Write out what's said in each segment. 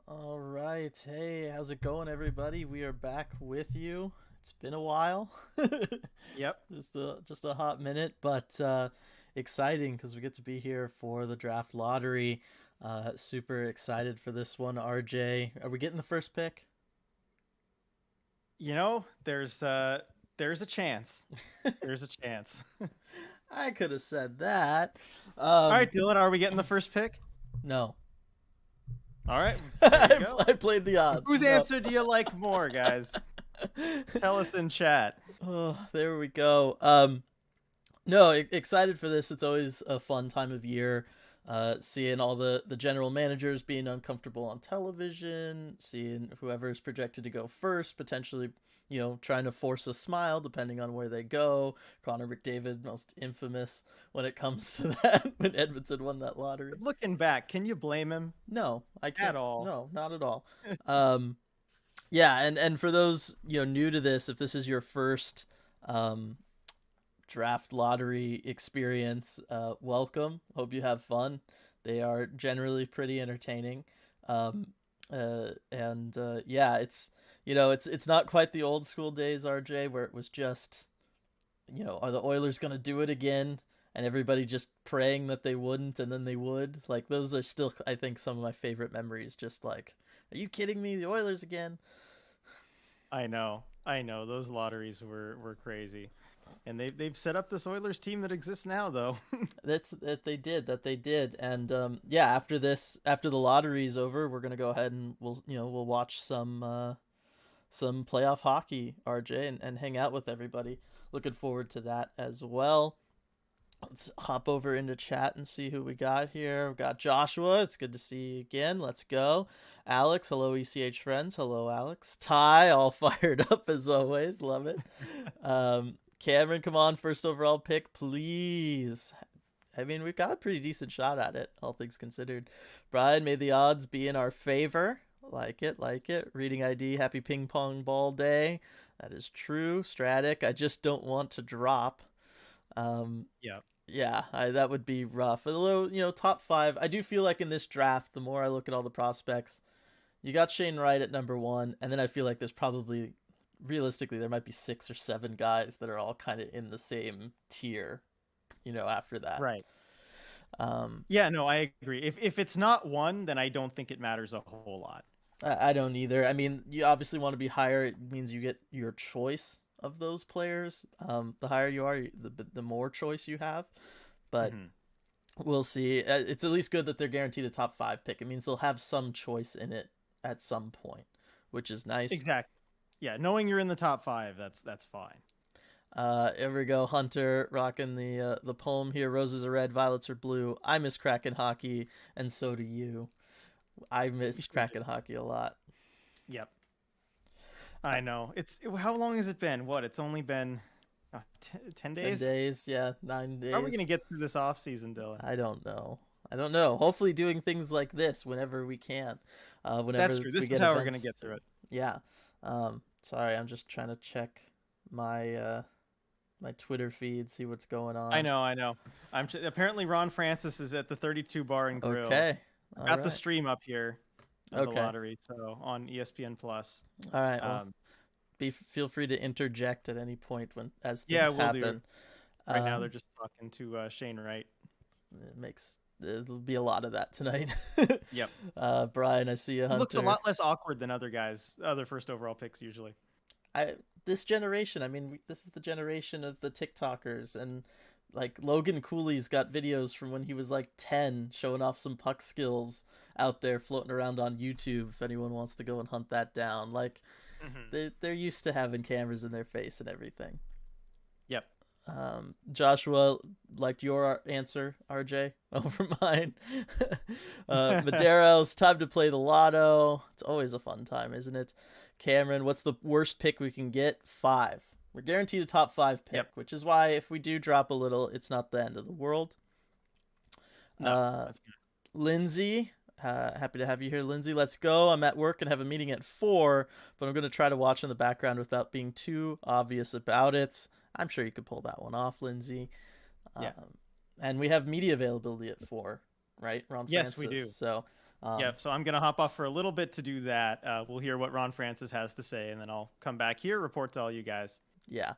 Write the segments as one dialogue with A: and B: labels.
A: All right. Hey, how's it going, everybody? We are back with you. It's been a while.
B: Yep.
A: Just a hot minute, but exciting because we get to be here for the draft lottery. Super excited for this one, RJ. Are we getting the first pick?
B: There's a chance. There's a chance.
A: I could have said that.
B: All
A: Um,
B: right, Dylan, are we getting the first pick?
A: no.
B: All right, there you
A: I
B: go.
A: I played the odds.
B: Whose
A: No.
B: answer do you like more, guys? Tell us in chat.
A: Oh, there we go. No, excited for this. It's always a fun time of year. Seeing all the general managers being uncomfortable on television, seeing whoever's projected to go first, potentially, trying to force a smile depending on where they go. Connor McDavid, most infamous when it comes to that, when Edmonton won that lottery.
B: Looking back, can you blame him
A: No, I can't.
B: at all?
A: No, not at all. Um, yeah, and for those new to this, if this is your first draft lottery experience, welcome. Hope you have fun. They are generally pretty entertaining. Yeah, it's not quite the old school days, RJ, where it was just, are the Oilers gonna do it again? And everybody just praying that they wouldn't, and then they would. Like, those are still, I think, some of my favorite memories. Just like, are you kidding me? The Oilers again?
B: I know. Those lotteries were crazy, and they've set up this Oilers team that exists now, though.
A: That they did, and yeah. After the lottery's over, we're gonna go ahead and we'll watch some playoff hockey, RJ, and hang out with everybody. Looking forward to that as well. Let's hop over into chat and see who we got here. We've got Joshua. It's good to see you again. Let's go. Alex. Hello, ECH friends. Hello, Alex. Ty, all fired up as always. Love it. Cameron, come on. First overall pick, please. I mean, we've got a pretty decent shot at it, all things considered. Brian, may the odds be in our favor. Like it. Reading ID, happy ping pong ball day. That is true. Stratic, I just don't want to drop.
B: Yeah.
A: Yeah, that would be rough. Although, top five, I do feel like in this draft, the more I look at all the prospects, you got Shane Wright at number one, and then I feel like there's probably, realistically, there might be 6 or 7 guys that are all kind of in the same tier, after that.
B: Right.
A: Um,
B: Yeah. No, I agree. If it's not one, then I don't think it matters a whole lot.
A: I don't either. I mean, you obviously want to be higher. It means you get your choice of those players. The higher you are, the more choice you have. But we'll see. It's at least good that they're guaranteed a top 5 pick. It means they'll have some choice in it at some point, which is nice.
B: Exactly. Yeah, knowing you're in the top 5, that's fine.
A: Here we go. Hunter rocking the poem here. Roses are red, violets are blue. I miss Kraken hockey, and so do you. I miss Kraken hockey a lot.
B: Yep. I know. How long has it been? What? It's only been 10 days?
A: 10 days, yeah, 9 days.
B: How are we going to get through this off season, Dylan?
A: I don't know. Hopefully doing things like this whenever we can. Whenever
B: That's true. This is how we're going to get through it.
A: Yeah. Sorry, I'm just trying to check my my Twitter feed, see what's going on.
B: I know. Apparently Ron Francis is at the 32 Bar and Grill.
A: Okay.
B: I've got the stream up here of the lottery, so on ESPN Plus.
A: All right. Well, feel free to interject at any point as things
B: we'll
A: happen.
B: do. Right now they're just talking to Shane Wright.
A: It'll be a lot of that tonight.
B: Yep.
A: Brian, I see you, Hunter.
B: It looks a lot less awkward than other first overall picks usually.
A: This generation, I mean, this is the generation of the TikTokers, and like Logan Cooley's got videos from when he was like 10 showing off some puck skills out there floating around on YouTube if anyone wants to go and hunt that down. Like they're used to having cameras in their face and everything.
B: Yep.
A: Joshua liked your answer, RJ, over mine. Madero's time to play the lotto. It's always a fun time, isn't it? Cameron, what's the worst pick we can get? 5. We're guaranteed a top 5 pick, which is why if we do drop a little, it's not the end of the world.
B: No, that's good.
A: Lindsay, happy to have you here, Lindsay. Let's go. I'm at work and have a meeting at 4, but I'm going to try to watch in the background without being too obvious about it. I'm sure you could pull that one off, Lindsay.
B: Yeah.
A: And we have media availability at 4, right? Ron
B: Yes, we
A: Francis.
B: do.
A: So,
B: Yeah, so I'm gonna hop off for a little bit to do that. We'll hear what Ron Francis has to say, and then I'll come back here, report to all you guys.
A: yeah.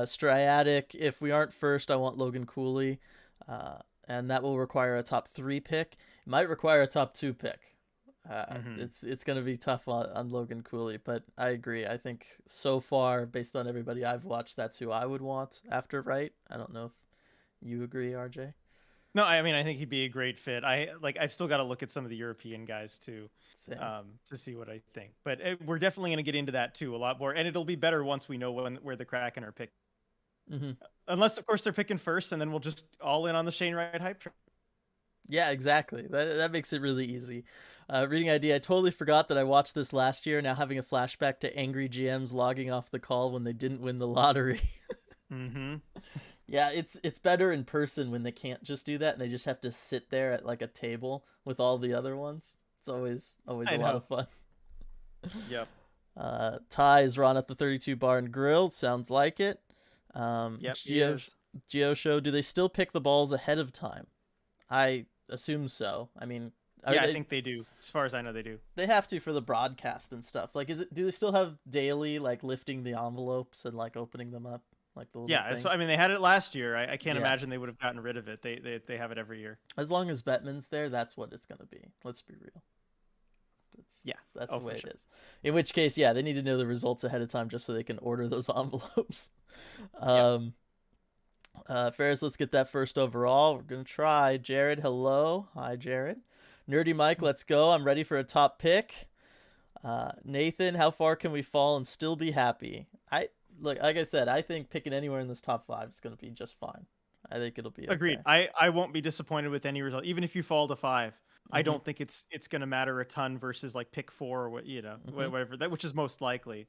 A: Striatic, if we aren't first, I want Logan Cooley. And that will require a top 3 pick. It might require a top 2 pick. It's going to be tough on Logan Cooley, but I agree. I think so far, based on everybody I've watched, that's who I would want after Wright. I don't know if you agree, RJ.
B: No, I mean I think he'd be a great fit. I've still got to look at some of the European guys too,
A: Same.
B: to see what I think. But we're definitely going to get into that too a lot more, and it'll be better once we know where the Kraken are picked. Unless of course they're picking first, and then we'll just all in on the Shane Wright hype train.
A: Yeah, exactly. That makes it really easy. Reading ID, I totally forgot that I watched this last year. Now having a flashback to angry GMs logging off the call when they didn't win the lottery. Yeah, it's better in person when they can't just do that and they just have to sit there at like a table with all the other ones. It's always a lot of fun.
B: Yep.
A: Ties Ron at the 32 Bar and Grill. Sounds like it.
B: Yep.
A: Geo Show. Do they still pick the balls ahead of time? I assume so. I mean,
B: yeah, I think they do. As far as I know, they do.
A: They have to for the broadcast and stuff. Like, do they still have daily like lifting the envelopes and like opening them up, like the little thing?
B: So I mean, they had it last year. I can't imagine they would have gotten rid of it. They have it every year.
A: As long as Bettman's there, that's what it's gonna be. Let's be real. That's the way it is. In which case, yeah, they need to know the results ahead of time just so they can order those envelopes. Ferris, let's get that first overall. We're gonna try. Jared, hello. Hi, Jared. Nerdy Mike, let's go. I'm ready for a top pick. Nathan, how far can we fall and still be happy? Like I said, I think picking anywhere in this top 5 is gonna be just fine. I think it'll be
B: agreed.
A: Okay.
B: I won't be disappointed with any result, even if you fall to 5. I don't think it's gonna matter a ton versus like pick 4 or whatever that, which is most likely.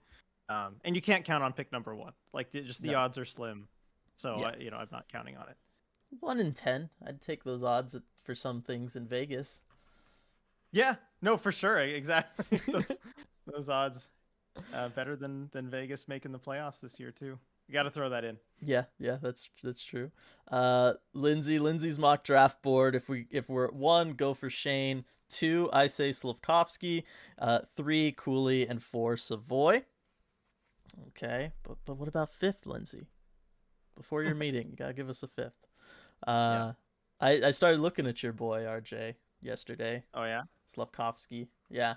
B: And you can't count on pick number 1. Like the odds are slim. So I'm not counting on it.
A: 1 in 10. I'd take those odds for some things in Vegas.
B: Yeah, no, for sure, exactly. those odds, better than Vegas making the playoffs this year too. You got to throw that in.
A: Yeah, that's true. Lindsay's mock draft board. If we're at 1, go for Shane. 2, I say Slavkovsky. 3, Cooley, and 4, Savoy. Okay, but what about 5th, Lindsay? Before your meeting, you gotta give us a 5th. I started looking at your boy RJ yesterday.
B: Oh yeah,
A: Slavkovsky. Yeah.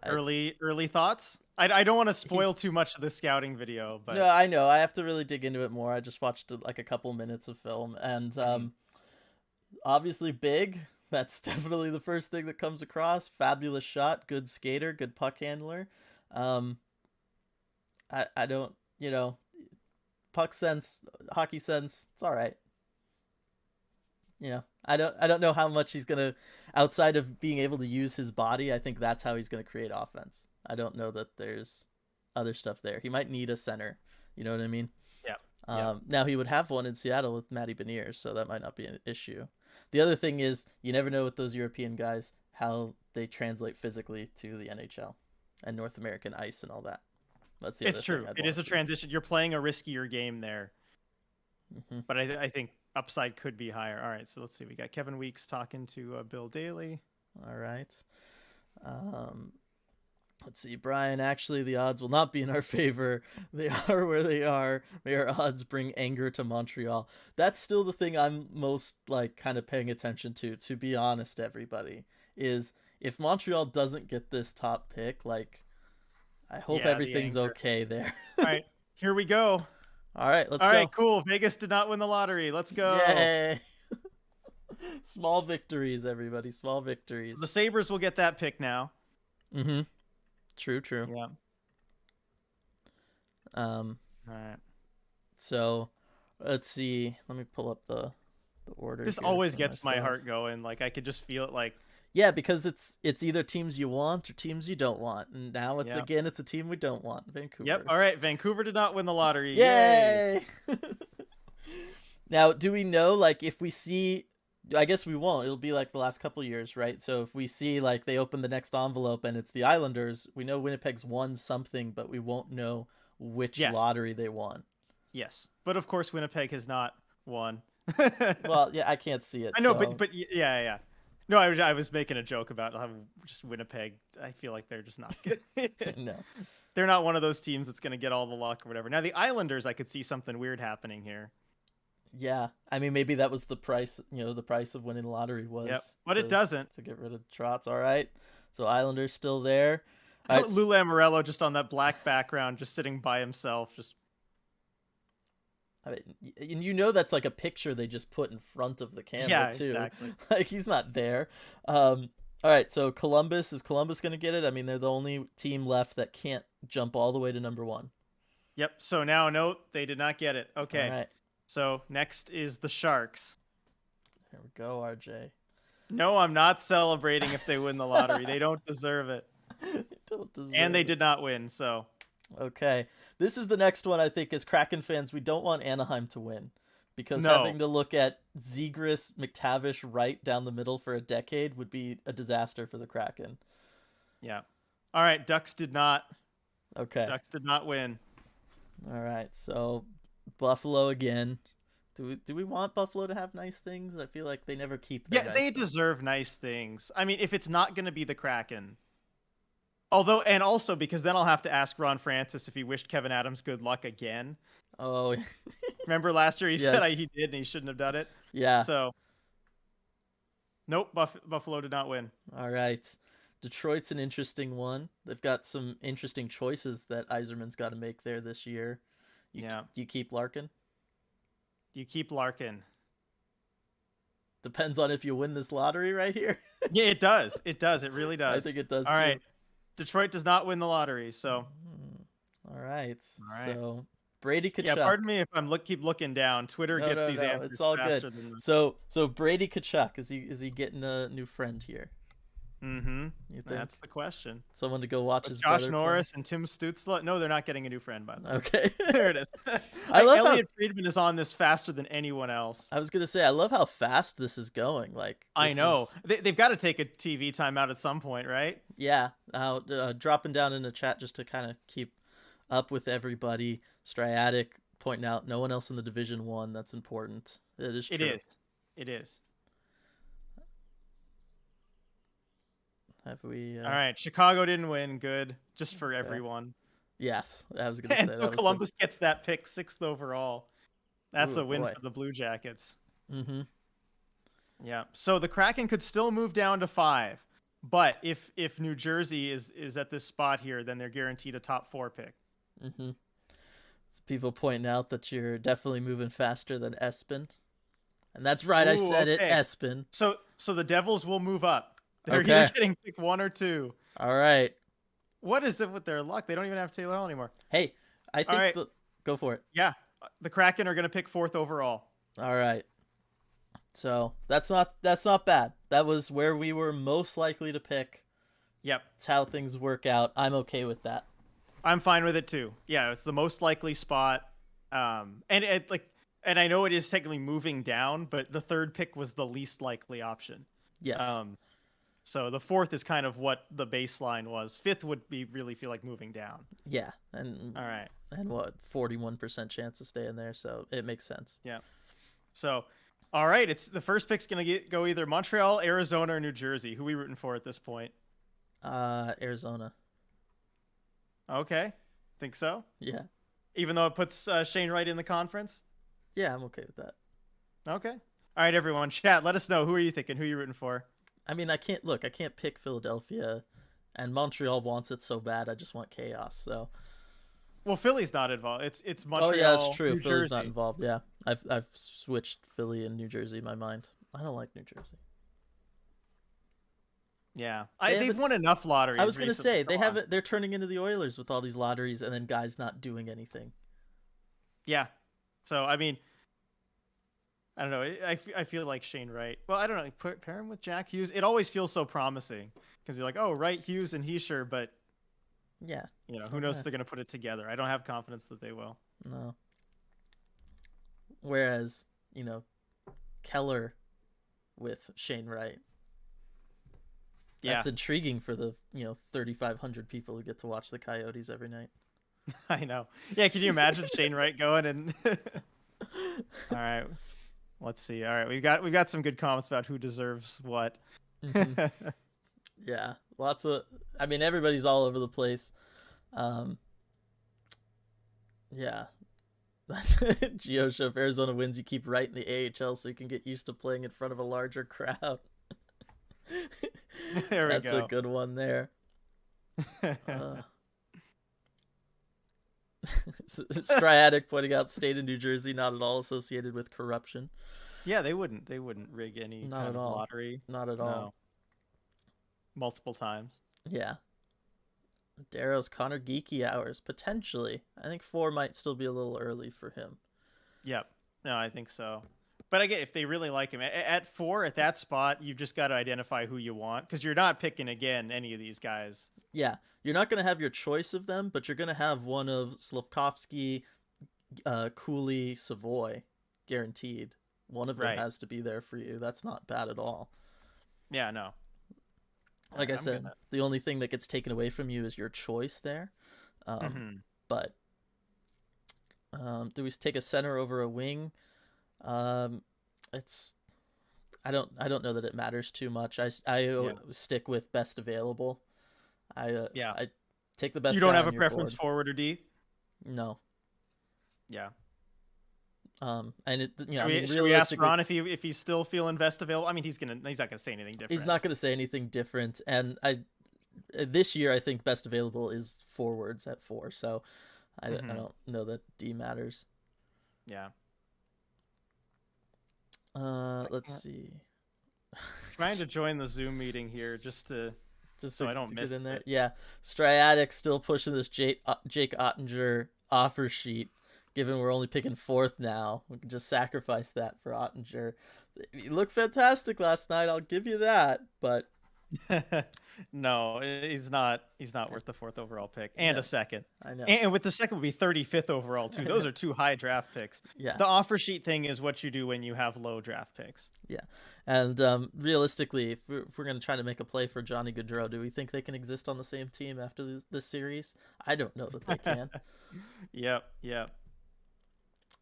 B: Early thoughts. I don't want to spoil too much of the scouting video, but
A: no, I know I have to really dig into it more. I just watched like a couple minutes of film, and obviously big. That's definitely the first thing that comes across. Fabulous shot, good skater, good puck handler. I don't, puck sense, hockey sense, it's all right. I don't know how much he's gonna, outside of being able to use his body. I think that's how he's gonna create offense. I don't know that there's other stuff there. He might need a center. You know what I mean?
B: Yeah.
A: Now he would have one in Seattle with Matty Beniers, so that might not be an issue. The other thing is you never know with those European guys how they translate physically to the NHL and North American ice and all that. That's the other
B: It's true. It is a transition. You're playing a riskier game there, but I think upside could be higher. All right, so let's see. We got Kevin Weeks talking to Bill Daly.
A: All right. Let's see, Brian. Actually, the odds will not be in our favor. They are where they are. May our odds bring anger to Montreal. That's still the thing I'm most kind of paying attention to be honest, everybody, is if Montreal doesn't get this top pick, I hope everything's okay there.
B: All right, here we go.
A: All right, let's go.
B: All right, cool. Vegas did not win the lottery. Let's go.
A: Yay. Small victories, everybody. Small victories.
B: So the Sabres will get that pick now.
A: True.
B: Yeah. All right.
A: So, let's see. Let me pull up the order.
B: This always gets my heart going. I could just feel it.
A: Yeah, because it's either teams you want or teams you don't want, and now it's a team we don't want. Vancouver.
B: Yep. All right. Vancouver did not win the lottery.
A: Yay! Now, do we know if we see? I guess we won't. It'll be like the last couple years, right? So if we see they open the next envelope and it's the Islanders, we know Winnipeg's won something, but we won't know which lottery they won.
B: Yes, but of course Winnipeg has not won.
A: Well, yeah, I can't see it.
B: I know,
A: So
B: yeah. No, I was making a joke about how just Winnipeg. I feel like they're just not good.
A: no.
B: They're not one of those teams that's going to get all the luck or whatever. Now the Islanders, I could see something weird happening here.
A: Yeah, I mean maybe that was the price. The price of winning the lottery
B: Yep,
A: was
B: but it doesn't.
A: to get rid of Trotz. All right, so Islanders still there. All right,
B: Lou Lamoriello just on that black background, just sitting by himself. Just
A: I mean, and that's like a picture they just put in front of the camera
B: yeah,
A: too.
B: exactly.
A: Like he's not there. All right, so Columbus is Columbus going to get it? I mean, they're the only team left that can't jump all the way to number 1.
B: Yep. So now note they did not get it. Okay.
A: All right,
B: So next is the Sharks.
A: here we go, RJ.
B: No, I'm not celebrating if they win the lottery. They don't deserve it.
A: Don't deserve
B: And they
A: it.
B: did not win, so
A: Okay, this is the next one. I think as Kraken fans, we don't want Anaheim to win because
B: No.
A: having to look at Zegras, McTavish right down the middle for a decade would be a disaster for the Kraken.
B: yeah. All right, Ducks did not
A: Okay.
B: win.
A: All right, so Buffalo again. Do we want Buffalo to have nice things? I feel like they never keep their
B: Yeah,
A: nice
B: they
A: things.
B: deserve nice things. I mean, if it's not going to be the Kraken. Although, and also because then I'll have to ask Ron Francis if he wished Kevin Adams good luck again.
A: Oh,
B: Remember last year he
A: Yes.
B: said he did and he shouldn't have done it.
A: yeah.
B: So, nope, Buffalo did not win.
A: All right. Detroit's an interesting one. They've got some interesting choices that Yzerman's got to make there this year.
B: Yeah.
A: You keep Larkin?
B: You keep Larkin.
A: Depends on if you win this lottery right here.
B: Yeah, it does. It does. It really does.
A: I think it does
B: All
A: too.
B: right. Detroit does not win the lottery, so.
A: All right.
B: All right.
A: So Brady Kachuk.
B: Yeah, pardon me if I'm keep looking down. Twitter gets these
A: No.
B: answers
A: It's all
B: faster
A: good.
B: than the...
A: So Brady Kachuk, is he getting a new friend here?
B: Mm-hmm.
A: You think
B: That's the question.
A: someone to go watch
B: But
A: his
B: Josh
A: brother
B: Norris and Tim Stutzla? No, they're not getting a new friend, by the way.
A: play? Okay.
B: There it is.
A: I love
B: Elliot Friedman is on this faster than anyone else.
A: I was gonna say I love how fast this is going. Like
B: I
A: this
B: know.
A: is-
B: They've got to take a TV timeout at some point, right?
A: Yeah. Dropping down in the chat just to kind of keep up with everybody. Striatic pointing out no one else in the Division 1. That's important. It is true.
B: It is. It is.
A: Have we?
B: All right. Chicago didn't win. Good. Just for everyone.
A: Yes, I was gonna
B: And
A: say
B: so
A: that was
B: Columbus gets that pick 6th overall. That's
A: Ooh,
B: a win
A: boy.
B: for the Blue Jackets.
A: Mm-hmm.
B: Yeah. So the Kraken could still move down to 5. But if New Jersey is at this spot here, then they're guaranteed a top 4 pick.
A: Mm-hmm. So people pointing out that you're definitely moving faster than Espen. And that's right, I
B: Ooh,
A: said it,
B: okay.
A: Espen.
B: So the Devils will move up. They're
A: Okay.
B: either getting pick 1 or 2.
A: All right.
B: What is it with their luck? They don't even have Taylor Hall anymore.
A: Hey, I think
B: right.
A: go for it.
B: Yeah. The Kraken are going to pick 4th overall.
A: All right. So that's not bad. That was where we were most likely to pick.
B: Yep.
A: It's how things work out. I'm okay with that.
B: I'm fine with it too. Yeah, it's the most likely spot. And I know it is technically moving down, but the 3rd pick was the least likely option.
A: Yes.
B: So the 4th is kind of what the baseline was. 5th would really feel like moving down.
A: Yeah. And
B: All right.
A: And what, 41% chance to stay in there, so it makes sense.
B: Yeah. So, all right, it's the first pick's gonna go either Montreal, Arizona, or New Jersey. Who are we rooting for at this point?
A: Arizona.
B: Okay, think so.
A: Yeah.
B: Even though it puts Shane Wright in the conference.
A: Yeah, I'm okay with that.
B: Okay. All right, everyone, chat. Let us know. Who are you thinking? Who are you rooting for?
A: I mean, I can't pick Philadelphia, and Montreal wants it so bad. I just want chaos. So.
B: Well, Philly's not involved. It's Montreal.
A: Oh yeah, that's true.
B: New
A: Philly's
B: Jersey.
A: not involved. Yeah, I've switched Philly and New Jersey in my mind. I don't like New Jersey.
B: Yeah,
A: They
B: they've
A: haven't-
B: won enough lotteries.
A: I was gonna
B: recently.
A: say they
B: Come on.
A: haven't. They're turning into the Oilers with all these lotteries and then guys not doing anything.
B: Yeah. So I mean, I don't know. I feel like Shane Wright. Well, I don't know. Pair him with Jack Hughes. It always feels so promising because you're like, oh, Wright, Hughes, and Heischer, but
A: Yeah.
B: who knows if they're gonna put it together. I don't have confidence that they will.
A: No. Whereas, Keller with Shane Wright.
B: Yeah.
A: That's intriguing for the 3,500 people who get to watch the Coyotes every night.
B: I know. Yeah, can you imagine Shane Wright going and all right, let's see. All right, we've got some good comments about who deserves what.
A: Hmm. Yeah, lots of. I mean, everybody's all over the place. Um, yeah, that's Geo show. If Arizona wins, you keep Wright in the AHL so you can get used to playing in front of a larger crowd.
B: There we
A: That's a
B: go.
A: good one there. Uh, Striatic pointing out state of New Jersey not at all associated with corruption.
B: Yeah, they wouldn't rig any
A: Not
B: kind
A: at
B: of
A: all.
B: lottery.
A: Not at all.
B: No, multiple times.
A: Yeah. Darrow's Connor Geeky hours potentially. I think 4 might still be a little early for him.
B: Yep. No, I think so. But again, if they really like him at 4 at that spot, you've just got to identify who you want because you're not picking again any of these guys.
A: Yeah, you're not going to have your choice of them, but you're going to have one of Slavkovsky, Cooley, Savoy, guaranteed. One of them
B: Right.
A: has to be there for you. That's not bad at all.
B: Yeah. No. All
A: Like
B: right,
A: I
B: I'm
A: said,
B: gonna.
A: the only thing that gets taken away from you is your choice there. Um,
B: Hmm.
A: but do we take a center over a wing? Um, it's I don't know that it matters too much.
B: Yeah.
A: Stick with best available.
B: Yeah.
A: I take the
B: You
A: best
B: don't
A: guy
B: have
A: on
B: a
A: your
B: preference
A: board.
B: forward or D.
A: No.
B: Yeah.
A: And it
B: Should
A: I mean
B: we ask
A: realistically,
B: Ron if he's still feeling best available? I mean, he's not gonna say anything
A: he's
B: different.
A: not going to say anything different. And I this year I think best available is forwards at 4. So I
B: Hmm.
A: don't know that D matters.
B: Yeah. I
A: Let's
B: can't.
A: see.
B: Trying to join the Zoom meeting here just to
A: Just
B: so I don't
A: to get
B: miss
A: in there.
B: it.
A: Yeah, Striatic still pushing this Jake Ottinger offer sheet. Given we're only picking 4th now, we can just sacrifice that for Ottinger. He looked fantastic last night. I'll give you that. But
B: No, he's not. He's not worth the 4th overall pick and
A: yeah,
B: a second.
A: I know.
B: And with the second would be 35th overall too.
A: I
B: Those
A: know.
B: are 2 high draft picks.
A: Yeah,
B: The offer sheet thing is what you do when you have low draft picks.
A: yeah. And realistically, if we're going to try to make a play for Johnny Gaudreau, do we think they can exist on the same team after this series? I don't know that they can.
B: Yep, yep.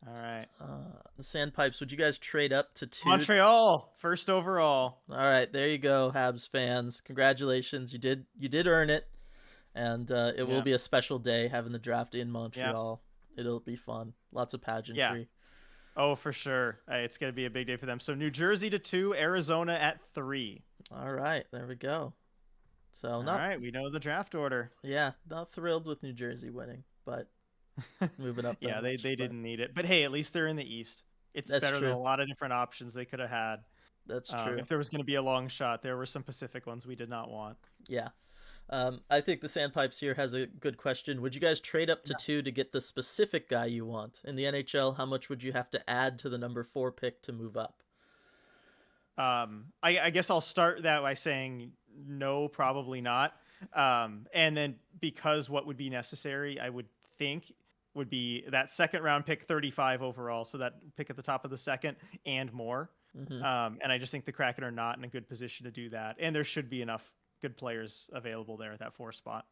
B: All right.
A: The Sandpipes, would you guys trade up to 2?
B: Montreal, first overall.
A: All right, there you go, Habs fans. Congratulations, you did earn it, and it will
B: Yeah,
A: be a special day having the draft in
B: yeah,
A: Montreal. It'll be fun, lots of
B: yeah.
A: pageantry.
B: Oh, for sure. It's going to be a big day for them. So New Jersey to 2, Arizona at 3.
A: All right, there we go. So
B: All
A: not
B: right, we know the draft order.
A: yeah, not thrilled with New Jersey winning, but moving up that
B: Yeah, they
A: much.
B: they
A: But
B: didn't need it. But hey, at least they're in the East. It's
A: that's
B: better than
A: true.
B: a lot of different options they could have had.
A: That's true.
B: If there was going to be a long shot, there were some Pacific ones we did not want.
A: Yeah. I think the Sandpipes here has a good question. Would you guys trade up to
B: Yeah.
A: 2 to get the specific guy you want? In the NHL, how much would you have to add to the number 4 pick to move up?
B: I guess I'll start that by saying no, probably not. And then because what would be necessary, I would think would be that second round pick 35 overall. So that pick at the top of the second and more.
A: Hmm.
B: And I just think the Kraken are not in a good position to do that. And there should be enough good players available there at that 4 spot.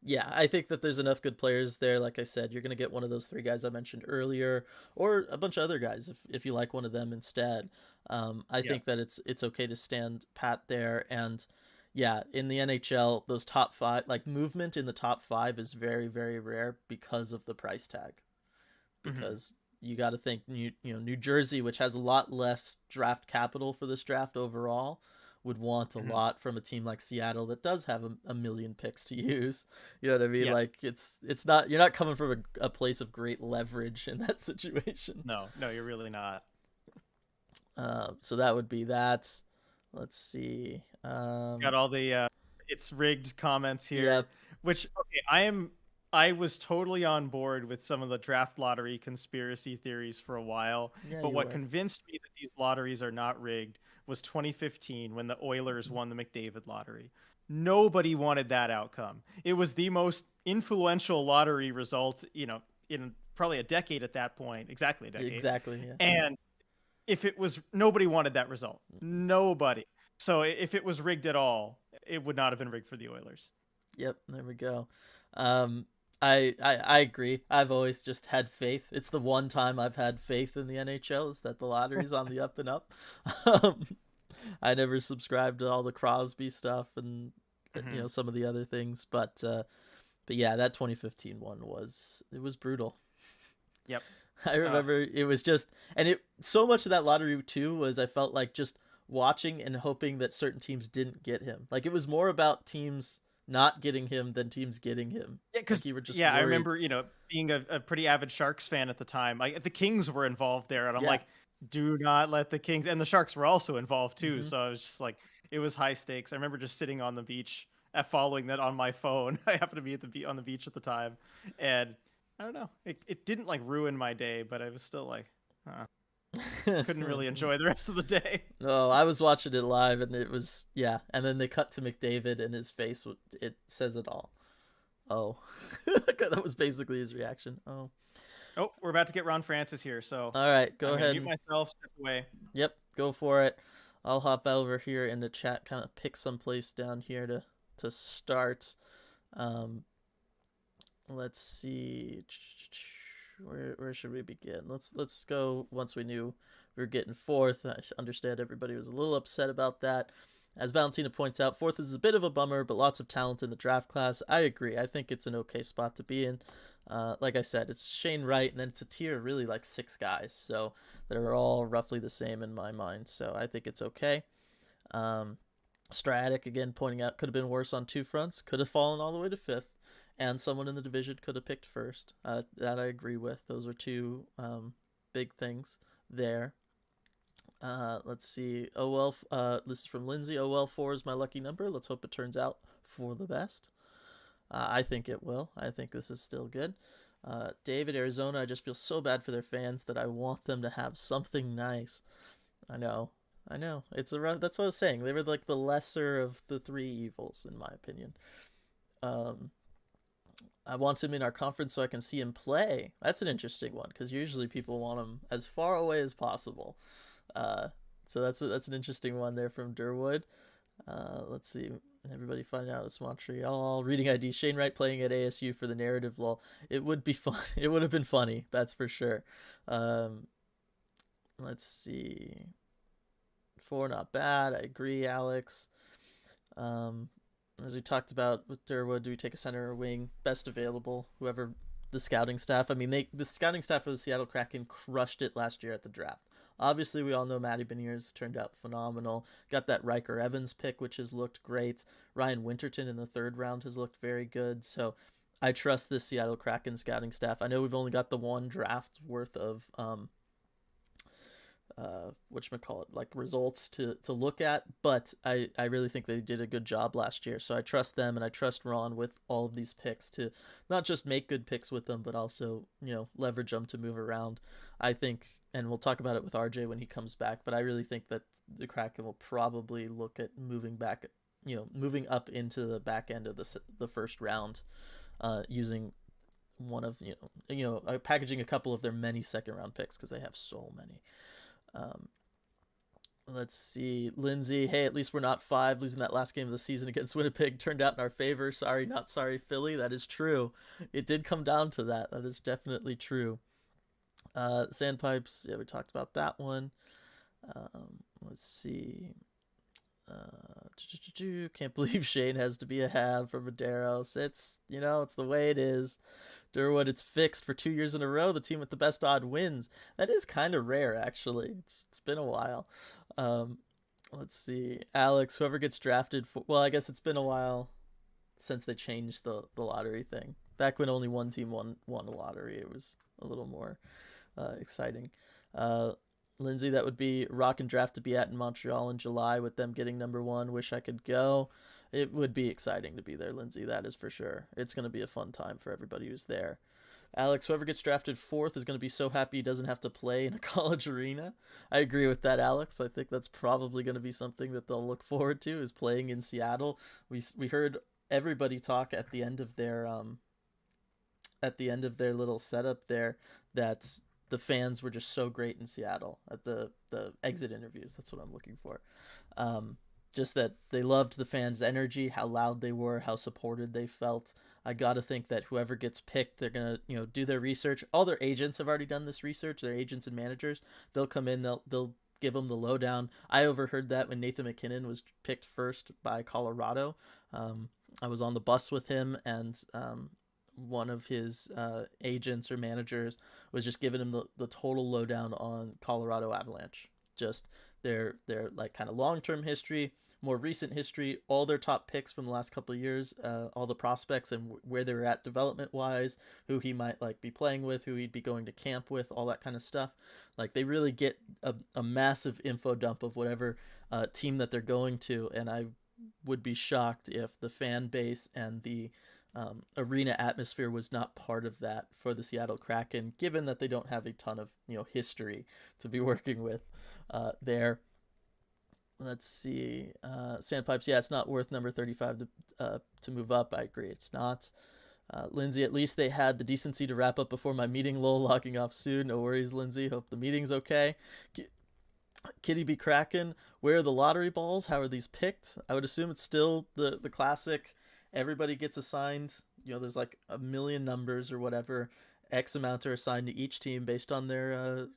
A: Yeah, I think that there's enough good players there. Like I said, you're going to get one of those 3 guys I mentioned earlier, or a bunch of other guys if you like one of them instead. I
B: Yeah.
A: think that it's okay to stand pat there. And yeah, in the NHL, those top 5, like movement in the top 5 is very, very rare because of the price tag.
B: Hmm.
A: Because you got to think New Jersey, which has a lot less draft capital for this draft overall, would want a
B: Hmm.
A: lot from a team like Seattle that does have a million picks to use. You know what I mean?
B: Yes.
A: Like it's not, you're not coming from a place of great leverage in that situation.
B: No, no, you're really not.
A: So that would be that. Let's see.
B: Got all the it's rigged comments
A: Yeah,
B: here, which okay, I was totally on board with some of the draft lottery conspiracy theories for a while,
A: yeah,
B: but
A: you
B: what
A: were.
B: convinced me that these lotteries are not rigged was 2015 when the Oilers won the McDavid lottery. Nobody wanted that outcome. It was the most influential lottery result, in probably a decade at that point, exactly a decade.
A: Exactly. Yeah.
B: And if it was nobody wanted that result. Nobody. So if it was rigged at all, it would not have been rigged for the Oilers.
A: Yep. There we go. Um, I agree. I've always just had faith. It's the one time I've had faith in the NHL is that the lottery's on the up and up. Um, I never subscribed to all the Crosby stuff and
B: Hmm.
A: some of the other things, but yeah, that 2015 one was brutal.
B: Yep.
A: I
B: Uh,
A: remember it was just, and it so much of that lottery too was I felt like just watching and hoping that certain teams didn't get him. Like it was more about teams not getting him than teams getting him.
B: yeah,
A: Like
B: because
A: you were just
B: yeah, I
A: worried.
B: remember being a pretty avid Sharks fan at the time. Like the Kings were involved there, and I'm
A: Yeah.
B: like, do not let the Kings, and the Sharks were also involved too.
A: Hmm.
B: So I was just like, it was high stakes. I remember just sitting on the beach, following that on my phone. I happened to be at on the beach at the time, and I don't know, it didn't like ruin my day, but I was still like, couldn't really enjoy the rest of the day.
A: No, I was watching it live and it was yeah, and then they cut to McDavid and his face it says it all. Oh. That was basically his reaction. Oh.
B: Oh, we're about to get Ron Francis here, so
A: All right, go
B: I'm gonna
A: ahead
B: mute
A: and
B: myself, step away.
A: yep, go for it. I'll hop over here in the chat, kind of pick some place down here to start. Um, let's see, where should we begin? Let's go. Once we knew we were getting fourth, I understand everybody was a little upset about that. As Valentina points out, fourth is a bit of a bummer, but lots of talent in the draft class. I agree. I think it's an okay spot to be in. Like I said, it's Shane Wright, and then it's a tier of really like 6 guys, so they're all roughly the same in my mind. So I think it's okay. Um, Stratic again pointing out could have been worse on two fronts. Could have fallen all the way to fifth, and someone in the division could have picked first. That I agree with. Those are two big things there. Let's see. OL. This is from Lindsay. OL4 is my lucky number. Let's hope it turns out for the best. I think it will. I think this is still good. David, Arizona. I just feel so bad for their fans that I want them to have something nice. I know. I know. That's what I was saying. They were like the lesser of the three evils, in my opinion. Um, I want him in our conference so I can see him play. That's an interesting one because usually people want him as far away as possible. Uh, so that's an interesting one there from Durwood. Let's see. Everybody find out it's Montreal. Reading ID. Shane Wright playing at ASU for the narrative lol. It would be fun. It would have been funny. That's for sure. Let's see. Four, not bad. I agree, Alex. Um, as we talked about with Durwood, do we take a center or wing? Best available. Whoever the scouting staff. I mean, the scouting staff for the Seattle Kraken crushed it last year at the draft. Obviously, we all know Matty Beniers turned out phenomenal. Got that Riker Evans pick, which has looked great. Ryan Winterton in the third round has looked very good. So I trust this Seattle Kraken scouting staff. I know we've only got the one draft worth of whatchamacallit, like results to look at, but I really think they did a good job last year. So I trust them and I trust Ron with all of these picks to not just make good picks with them, but also, leverage them to move around. I think, and we'll talk about it with RJ when he comes back, but I really think that the Kraken will probably look at moving back, moving up into the back end of the first round, using one of packaging a couple of their many second round picks because they have so many. Um, let's see. Lindsay, hey, at least we're not 5. Losing that last game of the season against Winnipeg turned out in our favor. Sorry, not sorry, Philly. That is true. It did come down to that. That is definitely true. Sandpipes, yeah, we talked about that one. Let's see. Can't believe Shane has to be a have for Medeiros. It's the way it is. Durwood, it's fixed for 2 years in a row. The team with the best odd wins. That is kind of rare, actually. It's been a while. Let's see. Alex, whoever gets drafted for. Well, I guess it's been a while since they changed the lottery thing. Back when only one team won a lottery, it was a little more exciting. Lindsay, that would be rock and draft to be at in Montreal in July with them getting number 1. Wish I could go. It would be exciting to be there, Lindsay. That is for sure. It's going to be a fun time for everybody who's there. Alex, whoever gets drafted 4th is going to be so happy he doesn't have to play in a college arena. I agree with that, Alex. I think that's probably going to be something that they'll look forward to is playing in Seattle. We heard everybody talk at the end of their little setup there that the fans were just so great in Seattle at the exit interviews. That's what I'm looking for. just that they loved the fans' energy, how loud they were, how supported they felt. I got to think that whoever gets picked, they're gonna do their research. All their agents have already done this research. Their agents and managers, they'll come in, they'll give them the lowdown. I overheard that when Nathan McKinnon was picked first by Colorado. I was on the bus with him, and one of his agents or managers was just giving him the total lowdown on Colorado Avalanche. Just their like kind of long term history, more recent history, all their top picks from the last couple of years, all the prospects and where they were at development wise, who he might like be playing with, who he'd be going to camp with, all that kind of stuff. Like they really get a massive info dump of whatever team that they're going to, and I would be shocked if the fan base and the arena atmosphere was not part of that for the Seattle Kraken, given that they don't have a ton of history to be working with there. Let's see. Sandpipes, yeah, it's not worth number 35 to move up. I agree, it's not. Lindsay, at least they had the decency to wrap up before my meeting. Lol, logging off soon. No worries, Lindsay. Hope the meeting's okay. Kitty be Kraken. Where are the lottery balls? How are these picked? I would assume it's still the classic. Everybody gets assigned. There's like a million numbers or whatever. X amount are assigned to each team based on their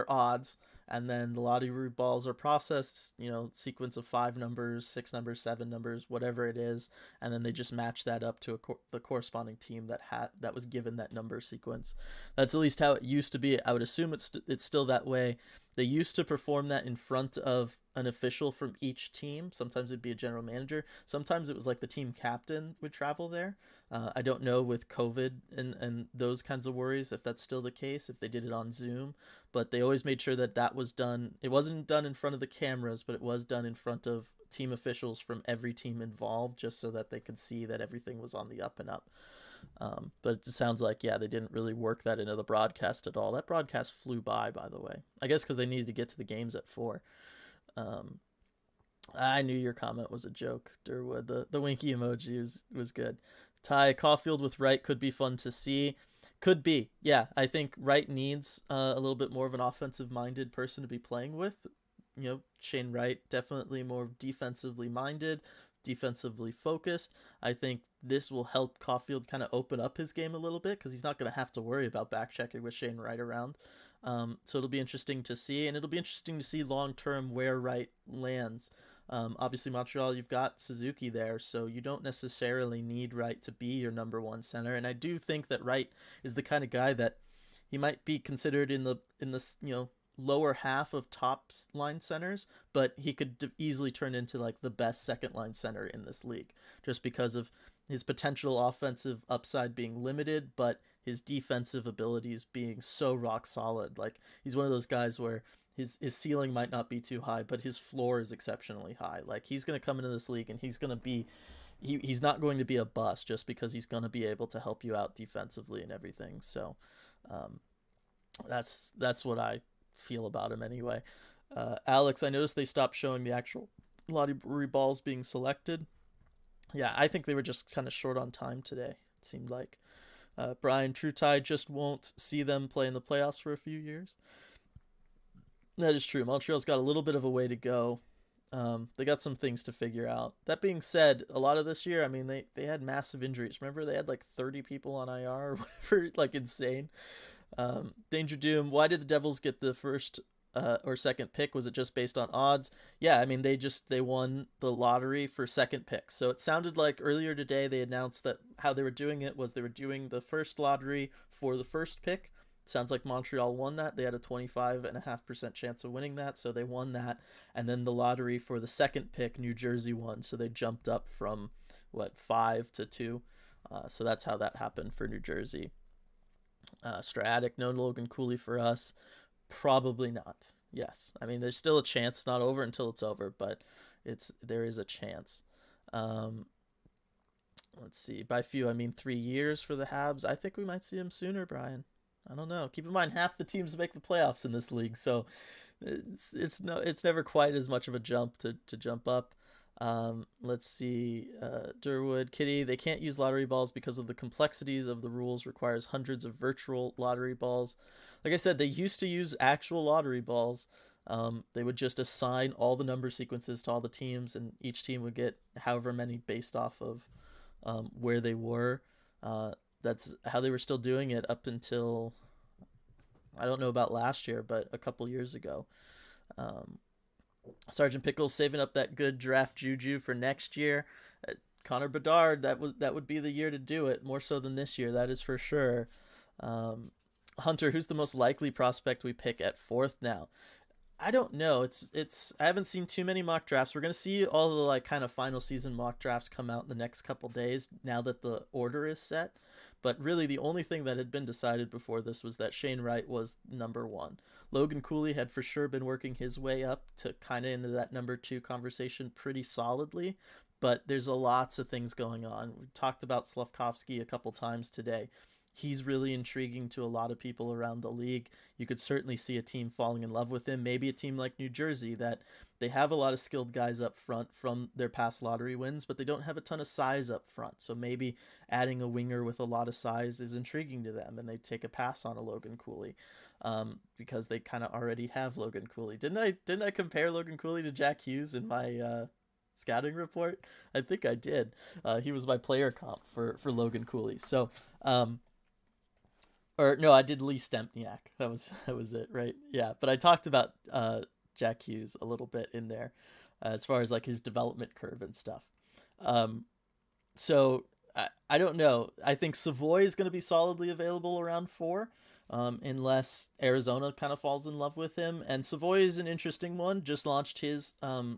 A: odds, and then the lottery balls are processed, sequence of 5 numbers, 6 numbers, 7 numbers, whatever it is, and then they just match that up to the corresponding team that was given that number sequence. That's at least how it used to be. I would assume it's still that way. They used to perform that in front of an official from each team. Sometimes it'd be a general manager. Sometimes it was like the team captain would travel there. I don't know with COVID and those kinds of worries if that's still the case, if they did it on Zoom, but they always made sure that was done. It wasn't done in front of the cameras, but it was done in front of team officials from every team involved, just so that they could see that everything was on the up and up. But it sounds like, yeah, they didn't really work that into the broadcast at all. That broadcast flew by the way. I guess because they needed to get to the games at 4. I knew your comment was a joke, Durwood. The winky emoji was good. Ty, Caulfield with Wright could be fun to see. Could be. Yeah, I think Wright needs a little bit more of an offensive-minded person to be playing with. Shane Wright, definitely more defensively minded, defensively focused. I think this will help Caulfield kind of open up his game a little bit because he's not going to have to worry about back-checking with Shane Wright around. So it'll be interesting to see, and it'll be interesting to see long-term where Wright lands. Obviously, Montreal, you've got Suzuki there, so you don't necessarily need Wright to be your number 1 center. And I do think that Wright is the kind of guy that he might be considered in the lower half of top line centers, but he could easily turn into like the best second line center in this league, just because of his potential offensive upside being limited, but his defensive abilities being so rock solid. Like he's one of those guys where his ceiling might not be too high, but his floor is exceptionally high. Like he's going to come into this league and he's going to be he's not going to be a bust just because he's going to be able to help you out defensively and everything. So that's what I feel about him anyway. Alex, I noticed they stopped showing the actual lottery balls being selected. Yeah, I think they were just kind of short on time today, it seemed like. Brian, True Tide just won't see them play in the playoffs for a few years. That is true. Montreal's got a little bit of a way to go. They got some things to figure out. That being said, a lot of this year, I mean, they had massive injuries. Remember, they had like 30 people on IR or whatever, like insane. Danger Doom, why did the Devils get the first or second pick? Was it just based on odds? Yeah, I mean, they won the lottery for second pick. So it sounded like earlier today they announced that how they were doing it was they were doing the first lottery for the first pick. Sounds like Montreal won that. They had a 25.5% chance of winning that, so they won that. And then the lottery for the second pick, New Jersey won, so they jumped up from 5 to 2. So that's how that happened for New Jersey. Stratic, no Logan Cooley for us. Probably not. Yes, I mean there's still a chance. It's not over until it's over, but there is a chance. Let's see. By few, I mean 3 years for the Habs. I think we might see him sooner, Brian. I don't know. Keep in mind, half the teams make the playoffs in this league, so it's never quite as much of a jump to jump up. Let's see. Durwood, Kitty, they can't use lottery balls because of the complexities of the rules. Requires hundreds of virtual lottery balls. Like I said, they used to use actual lottery balls. They would just assign all the number sequences to all the teams, and each team would get however many based off of where they were. That's how they were still doing it up until, I don't know about last year, but a couple years ago. Um, Sergeant Pickles saving up that good draft juju for next year. Connor Bedard, that would be the year to do it, more so than this year, that is for sure. Hunter, who's the most likely prospect we pick at fourth now? I don't know. It's I haven't seen too many mock drafts. We're gonna see all the like kind of final season mock drafts come out in the next couple days now that the order is set. But really, the only thing that had been decided before this was that Shane Wright was number one. Logan Cooley had for sure been working his way up to kind of into that number two conversation pretty solidly. But there's a lots of things going on. We talked about Slavkovsky a couple times today. He's really intriguing to a lot of people around the league. You could certainly see a team falling in love with him. Maybe a team like New Jersey, that they have a lot of skilled guys up front from their past lottery wins, but they don't have a ton of size up front. So maybe adding a winger with a lot of size is intriguing to them, and they take a pass on a Logan Cooley because they kind of already have Logan Cooley. Didn't I compare Logan Cooley to Jack Hughes in my scouting report? I think I did. He was my player comp for Logan Cooley. So. Or no, I did Lee Stempniak. That was it, right? Yeah, but I talked about Jack Hughes a little bit in there, as far as like his development curve and stuff. Um, so I don't know. I think Savoy is going to be solidly available around four, unless Arizona kind of falls in love with him. And Savoy is an interesting one. Just launched his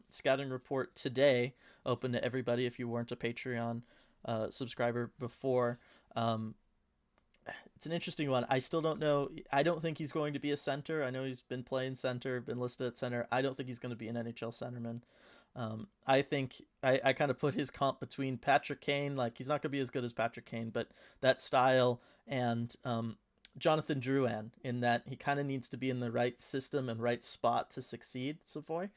A: scouting report today, open to everybody if you weren't a Patreon subscriber before. It's an interesting one. I still don't know. I don't think he's going to be a center. I know he's been playing center, been listed at center. I don't think he's going to be an NHL centerman. I think I kind of put his comp between Patrick Kane. Like, he's not going to be as good as Patrick Kane, but that style, and Jonathan Drouin, in that he kind of needs to be in the right system and right spot to succeed, Savoy.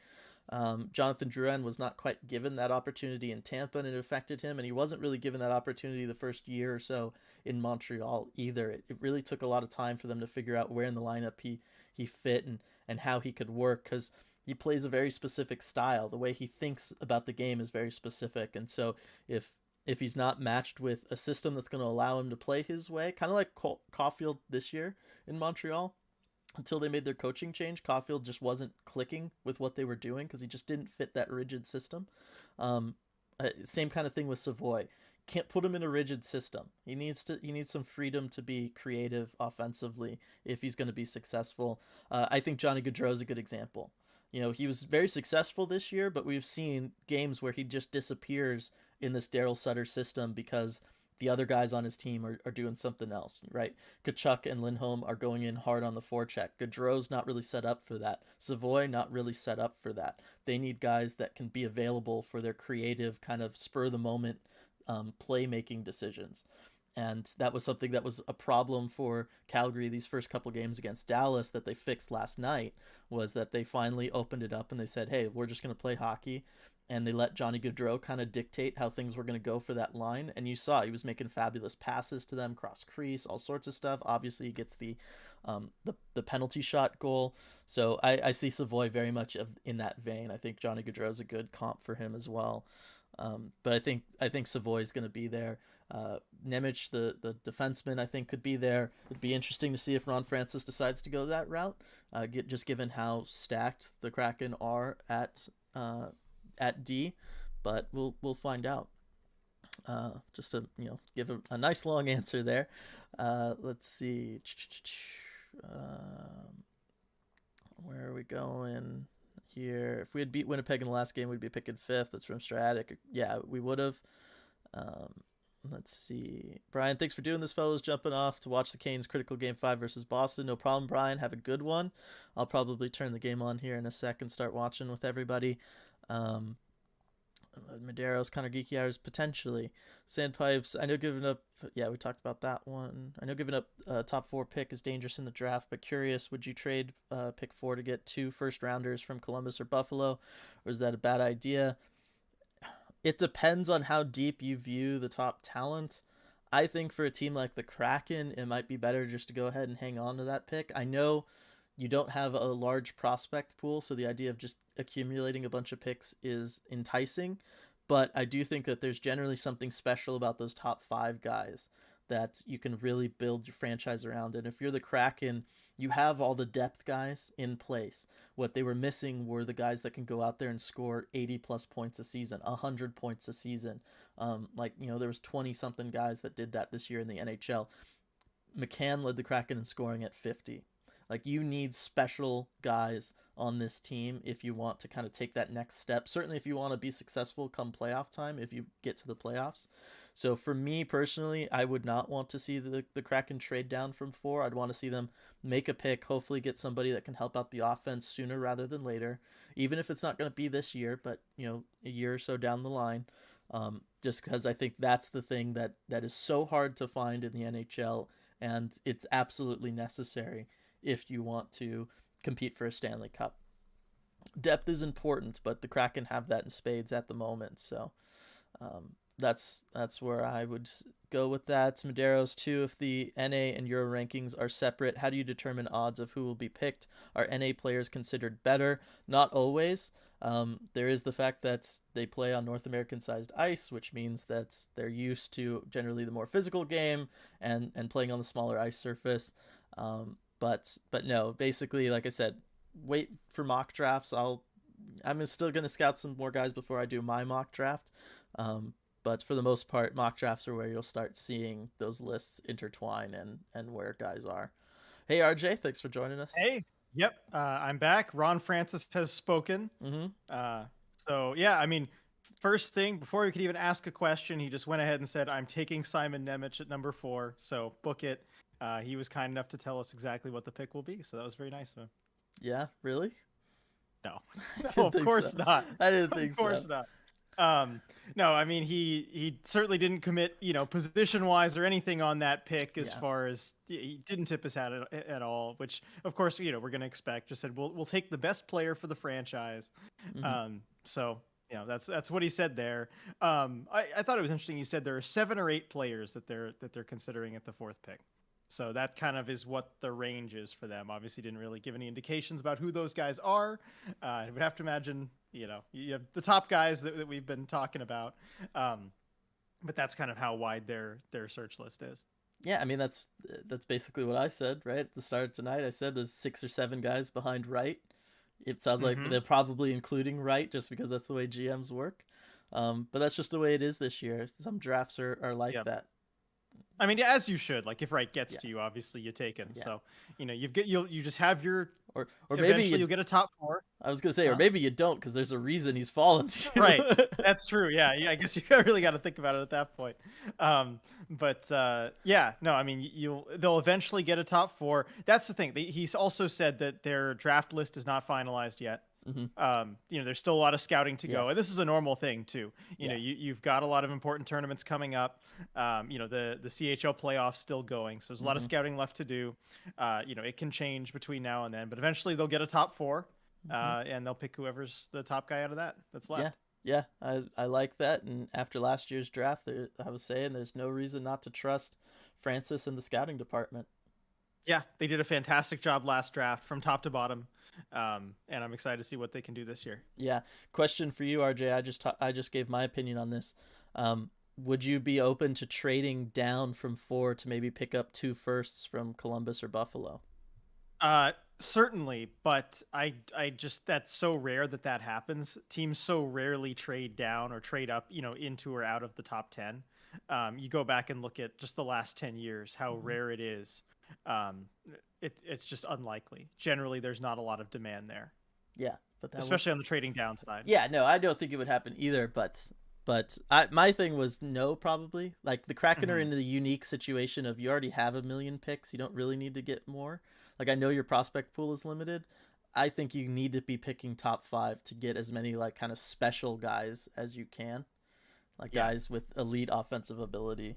A: Jonathan Drouin was not quite given that opportunity in Tampa, and it affected him, and he wasn't really given that opportunity the first year or so in Montreal either. It really took a lot of time for them to figure out where in the lineup he fit, and how he could work, because he plays a very specific style. The way he thinks about the game is very specific, and so if he's not matched with a system that's going to allow him to play his way, kind of like Caulfield this year in Montreal, until they made their coaching change, Caulfield just wasn't clicking with what they were doing because he just didn't fit that rigid system. Same kind of thing with Savoy. Can't put him in a rigid system. He needs some freedom to be creative offensively if he's going to be successful. I think Johnny Gaudreau is a good example. You know, he was very successful this year, but we've seen games where he just disappears in this Daryl Sutter system because the other guys on his team are doing something else, right? Kachuk and Lindholm are going in hard on the forecheck. Gaudreau's not really set up for that. Savoy, not really set up for that. They need guys that can be available for their creative, kind of spur-of-the-moment playmaking decisions. And that was something that was a problem for Calgary these first couple games against Dallas that they fixed last night, was that they finally opened it up and they said, hey, we're just going to play hockey. And they let Johnny Gaudreau kind of dictate how things were going to go for that line. And you saw he was making fabulous passes to them, cross crease, all sorts of stuff. Obviously, he gets the penalty shot goal. So I see Savoy very much in that vein. I think Johnny Gaudreau is a good comp for him as well. But I think Savoy is going to be there. Nemec, the defenseman, I think could be there. It'd be interesting to see if Ron Francis decides to go that route. Just given how stacked the Kraken are at D, but we'll find out. Just to give a nice long answer there. Let's see. Where are we going here? If we had beat Winnipeg in the last game, we'd be picking fifth. That's from Stratic. Yeah, we would have. Let's see. Brian, thanks for doing this, fellas. Jumping off to watch the Canes critical game 5 versus Boston. No problem, Brian. Have a good one. I'll probably turn the game on here in a sec and start watching with everybody. Medeiros, Connor Geeky Hours, potentially. Sandpipes, I know giving up, we talked about that one. I know giving up top 4 pick is dangerous in the draft, but curious, would you trade pick 4 to get 2 first rounders from Columbus or Buffalo, or is that a bad idea? It depends on how deep you view the top talent. I think for a team like the Kraken, it might be better just to go ahead and hang on to that pick. I know you don't have a large prospect pool, so the idea of just accumulating a bunch of picks is enticing. But I do think that there's generally something special about those top 5 guys that you can really build your franchise around. And if you're the Kraken, you have all the depth guys in place. What they were missing were the guys that can go out there and score 80 plus points a season, 100 points a season. There was 20 something guys that did that this year in the NHL. McCann led the Kraken in scoring at 50. Like, you need special guys on this team if you want to kind of take that next step. Certainly if you want to be successful come playoff time, if you get to the playoffs. So for me personally, I would not want to see the Kraken trade down from 4. I'd want to see them make a pick, hopefully get somebody that can help out the offense sooner rather than later, even if it's not going to be this year, but a year or so down the line. Just because I think that's the thing that is so hard to find in the NHL, and it's absolutely necessary if you want to compete for a Stanley Cup. Depth is important, but the Kraken have that in spades at the moment. So that's where I would go with that. Medeiros too. If the NA and Euro rankings are separate, how do you determine odds of who will be picked? Are NA players considered better? Not always. There is the fact that they play on North American sized ice, which means that they're used to generally the more physical game and playing on the smaller ice surface. But no, basically, like I said, wait for mock drafts. I'm still going to scout some more guys before I do my mock draft. But for the most part, mock drafts are where you'll start seeing those lists intertwine and where guys are. Hey, RJ, thanks for joining us.
B: Hey, yep, I'm back. Ron Francis has spoken. So yeah, I mean, first thing, before we could even ask a question, he just went ahead and said, I'm taking Simon Nemec at number 4, so book it. He was kind enough to tell us exactly what the pick will be, so that was very nice of him.
A: Yeah, really?
B: No, no, of course not.
A: I didn't think so.
B: Of course not. No, I mean, he certainly didn't commit, position wise or anything on that pick as far as he didn't tip his hat at all, which of course, we're going to expect. Just said, we'll take the best player for the franchise. So, that's what he said there. I thought it was interesting. He said there are 7 or 8 players that they're considering at the 4th pick. So that kind of is what the range is for them. Obviously didn't really give any indications about who those guys are. I would have to imagine, you have the top guys that we've been talking about. But that's kind of how wide their search list is.
A: Yeah, I mean, that's basically what I said, right? At the start of tonight, I said there's 6 or 7 guys behind Wright. It sounds like they're probably including Wright just because that's the way GMs work. But that's just the way it is this year. Some drafts are like that.
B: I mean, as you should. Like, if Wright gets to you, obviously you take him. Yeah. So, you just have your
A: or maybe
B: you'll get a top 4.
A: I was gonna say, or maybe you don't, because there's a reason he's fallen to you.
B: Right, that's true. Yeah. I guess you really got to think about it at that point. No, I mean, they'll eventually get a top 4. That's the thing. He's also said that their draft list is not finalized yet. There's still a lot of scouting to go, and this is a normal thing too. You've got a lot of important tournaments coming up. The CHL playoffs still going, so there's a lot of scouting left to do. It can change between now and then, but eventually they'll get a top 4, and they'll pick whoever's the top guy out of that's left.
A: Yeah, I like that. And after last year's draft, I was saying there's no reason not to trust Francis and the scouting department.
B: Yeah, they did a fantastic job last draft from top to bottom. And I'm excited to see what they can do this year.
A: Yeah. Question for you, RJ. I just gave my opinion on this. Would you be open to trading down from 4 to maybe pick up 2 firsts from Columbus or Buffalo?
B: Certainly, but I just, that's so rare that happens. Teams so rarely trade down or trade up, into or out of the top 10. You go back and look at just the last 10 years, how rare it is. It's just unlikely. Generally, there's not a lot of demand there.
A: Yeah, but
B: especially on the trading down side.
A: Yeah, no, I don't think it would happen either. But my thing was no, probably. Like, the Kraken are in the unique situation of you already have 1 million picks. You don't really need to get more. Like, I know your prospect pool is limited. I think you need to be picking top 5 to get as many like kind of special guys as you can, like guys with elite offensive ability.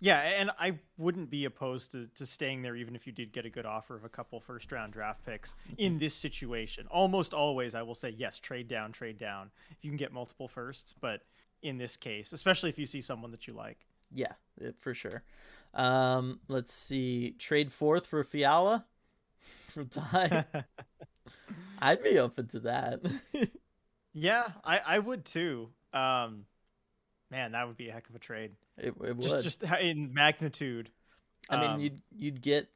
B: Yeah, and I wouldn't be opposed to staying there even if you did get a good offer of a couple first-round draft picks in this situation. Almost always, I will say, yes, trade down if you can get multiple firsts. But in this case, especially if you see someone that you like.
A: Yeah, for sure. Let's see. Trade 4th for Fiala? from time. I'd be open to that.
B: Yeah, I would too. Man, that would be a heck of a trade.
A: It
B: Just
A: would.
B: just in magnitude.
A: I mean,
B: Um,
A: you'd get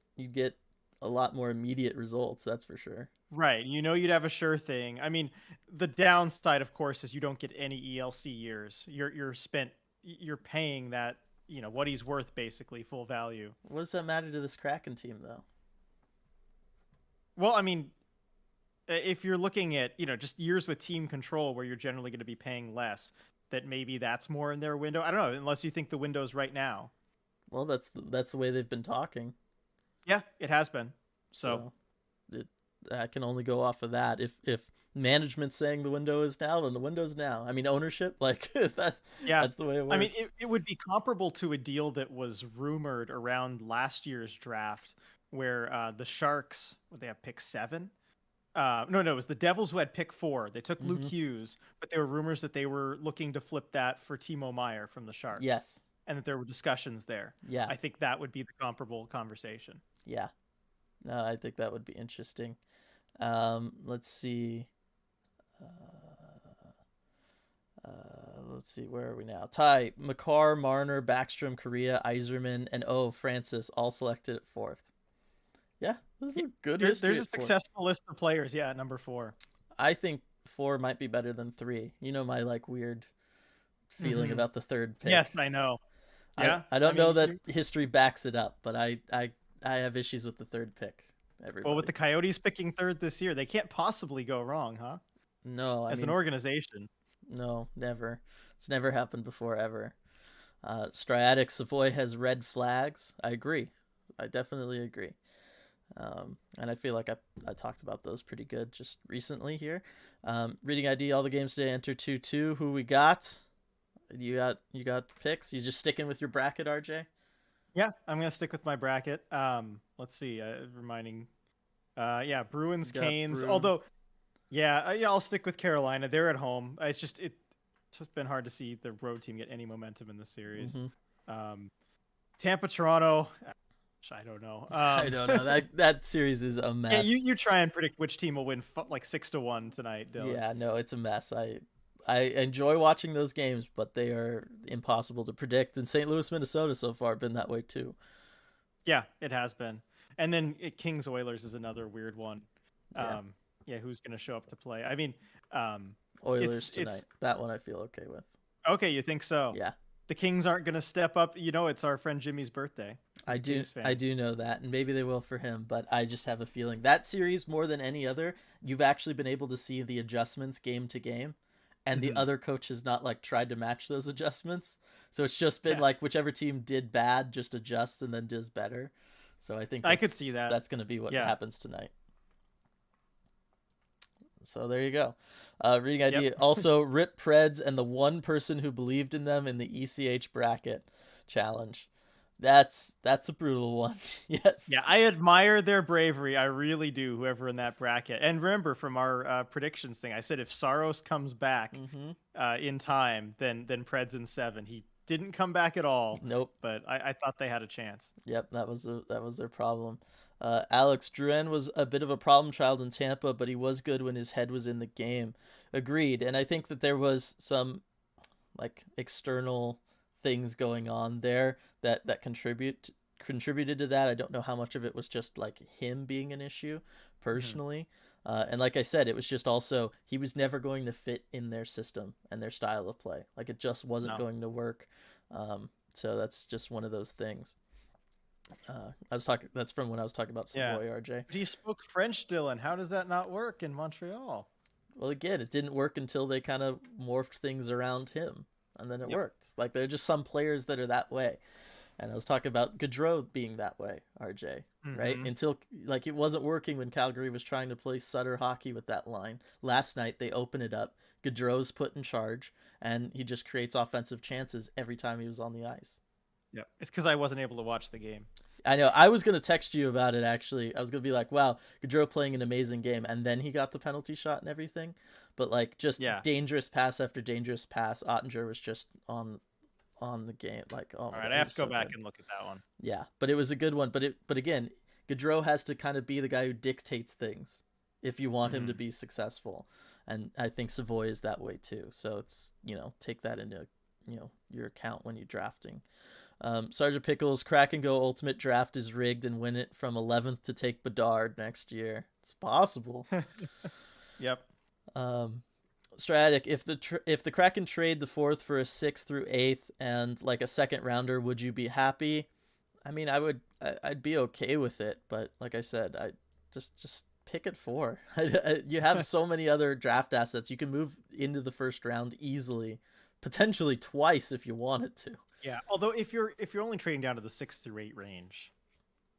A: a lot more immediate results. That's for sure.
B: right. You'd have a sure thing. I mean, the downside, of course, is you don't get any ELC years. You're paying that, what he's worth basically full value.
A: What does that matter to this Kraken team, though?
B: Well, I mean, if you're looking at, just years with team control where you're generally going to be paying less, that maybe that's more in their window. I don't know, unless you think the window's right now.
A: Well, that's the way they've been talking.
B: Yeah, it has been. So,
A: So it, I can only go off of that. If management's saying the window is now, then the window's now. I mean, ownership, like
B: yeah.
A: that's the way it
B: I mean,
A: works.
B: it would be comparable to a deal that was rumored around last year's draft where the Sharks, they have pick 7? No, it was the Devils who had pick 4. They took Luke
A: Hmm.
B: Hughes, but there were rumors that they were looking to flip that for Timo Meyer from the Sharks,
A: Yes.
B: and that there were discussions there.
A: Yeah.
B: I think that would be the comparable conversation.
A: Yeah. No, I think that would be interesting. Let's see. Let's see. Where are we now? Ty, Makar, Marner, Backstrom, Korea, Iserman, and Francis all selected at 4th. Yeah, this is a good history.
B: There's a
A: at 4th.
B: successful list of players. Yeah, at number 4.
A: I think 4 might be better than 3. You know my like weird feeling about the 3rd pick.
B: Yes, I know. Yeah,
A: I don't know that history backs it up, but I have issues with the 3rd pick. Everybody.
B: Well, with the Coyotes picking 3rd this year, they can't possibly go wrong, huh?
A: No,
B: As an organization.
A: No, never. It's never happened before ever. Striatic Savoy has red flags. I agree. I definitely agree. And I feel like I talked about those pretty good just recently here. Reading ID, all the games today enter 2-2. Who we got? You got picks? You just sticking with your bracket, RJ?
B: Yeah, I'm gonna stick with my bracket. Let's see. Reminding. Yeah, Bruins, Canes. Although, yeah, I'll stick with Carolina. They're at home. It's just been hard to see the road team get any momentum in the series.
A: Mm-hmm.
B: Tampa, Toronto. I don't know.
A: I don't know. That series is a mess.
B: Yeah, you try and predict which team will win like 6-1 tonight, Dylan.
A: Yeah, no, it's a mess. I enjoy watching those games, but they are impossible to predict. And St. Louis, Minnesota, so far been that way too.
B: Yeah, it has been. And then Kings Oilers is another weird one. Yeah, who's going to show up to play? I mean,
A: Oilers tonight. That one I feel okay with.
B: Okay, you think so?
A: Yeah.
B: The Kings aren't going to step up. It's our friend Jimmy's birthday.
A: I do know that, and maybe they will for him, but I just have a feeling that series more than any other, you've actually been able to see the adjustments game to game, and the other coach has not like tried to match those adjustments. So it's just been like whichever team did bad just adjusts and then does better. So I think
B: I could see that.
A: That's going to be what happens tonight. So there you go. Reading ID.
B: Yep.
A: Also, Rip Preds and the one person who believed in them in the ECH bracket challenge. That's a brutal one. Yes.
B: Yeah, I admire their bravery. I really do, whoever in that bracket. And remember from our predictions thing, I said if Saros comes back in time, then Preds in 7. He didn't come back at all.
A: Nope.
B: But I thought they had a chance.
A: Yep, that was their problem. Alex Drouin was a bit of a problem child in Tampa, but he was good when his head was in the game. Agreed. And I think that there was some like external things going on there that contributed to that. I don't know how much of it was just like him being an issue personally. And like I said, it was just also he was never going to fit in their system and their style of play. Like it just wasn't going to work. So that's just one of those things. That's from when I was talking about Savoy, RJ.
B: But he spoke French, Dylan. How does that not work in Montreal?
A: Well, again, it didn't work until they kind of morphed things around him, and then it worked. Like there are just some players that are that way. And I was talking about Gaudreau being that way, RJ, right? Until like it wasn't working when Calgary was trying to play Sutter hockey with that line. Last night they open it up. Gaudreau's put in charge, and he just creates offensive chances every time he was on the ice.
B: Yeah, it's because I wasn't able to watch the game.
A: I know. I was going to text you about it, actually. I was going to be like, wow, Gaudreau playing an amazing game, and then he got the penalty shot and everything. But, like, just dangerous pass after dangerous pass. Ottinger was just on the game. Like, oh,
B: all right, I have to go back and look at that one.
A: Yeah, but it was a good one. But again, Gaudreau has to kind of be the guy who dictates things if you want him to
B: Mhm.
A: be successful. And I think Savoy is that way too. So it's, take that into, your account when you're drafting. Sergeant Pickles, Crack and Go Ultimate Draft is rigged and win it from 11th to take Bedard next year. It's possible.
B: Yep.
A: Stratic, if the Kraken trade the 4th for a 6th through 8th and like a second rounder, would you be happy? I mean, I'd be okay with it, but like I said, I just pick at 4. You have so many other draft assets. You can move into the first round easily, potentially twice if you wanted to.
B: Yeah. Although if you're only trading down to the 6 through 8 range,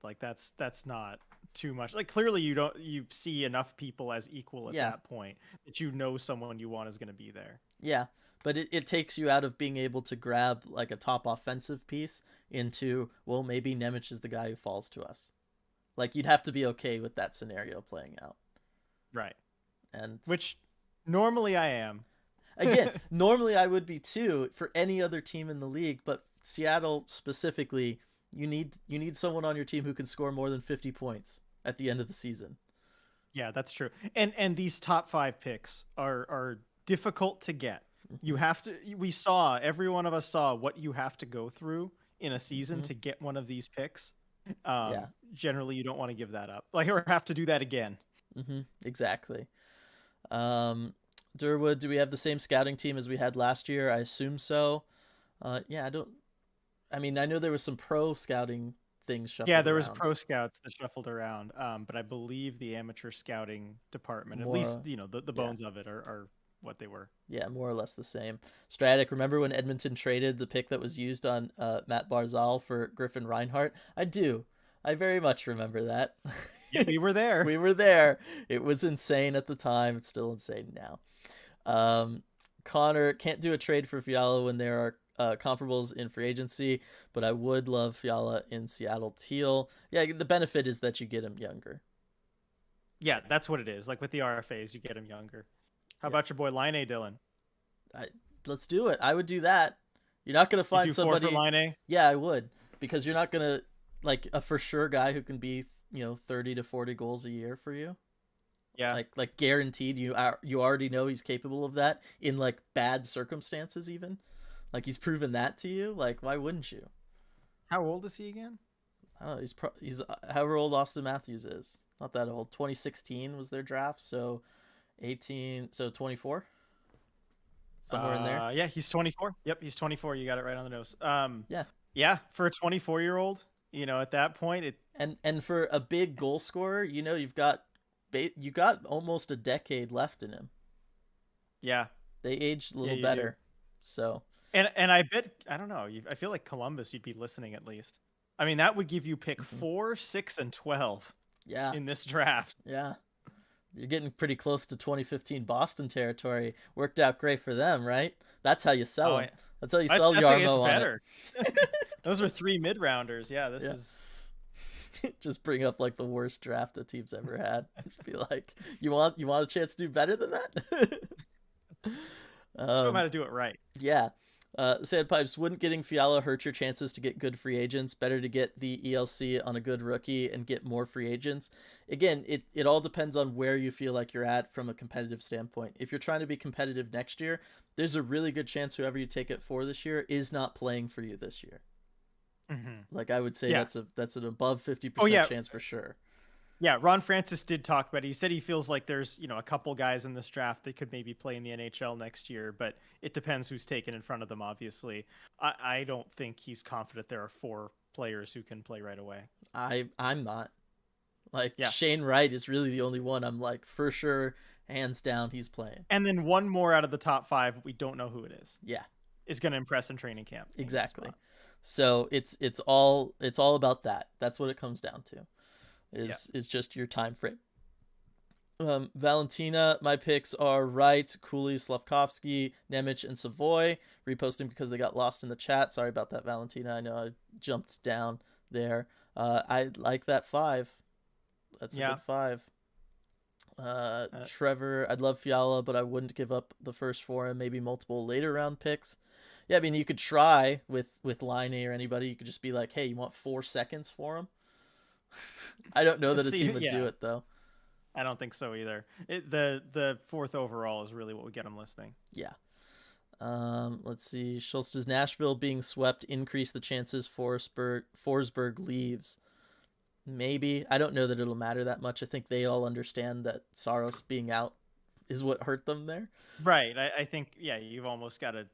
B: like that's not too much. Like clearly you see enough people as equal at
A: Yeah.
B: that point that you know someone you want is going to be there.
A: Yeah, but it takes you out of being able to grab like a top offensive piece into, well, maybe Nemec is the guy who falls to us. Like you'd have to be okay with that scenario playing out.
B: Right.
A: And
B: Which normally I am.
A: again, normally I would be too for any other team in the league, but Seattle specifically, you need someone on your team who can score more than 50 points at the end of the season.
B: Yeah, that's true. And these top 5 picks are difficult to get. You have to every one of us saw what you have to go through in a season to get one of these picks.
A: Yeah.
B: Generally you don't want to give that up. Like or have to do that again.
A: Exactly. Durwood, do we have the same scouting team as we had last year? I assume so. Yeah, I mean, I know there was some pro scouting things shuffled
B: Yeah, there was
A: around.
B: pro scouts that shuffled around. But I believe the amateur scouting department,
A: More,
B: at least, the bones of it are what they were.
A: Yeah, more or less the same. Stratic, remember when Edmonton traded the pick that was used on Matt Barzal for Griffin Reinhart? I do. I very much remember that.
B: Yeah, we were there.
A: We were there. It was insane at the time. It's still insane now. Connor, can't do a trade for Fiala when there are comparables in free agency, but I would love Fiala in Seattle Teal. Yeah, the benefit is that you get him younger.
B: Yeah, that's what it is. Like with the RFAs, you get him younger. How about your boy Line A, Dylan?
A: Let's do it. I would do that. You're not going to find somebody.
B: 4 for Line A?
A: Yeah, I would, because you're not going to like a for sure guy who can be 30 to 40 goals a year for you.
B: Yeah.
A: Like guaranteed. You already know he's capable of that in like bad circumstances even. Like he's proven that to you. Like why wouldn't you?
B: How old is he again?
A: I don't know. He's however old Austin Matthews is. Not that old. 2016 was their draft, so 24. Somewhere in there.
B: Yeah, he's 24. Yep, he's 24. You got it right on the nose.
A: Yeah.
B: Yeah, for a 24-year-old, at that point it
A: and for a big goal scorer, you've got almost a decade left in him.
B: Yeah.
A: They aged a little better. So
B: and I bet I don't know, I feel like Columbus you'd be listening at least. I mean, that would give you pick 4, 6 and 12.
A: Yeah.
B: In this draft.
A: Yeah. You're getting pretty close to 2015 Boston territory. Worked out great for them, right? That's how you sell them. Yeah. That's how you sell Yarmo on it.
B: Those are 3 mid-rounders. Yeah, this is...
A: Just bring up like the worst draft a team's ever had. Just be like, you want a chance to do better than that?
B: Show how to do it right.
A: Yeah. Sandpipes, wouldn't getting Fiala hurt your chances to get good free agents? Better to get the ELC on a good rookie and get more free agents? Again, it all depends on where you feel like you're at from a competitive standpoint. If you're trying to be competitive next year, there's a really good chance whoever you take it for this year is not playing for you this year. Like I would say that's an above 50% chance for sure.
B: Yeah, Ron Francis did talk about it. He said he feels like there's, a couple guys in this draft that could maybe play in the NHL next year, but it depends who's taken in front of them, obviously. I don't think he's confident there are 4 players who can play right away.
A: I'm not. Like, Shane Wright is really the only one I'm like, for sure, hands down, he's playing.
B: And then one more out of the top 5, we don't know who it is.
A: Yeah.
B: Is going to impress in training camp.
A: Exactly. So it's all about that. That's what it comes down to. Is just your time frame. Valentina, my picks are Wright, Cooley, Slavkovsky, Nemec, and Savoy. Reposting because they got lost in the chat. Sorry about that, Valentina. I know I jumped down there. I like that 5. That's a good 5. Trevor, I'd love Fiala, but I wouldn't give up the first for him. Maybe multiple later round picks. Yeah, I mean, you could try with Line A or anybody. You could just be like, hey, you want 4 seconds for him? I don't know that a
B: See,
A: team would do
B: yeah,
A: it though.
B: I don't think so either. The fourth overall is really what would get him listing.
A: Yeah. Let's see. Schultz, does Nashville being swept increase the chances Forsberg leaves? Maybe. I don't know that it'll matter that much. I think they all understand that Saros being out is what hurt them there.
B: Right. I think, yeah, you've almost got to,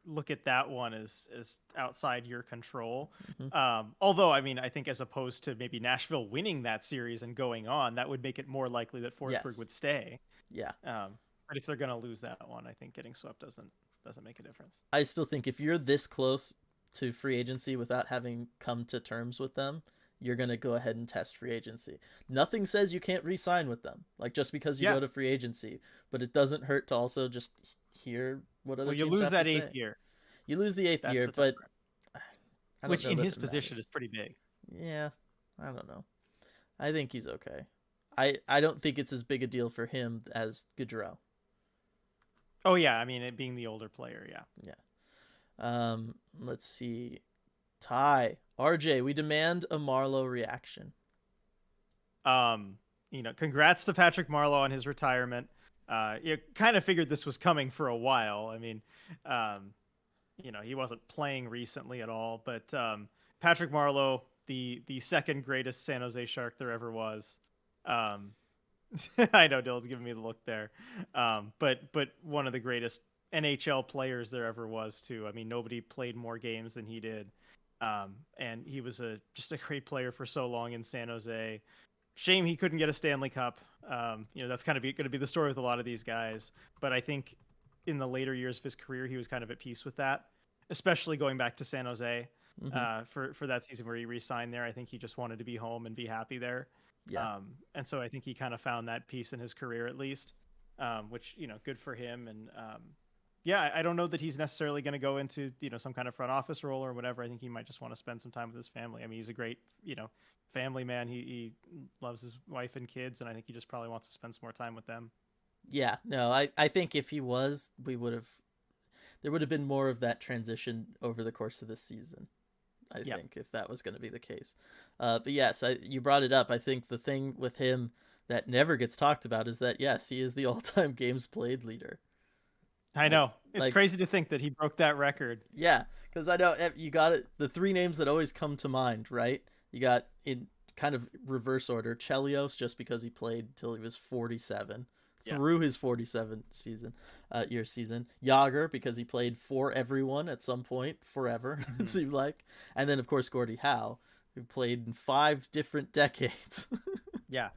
B: look at that one as outside your control.
A: Hmm.
B: Although, I mean, I think as opposed to maybe Nashville winning that series and going on, that would make it more likely that Forsberg
A: Yes.
B: would stay.
A: Yeah.
B: But if they're going to lose that one, I think getting swept doesn't make a difference.
A: I still think if you're this close to free agency without having come to terms with them, you're going to go ahead and test free agency. Nothing says you can't re-sign with them, like just because you
B: Yeah.
A: go to free agency, but it doesn't hurt to also just hear what other
B: Well, you
A: teams
B: lose
A: have
B: that
A: to
B: eighth
A: say.
B: year.
A: You lose the eighth
B: That's
A: year,
B: the tough
A: but
B: part.
A: I don't
B: Which
A: know
B: in
A: that
B: his
A: it
B: position
A: matters.
B: is pretty big.
A: Yeah, I don't know. I think he's okay. I don't think it's as big a deal for him as Gaudreau.
B: Oh yeah, I mean it being the older player, yeah.
A: Yeah. Let's see. Ty, RJ, we demand a Marlowe reaction.
B: Congrats to Patrick Marleau on his retirement. You kind of figured this was coming for a while. I mean, he wasn't playing recently at all, but Patrick Marleau, the second greatest San Jose Shark there ever was. I know Dylan's giving me the look there, but one of the greatest NHL players there ever was too. I mean, nobody played more games than he did, and he was just a great player for so long in San Jose. Shame he couldn't get a Stanley Cup. That's kind of going to be the story with a lot of these guys. But I think in the later years of his career, he was kind of at peace with that, especially going back to San Jose for that season where he re-signed there. I think he just wanted to be home and be happy there.
A: Yeah.
B: And so I think he kind of found that peace in his career at least, which, good for him. And yeah, I don't know that he's necessarily going to go into, some kind of front office role or whatever. I think he might just want to spend some time with his family. I mean, he's a great, family man. He loves his wife and kids, and I think he just probably wants to spend some more time with them.
A: Yeah, no, I think if he was, there would have been more of that transition over the course of this season. I think if that was going to be the case. But yes, you brought it up. I think the thing with him that never gets talked about is that, yes, he is the all-time games played leader.
B: I know. It's crazy to think that he broke that record.
A: Yeah, because I know you got it. The three names that always come to mind, right? You got in kind of reverse order, Chelios, just because he played till he was 47, through his 47 year season. Yager, because he played for everyone at some point, forever, it seemed like. And then, of course, Gordie Howe, who played in 5 different decades.
B: Yeah.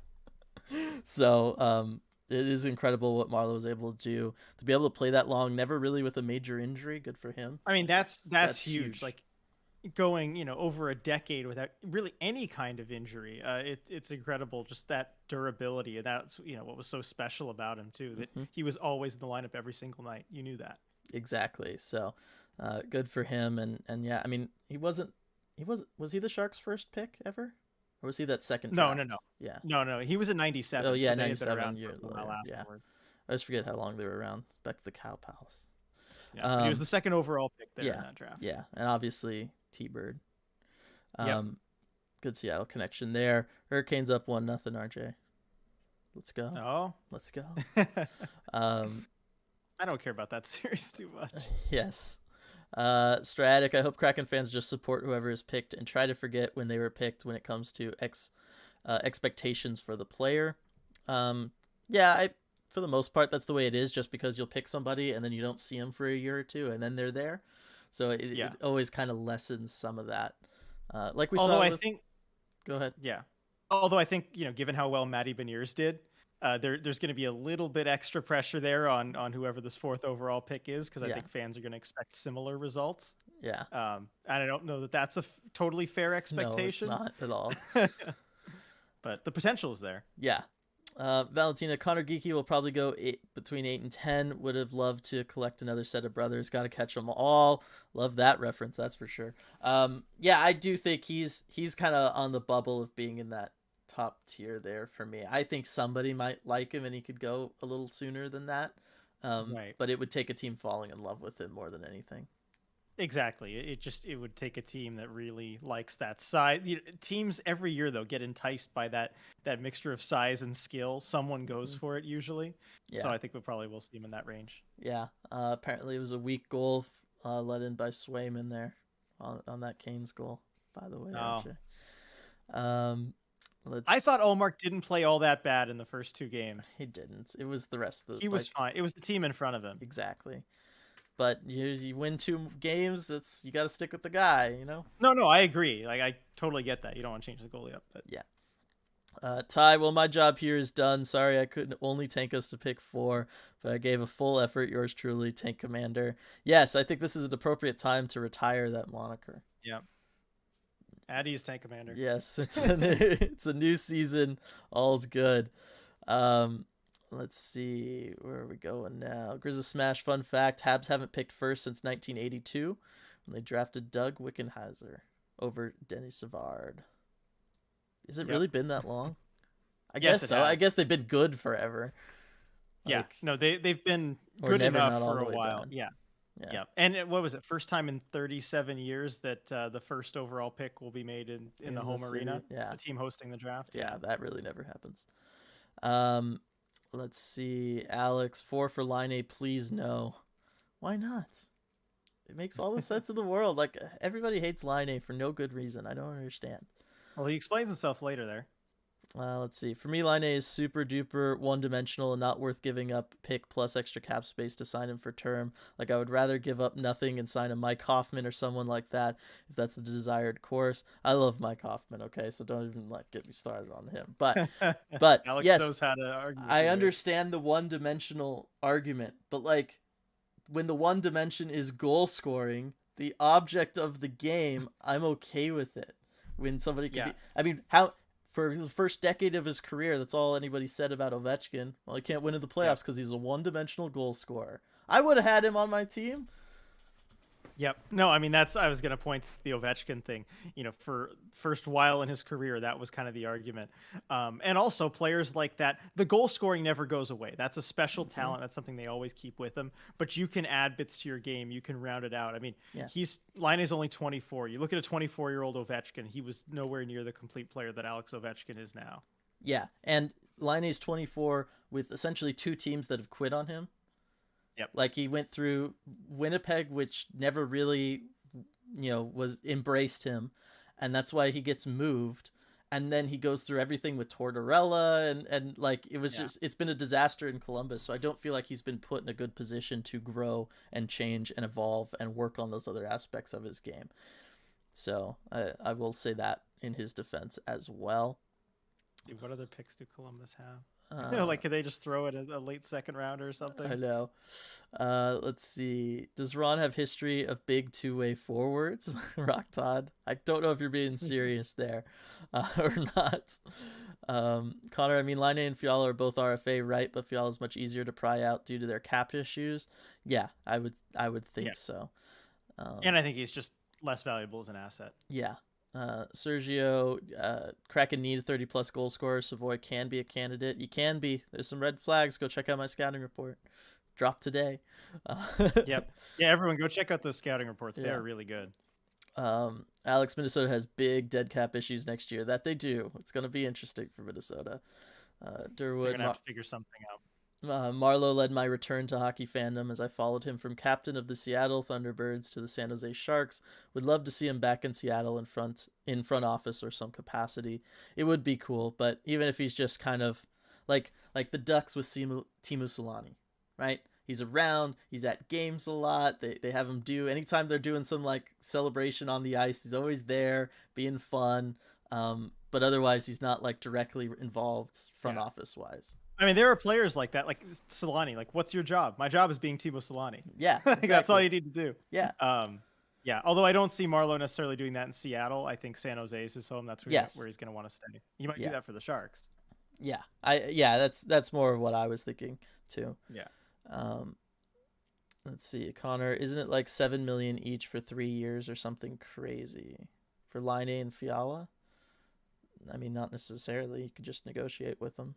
A: So it is incredible what Marlowe was able to do. To be able to play that long, never really with a major injury, good for him.
B: I mean, that's huge. Like, going over a decade without really any kind of injury, it's incredible, just that durability. And that's what was so special about him too, that he was always in the lineup every single night. You knew that.
A: Exactly. So good for him. And yeah, I mean, was he the Sharks' first pick ever, or was he that second draft?
B: No
A: Yeah,
B: no, he was in 97.
A: Oh yeah,
B: so
A: 97 years later. Yeah,
B: afterward.
A: I just forget how long they were around. Back to the Cow Palace.
B: Yeah, but he was the second overall pick there in that draft.
A: Yeah, and obviously T-Bird.
B: Yep.
A: Good Seattle connection there. Hurricanes up 1-0, RJ. Let's go.
B: Oh,
A: let's go.
B: I don't care about that series too much.
A: Yes. Stratic, I hope Kraken fans just support whoever is picked and try to forget when they were picked when it comes to expectations for the player. Yeah, for the most part, that's the way it is, just because you'll pick somebody and then you don't see them for a year or two and then they're there. So it always kind of lessens some of that. Like we saw.
B: I think.
A: Go ahead.
B: Yeah. Although I think, given how well Matty Beniers did, there's going to be a little bit extra pressure there on whoever this 4th overall pick is, because I think fans are going to expect similar results.
A: Yeah.
B: And I don't know that that's a totally fair expectation.
A: No, it's not at all.
B: But the potential is there.
A: Yeah. Valentina, Connor Geeky will probably go between 8 and 10. Would have loved to collect another set of brothers. Got to catch them all. Love that reference, that's for sure. Yeah, I do think he's kind of on the bubble of being in that top tier there for me. I think somebody might like him and he could go a little sooner than that.
B: Right.
A: But it would take a team falling in love with him more than anything.
B: Exactly. It would take a team that really likes that size. Teams every year though get enticed by that mixture of size and skill. Someone goes
A: Mhm.
B: for it usually. So
A: Yeah,
B: I think we probably will see him in that range.
A: yeah. Apparently it was a weak goal let in by Swayman there on that Canes goal. By the way,
B: Oh,
A: RJ. Um,
B: I thought
A: let's.
B: Olmark didn't play all that bad in the first two games.
A: He didn't. It was the rest of
B: He
A: the
B: was fine. It was the team in front of him.
A: exactly. But you win 2 games. That's you got to stick with the guy.
B: No, no, I agree. Like I totally get that. You don't want to change the goalie up, but
A: Yeah. Ty, well, my job here is done. Sorry, I couldn't only tank us to pick 4, but I gave a full effort. Yours truly, Tank Commander. Yes, I think this is an appropriate time to retire that moniker.
B: yeah. Addy's tank commander.
A: Yes, it's a new season. All's good. Um, let's see where are we going now. Grizz Smash fun fact: Habs haven't picked first since 1982 when they drafted Doug Wickenheiser over Denny Savard. Has it
B: Yep.
A: really been that long? I
B: Yes,
A: guess
B: it
A: so. I
B: has.
A: guess they've been good forever.
B: Yeah.
A: Like,
B: No, they've been
A: or
B: good
A: never
B: enough
A: not all
B: for
A: the
B: a
A: way
B: while.
A: bad.
B: Yeah.
A: Yeah.
B: Yeah. And what was it? First time in 37 years that the first overall pick will be made in the
A: In the
B: home
A: city.
B: arena.
A: Yeah.
B: The team hosting the draft.
A: Yeah, that really never happens. Um, let's see. Alex, 4 for line A, please no. Why not? It makes all the sense in the world. Like, everybody hates line A for no good reason. I don't understand.
B: Well, he explains himself later there.
A: Let's see. For me, line A is super duper one dimensional and not worth giving up pick plus extra cap space to sign him for term. Like, I would rather give up nothing and sign a Mike Hoffman or someone like that if that's the desired course. I love Mike Hoffman, okay? So don't even get me started on him. But
B: Alex
A: yes,
B: knows how to argue with
A: I
B: you.
A: understand the one dimensional argument, but like when the one dimension is goal scoring, the object of the game, I'm okay with it. When somebody can be, I mean, how for the first decade of his career, that's all anybody said about Ovechkin. Well, he can't win in the playoffs because he's a one-dimensional goal scorer. I would have had him on my team.
B: Yep. No, I mean I was going to point to the Ovechkin thing. For first while in his career, that was kind of the argument. And also players like that, the goal scoring never goes away. That's a special talent. That's something they always keep with them. But you can add bits to your game. You can round it out. I mean,
A: Yeah.
B: Line is only 24. You look at a 24-year-old Ovechkin. He was nowhere near the complete player that Alex Ovechkin is now.
A: Yeah, and Liney's 24 with essentially 2 teams that have quit on him.
B: Yep.
A: Like he went through Winnipeg, which never really, was embraced him, and that's why he gets moved. And then he goes through everything with Tortorella, and like it was just it's been a disaster in Columbus. So I don't feel like he's been put in a good position to grow and change and evolve and work on those other aspects of his game. So I will say that in his defense as well.
B: Dude, what other picks do Columbus have? Like, could they just throw it a late second rounder or something?
A: I know. Let's see. Does Ron have history of big two-way forwards? Rock Todd. I don't know if you're being serious there or not. Connor, I mean, Laine and Fiala are both RFA, right? But Fiala is much easier to pry out due to their cap issues. Yeah, I would think so.
B: And I think he's just less valuable as an asset.
A: Yeah. Sergio, Kraken need a 30-plus goal scorer. Savoy can be a candidate. You can be. There's some red flags. Go check out my scouting report. Drop today.
B: Yep. Yeah, everyone go check out those scouting reports. They are really good.
A: Alex, Minnesota has big dead cap issues next year. That they do. It's going to be interesting for Minnesota. Durwood,
B: they're going to have to figure something out.
A: Marlowe led my return to hockey fandom as I followed him from captain of the Seattle Thunderbirds to the San Jose Sharks. Would love to see him back in Seattle in front office or some capacity. It would be cool, but even if he's just kind of like the Ducks with Timu Solani, right? He's around, he's at games a lot. They have him do anytime they're doing some like celebration on the ice, he's always there being fun. But otherwise he's not like directly involved front office wise.
B: I mean, there are players like that, like Solani. Like, what's your job? My job is being Timo Solani.
A: Yeah, exactly.
B: That's all you need to do.
A: Yeah.
B: Yeah. Although I don't see Marlowe necessarily doing that in Seattle. I think San Jose is his home. That's where he's going to want to stay. He might do that for the Sharks.
A: Yeah. That's more of what I was thinking too.
B: Yeah.
A: Let's see, Connor. Isn't it like $7 million each for 3 years or something crazy for Laine and Fiala? I mean, not necessarily. You could just negotiate with them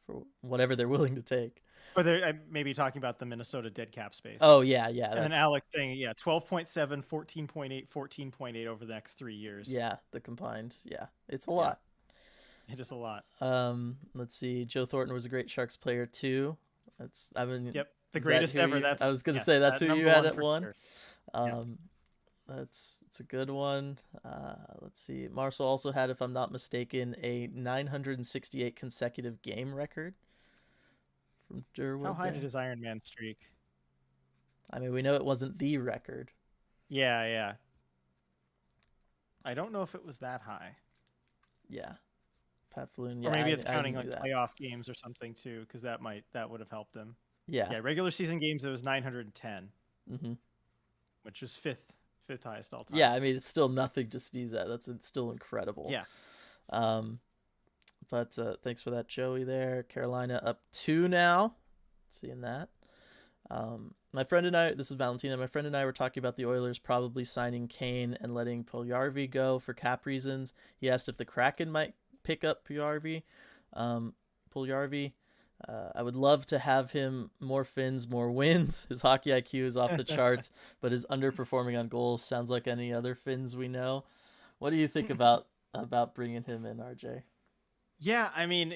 A: for whatever they're willing to take.
B: Or they're maybe talking about the Minnesota dead cap space.
A: Oh yeah, yeah,
B: And then
A: that's
B: Alec saying, yeah, 12.7, 14.8, 14.8 over the next 3 years.
A: yeah, the combined. Yeah, it's a
B: Yeah,
A: lot.
B: it is a lot.
A: Let's see. Joe Thornton was a great Sharks player too. That's I mean,
B: Yep, the
A: is that
B: greatest
A: who
B: ever.
A: you? I
B: That's
A: was gonna
B: yeah,
A: say that's
B: that
A: who you
B: number
A: had
B: one
A: at
B: for
A: one.
B: sure. Yeah.
A: Um, that's a good one. Let's see. Marcel also had, if I'm not mistaken, a 968 consecutive game record from
B: How
A: Durwood
B: high did
A: there.
B: his Iron Man streak?
A: I mean, we know it wasn't the record.
B: Yeah, yeah. I don't know if it was that high.
A: Yeah, Pat Flynn.
B: Or
A: Yeah,
B: maybe it's
A: I
B: counting
A: knew
B: like
A: that.
B: playoff games or something too, because that would have helped him.
A: Yeah.
B: Yeah, regular season games it was 910,
A: Mm-hmm.
B: which was fifth highest all
A: Yeah,
B: time.
A: I mean, it's still nothing to sneeze at. It's still incredible.
B: Yeah.
A: Um, but thanks for that, Joey. There, Carolina up 2 now. Seeing that. My friend and I, this is Valentina. My friend and I were talking about the Oilers probably signing Kane and letting Puljujarvi go for cap reasons. He asked if the Kraken might pick up Puljujarvi. Puljujarvi. I would love to have him more Finns, more wins. His hockey IQ is off the charts, but is underperforming on goals. Sounds like any other Finns we know. What do you think about bringing him in, RJ?
B: Yeah, I mean,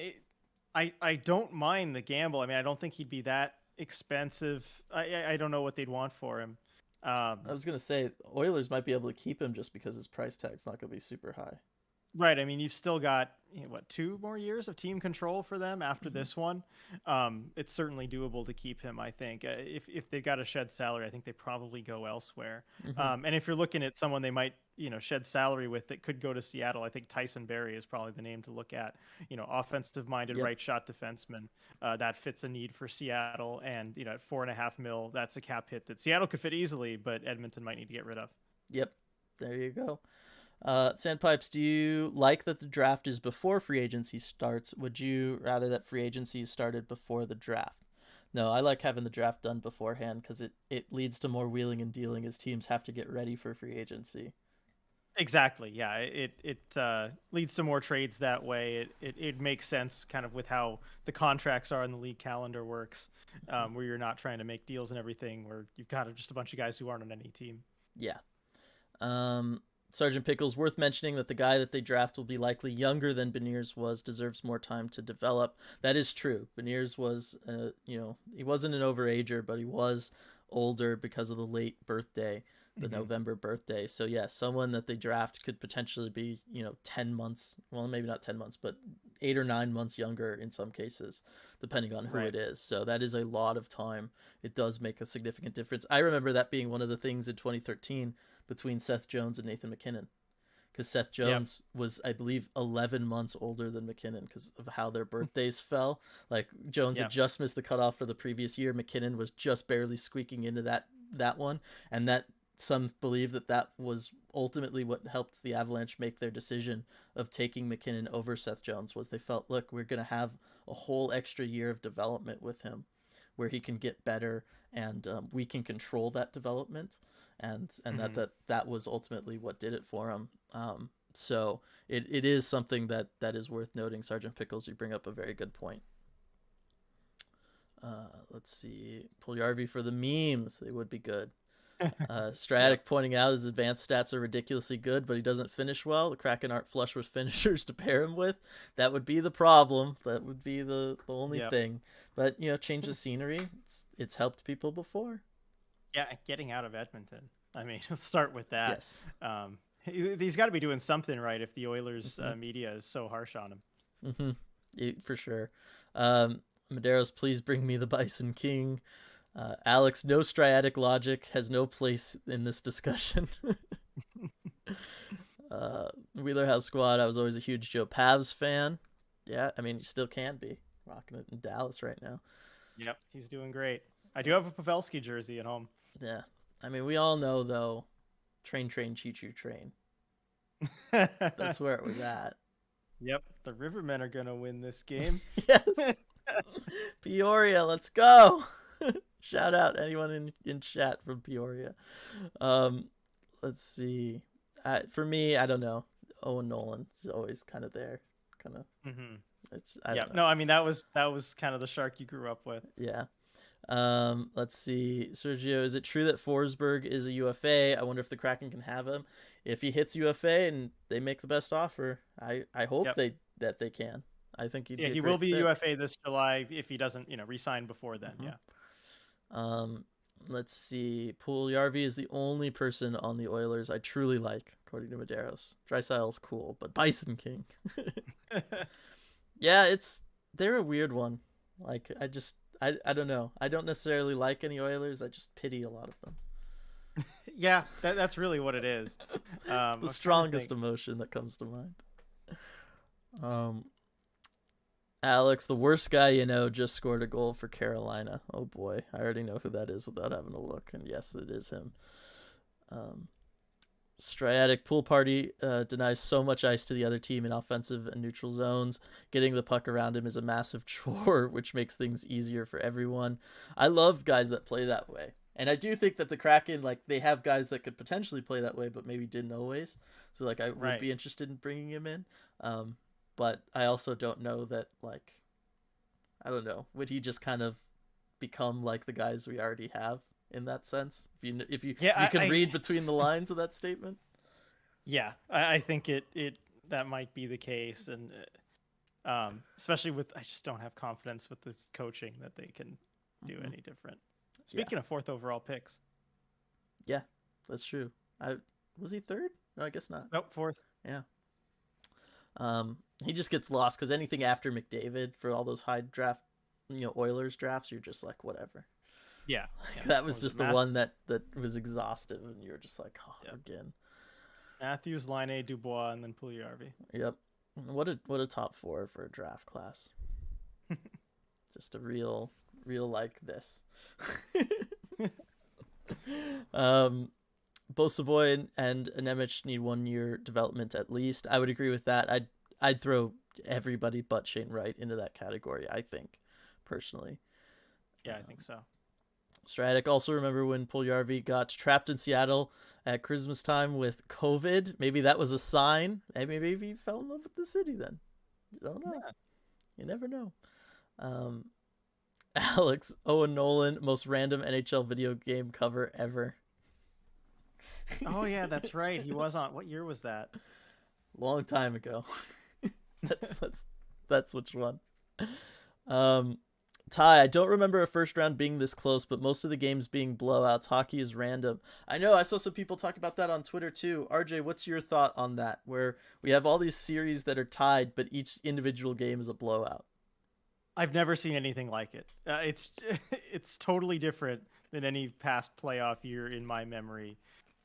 B: I don't mind the gamble. I mean, I don't think he'd be that expensive. I don't know what they'd want for him.
A: I was gonna say Oilers might be able to keep him just because his price tag's not gonna be super high.
B: Right. I mean, you've still got what 2 more years of team control for them after
A: Mm-hmm.
B: this one. It's certainly doable to keep him. I think if they've got to shed salary, I think they probably go elsewhere.
A: Mm-hmm.
B: And if you're looking at someone they might shed salary with that could go to Seattle, I think Tyson Berry is probably the name to look at. Offensive-minded
A: Yep.
B: right shot defenseman that fits a need for Seattle, and at 4.5 mil, that's a cap hit that Seattle could fit easily, but Edmonton might need to get rid of.
A: Yep. There you go. Sandpipes, do you like that the draft is before free agency starts? Would you rather that free agency started before the draft? No, I like having the draft done beforehand because it leads to more wheeling and dealing as teams have to get ready for free agency.
B: Exactly. Yeah. It leads to more trades that way. It makes sense kind of with how the contracts are and the league calendar works, where you're not trying to make deals and everything, where you've got just a bunch of guys who aren't on any team.
A: Yeah. Sergeant Pickles, worth mentioning that the guy that they draft will be likely younger than Beniers was, deserves more time to develop. That is true. Beniers was, he wasn't an overager, but he was older because of the late birthday, the November birthday. So, yeah, someone that they draft could potentially be, 10 months, well, maybe not 10 months, but 8 or 9 months younger in some cases, depending on who
B: Right.
A: it is. So that is a lot of time. It does make a significant difference. I remember that being one of the things in 2013 between Seth Jones and Nathan MacKinnon, because Seth Jones was, I believe, 11 months older than MacKinnon because of how their birthdays fell. Like Jones had just missed the cutoff for the previous year. MacKinnon was just barely squeaking into that one, and that some believe that was ultimately what helped the Avalanche make their decision of taking MacKinnon over Seth Jones. Was they felt, look, we're going to have a whole extra year of development with him, where he can get better, and we can control that development, and that was ultimately what did it for him. So it is something that is worth noting. Sergeant Pickles, you bring up a very good point. Let's see, Puljujarvi for the memes, they would be good. Stratic pointing out his advanced stats are ridiculously good, but he doesn't finish well. The Kraken aren't flush with finishers to pair him with. That would be the problem. That would be the only thing. But change the scenery. It's helped people before.
B: Yeah, getting out of Edmonton. I mean, let's start with that.
A: Yes.
B: He's got to be doing something right if the Oilers media is so harsh on him.
A: For sure. Medeiros, please bring me the Bison King. Alex, no striatic logic has no place in this discussion. Wheeler House Squad, I was always a huge Joe Pavs fan. Yeah, I mean, you still can be. Rocking it in Dallas right now.
B: Yep, he's doing great. I do have a Pavelski jersey at home.
A: Yeah. I mean, we all know, though, train, choo-choo, train. That's where it was at.
B: Yep, the Rivermen are going to win this game.
A: Yes. Peoria, let's go. Shout out anyone in chat from Peoria. Let's see. For me, I don't know. Owen Nolan is always kind of there. I
B: Yeah.
A: don't know.
B: No, I mean that was kind of the shark you grew up with.
A: Yeah. Let's see. Sergio, is it true that Forsberg is a UFA? I wonder if the Kraken can have him. If he hits UFA and they make the best offer, I hope
B: Yep.
A: they can. I think he'd
B: Yeah,
A: be a
B: he will
A: great
B: be a
A: fit.
B: UFA this July if he doesn't, resign before then.
A: Hmm.
B: Yeah.
A: Um, let's see. Puljujärvi is the only person on the Oilers I truly like, according to Medeiros. Draisaitl's cool, but Bison King. Yeah, they're a weird one. Like I don't know. I don't necessarily like any Oilers. I just pity a lot of them.
B: Yeah, that's really what it is.
A: It's
B: I
A: the
B: was trying to
A: strongest
B: think.
A: emotion that comes to mind. Um, Alex, the worst guy you know, just scored a goal for Carolina. Oh boy, I already know who that is without having a look, and yes, it is him. Um, Striatic pool party denies so much ice to the other team in offensive and neutral zones. Getting the puck around him is a massive chore, which makes things easier for everyone. I love guys that play that way. And I do think that the Kraken, like, they have guys that could potentially play that way, but maybe didn't always. So, like, I would
B: Right.
A: be interested in bringing him in. Um, but I also don't know that, like, I don't know. Would he just kind of become like the guys we already have in that sense? If you
B: Yeah,
A: can read between the lines of that statement.
B: yeah, I think it that might be the case, and especially with I just don't have confidence with this coaching that they can do
A: Mhm.
B: any different.
A: Yeah,
B: Speaking of fourth overall picks,
A: yeah, that's true. I Was he third? No, I guess not.
B: nope, fourth.
A: Yeah. He just gets lost because anything after McDavid for all those high draft, Oilers drafts, you're just like whatever.
B: Yeah,
A: Like,
B: yeah.
A: that
B: What
A: was
B: was it,
A: just the one that was exhaustive, and you're just like, oh,
B: yeah.
A: again.
B: Matthews, Line, Dubois, and then Puljujärvi.
A: Yep. What a top four for a draft class. Just a real like this. um, Both Savoy and Nemec need 1 year development at least. I would agree with that. I'd throw everybody but Shane Wright into that category. I think, personally.
B: Yeah, I think so.
A: Stratic, also remember when Puljujärvi got trapped in Seattle at Christmas time with COVID? Maybe that was a sign. And maybe he fell in love with the city then. You don't know.
B: Yeah.
A: You never know. Um, Alex, Owen Nolan, most random NHL video game cover ever.
B: Oh yeah, that's right. He was on. What year was that?
A: Long time ago. That's which one. Um, Ty, I don't remember a first round being this close, but most of the games being blowouts. Hockey is random. I know. I saw some people talk about that on Twitter too. RJ, what's your thought on that? Where we have all these series that are tied, but each individual game is a blowout.
B: I've never seen anything like it. It's it's totally different than any past playoff year in my memory.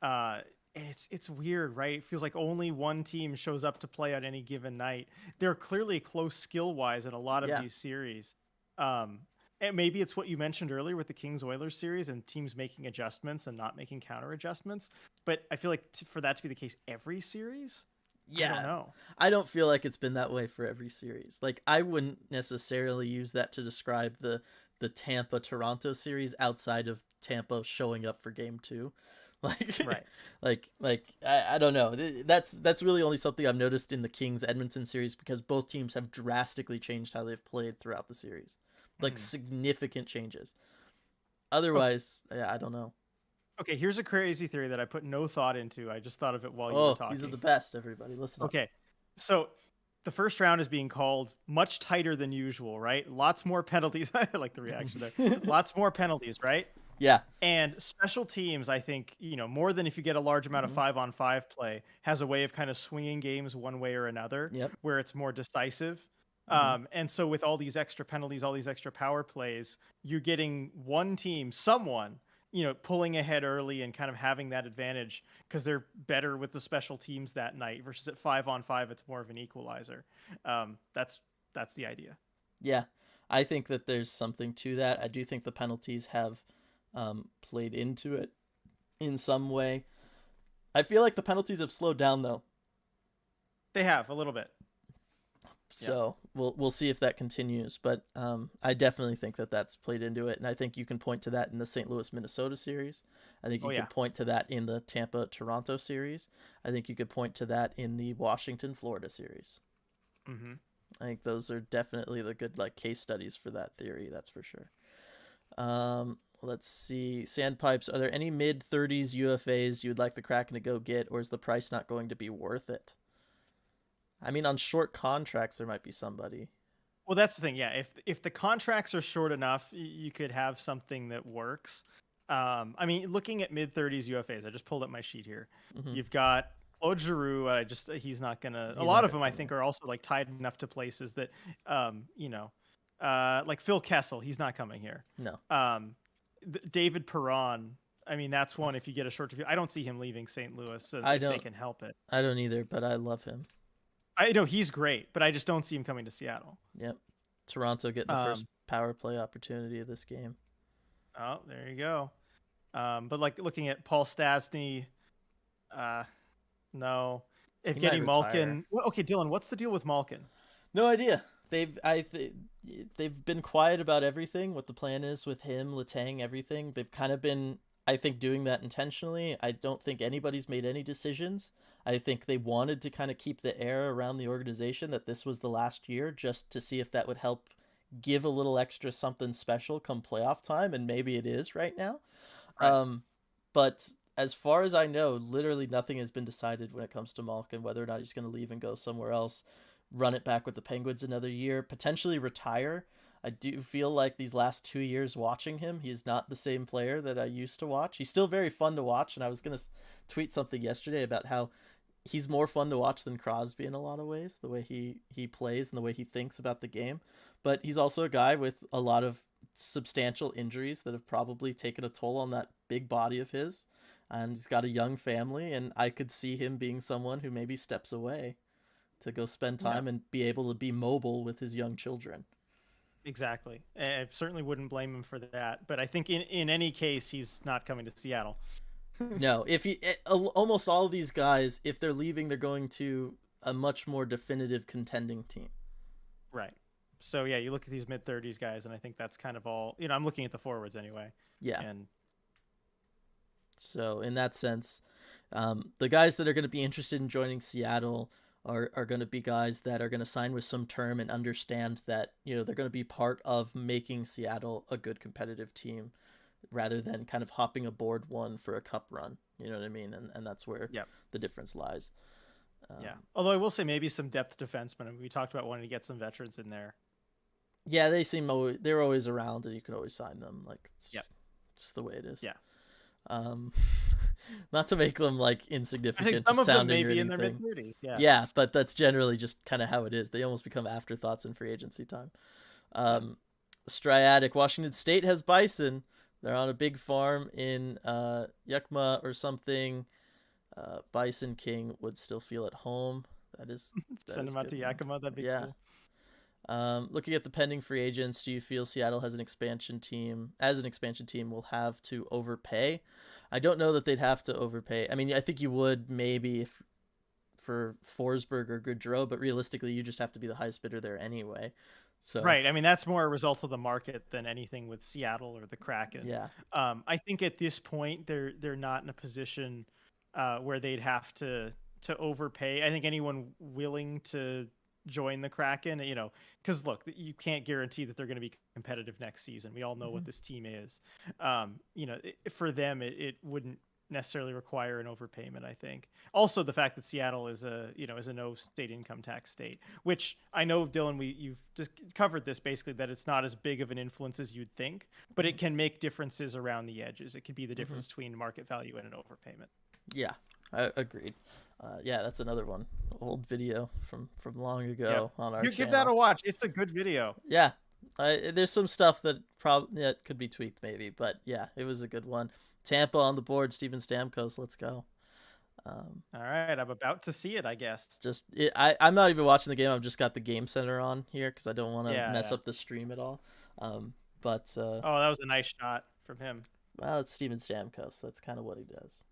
B: And it's weird, right? It feels like only one team shows up to play on any given night. They're clearly close skill wise in a lot of
A: Yeah.
B: these series. Um, and maybe it's what you mentioned earlier with the Kings Oilers series and teams making adjustments and not making counter adjustments. But I feel like for that to be the case every series, I don't
A: Yeah.
B: know.
A: I don't feel like it's been that way for every series. Like, I wouldn't necessarily use that to describe the Tampa Toronto series outside of Tampa showing up for game 2. Like,
B: Right.
A: I don't know. That's really only something I've noticed in the Kings Edmonton series because both teams have drastically changed how they've played throughout the series. Like,
B: Hmm.
A: significant changes.
B: Okay.
A: Otherwise, yeah, I don't know.
B: Okay, here's a crazy theory that I put no thought into. I just thought of it while you were
A: Oh, these are the
B: talking.
A: best, everybody. Listen up.
B: Okay. So the first round is being called much tighter than usual, right? Lots more penalties. I like the reaction there. Lots more penalties, right?
A: Yeah.
B: And special teams, I think, more than if you get a large amount of
A: Hmm.
B: 5-on-5 play, has a way of kind of swinging games one way or another,
A: Yep.
B: where it's more decisive.
A: Hmm.
B: And so with all these extra penalties, all these extra power plays, you're getting one team, someone, pulling ahead early and kind of having that advantage because they're better with the special teams that night versus at 5-on-5, it's more of an equalizer. That's the idea.
A: Yeah. I think that there's something to that. I do think the penalties have played into it in some way. I feel like the penalties have slowed down though,
B: They have a little bit.
A: so we'll see if that continues. But I definitely think that that's played into it, and I think you can point to that in the St. Louis Minnesota series. I think you
B: Oh
A: can
B: yeah.
A: point to that in the Tampa Toronto series. I think you could point to that in the Washington Florida series.
B: Hmm.
A: I think those are definitely the good like case studies for that theory. That's for sure. Let's see. Sandpipes. Are there any mid-30s UFAs you would like the Kraken to go get, or is the price not going to be worth it? I mean, on short contracts, there might be somebody.
B: Well, that's the thing. Yeah, if the contracts are short enough, you could have something that works. I mean, looking at mid-30s UFAs, I just pulled up my sheet here.
A: Mm-hmm.
B: You've got Claude Giroux. He's not gonna. A
A: He's
B: lot
A: not
B: of
A: gonna
B: them, I
A: come
B: think,
A: here.
B: are also like tied enough to places that, you know, like Phil Kessel, he's not coming here.
A: No.
B: David Perron. I mean, that's one. If you get a short review, I don't see him leaving St. Louis
A: I
B: if they
A: don't.
B: can help it.
A: I don't either, but I love him.
B: I know he's great, but I just don't see him coming to Seattle.
A: Yep. Toronto getting the first power play opportunity of this game.
B: Oh, there you go. But like looking at Paul Stastny, no. Evgeny Malkin. Well, okay, Dylan, what's the deal with Malkin?
A: No idea. They've been quiet about everything. What the plan is with him, Letang, everything. They've kind of been, I think, doing that intentionally. I don't think anybody's made any decisions. I think they wanted to kind of keep the air around the organization that this was the last year, just to see if that would help give a little extra something special come playoff time, and maybe it is right now.
B: Right.
A: But as far as I know, literally nothing has been decided when it comes to Malkin, whether or not he's going to leave and go somewhere else, run it back with the Penguins another year, potentially retire. I do feel like these last 2 years watching him, he's not the same player that I used to watch. He's still very fun to watch, and I was going to tweet something yesterday about how he's more fun to watch than Crosby in a lot of ways, the way he plays and the way he thinks about the game. But he's also a guy with a lot of substantial injuries that have probably taken a toll on that big body of his. And he's got a young family, and I could see him being someone who maybe steps away to go spend time and be able to be mobile with his young children.
B: Exactly. I certainly wouldn't blame him for that. But I think in any case, he's not coming to Seattle.
A: No, if he almost all of these guys, if they're leaving, they're going to a much more definitive contending team.
B: Right. So yeah, you look at these mid-30s guys, and I think that's kind of all. You know, I'm looking at the forwards anyway.
A: Yeah.
B: And
A: so in that sense, the guys that are going to be interested in joining Seattle are going to be guys that are going to sign with some term and understand that, you know, they're going to be part of making Seattle a good competitive team rather than kind of hopping aboard one for a cup run. You know what I mean? And that's where the difference lies.
B: Yeah. Although I will say maybe some depth defensemen. I mean, we talked about wanting to get some veterans in there.
A: Yeah, they're always around, and you can always sign them. Like, it's just the way it is.
B: Yeah.
A: Not to make them like insignificant.
B: I think some of them may be in their
A: mid-30s. Yeah, but that's generally just kind of how it is. They almost become afterthoughts in free agency time. Striatic. Washington State has bison. They're on a big farm in Yakima or something. Bison King would still feel at home. That
B: Send him out to Yakima. That'd be cool.
A: Looking at the pending free agents, do you feel Seattle has an expansion team? As an expansion team, will have to overpay? I don't know that they'd have to overpay. I mean, I think you would maybe if for Forsberg or Gaudreau, but realistically, you just have to be the highest bidder there anyway. So
B: right. I mean, that's more a result of the market than anything with Seattle or the Kraken.
A: Yeah.
B: I think at this point they're not in a position where they'd have to overpay. I think anyone willing to join the Kraken, you know, because look, you can't guarantee that they're going to be competitive next season. We all know what this team is. You know, for them, it wouldn't necessarily require an overpayment. I think also the fact that Seattle is a no state income tax state, which I know, Dylan, you've just covered this basically, that it's not as big of an influence as you'd think, but it can make differences around the edges. It could be the difference between market value and an overpayment.
A: Yeah, I agreed. Yeah, that's another one. Old video from long ago on our channel.
B: Give that a watch. It's a good video.
A: Yeah. There's some stuff that probably could be tweaked maybe, but yeah, it was a good one. Tampa on the board, Steven Stamkos. Let's go.
B: All right, I'm about to see it, I guess.
A: I'm not even watching the game. I've just got the Game Center on here because I don't want to mess up the stream at all. But
B: that was a nice shot from him.
A: Well, it's Steven Stamkos. That's kind of what he does.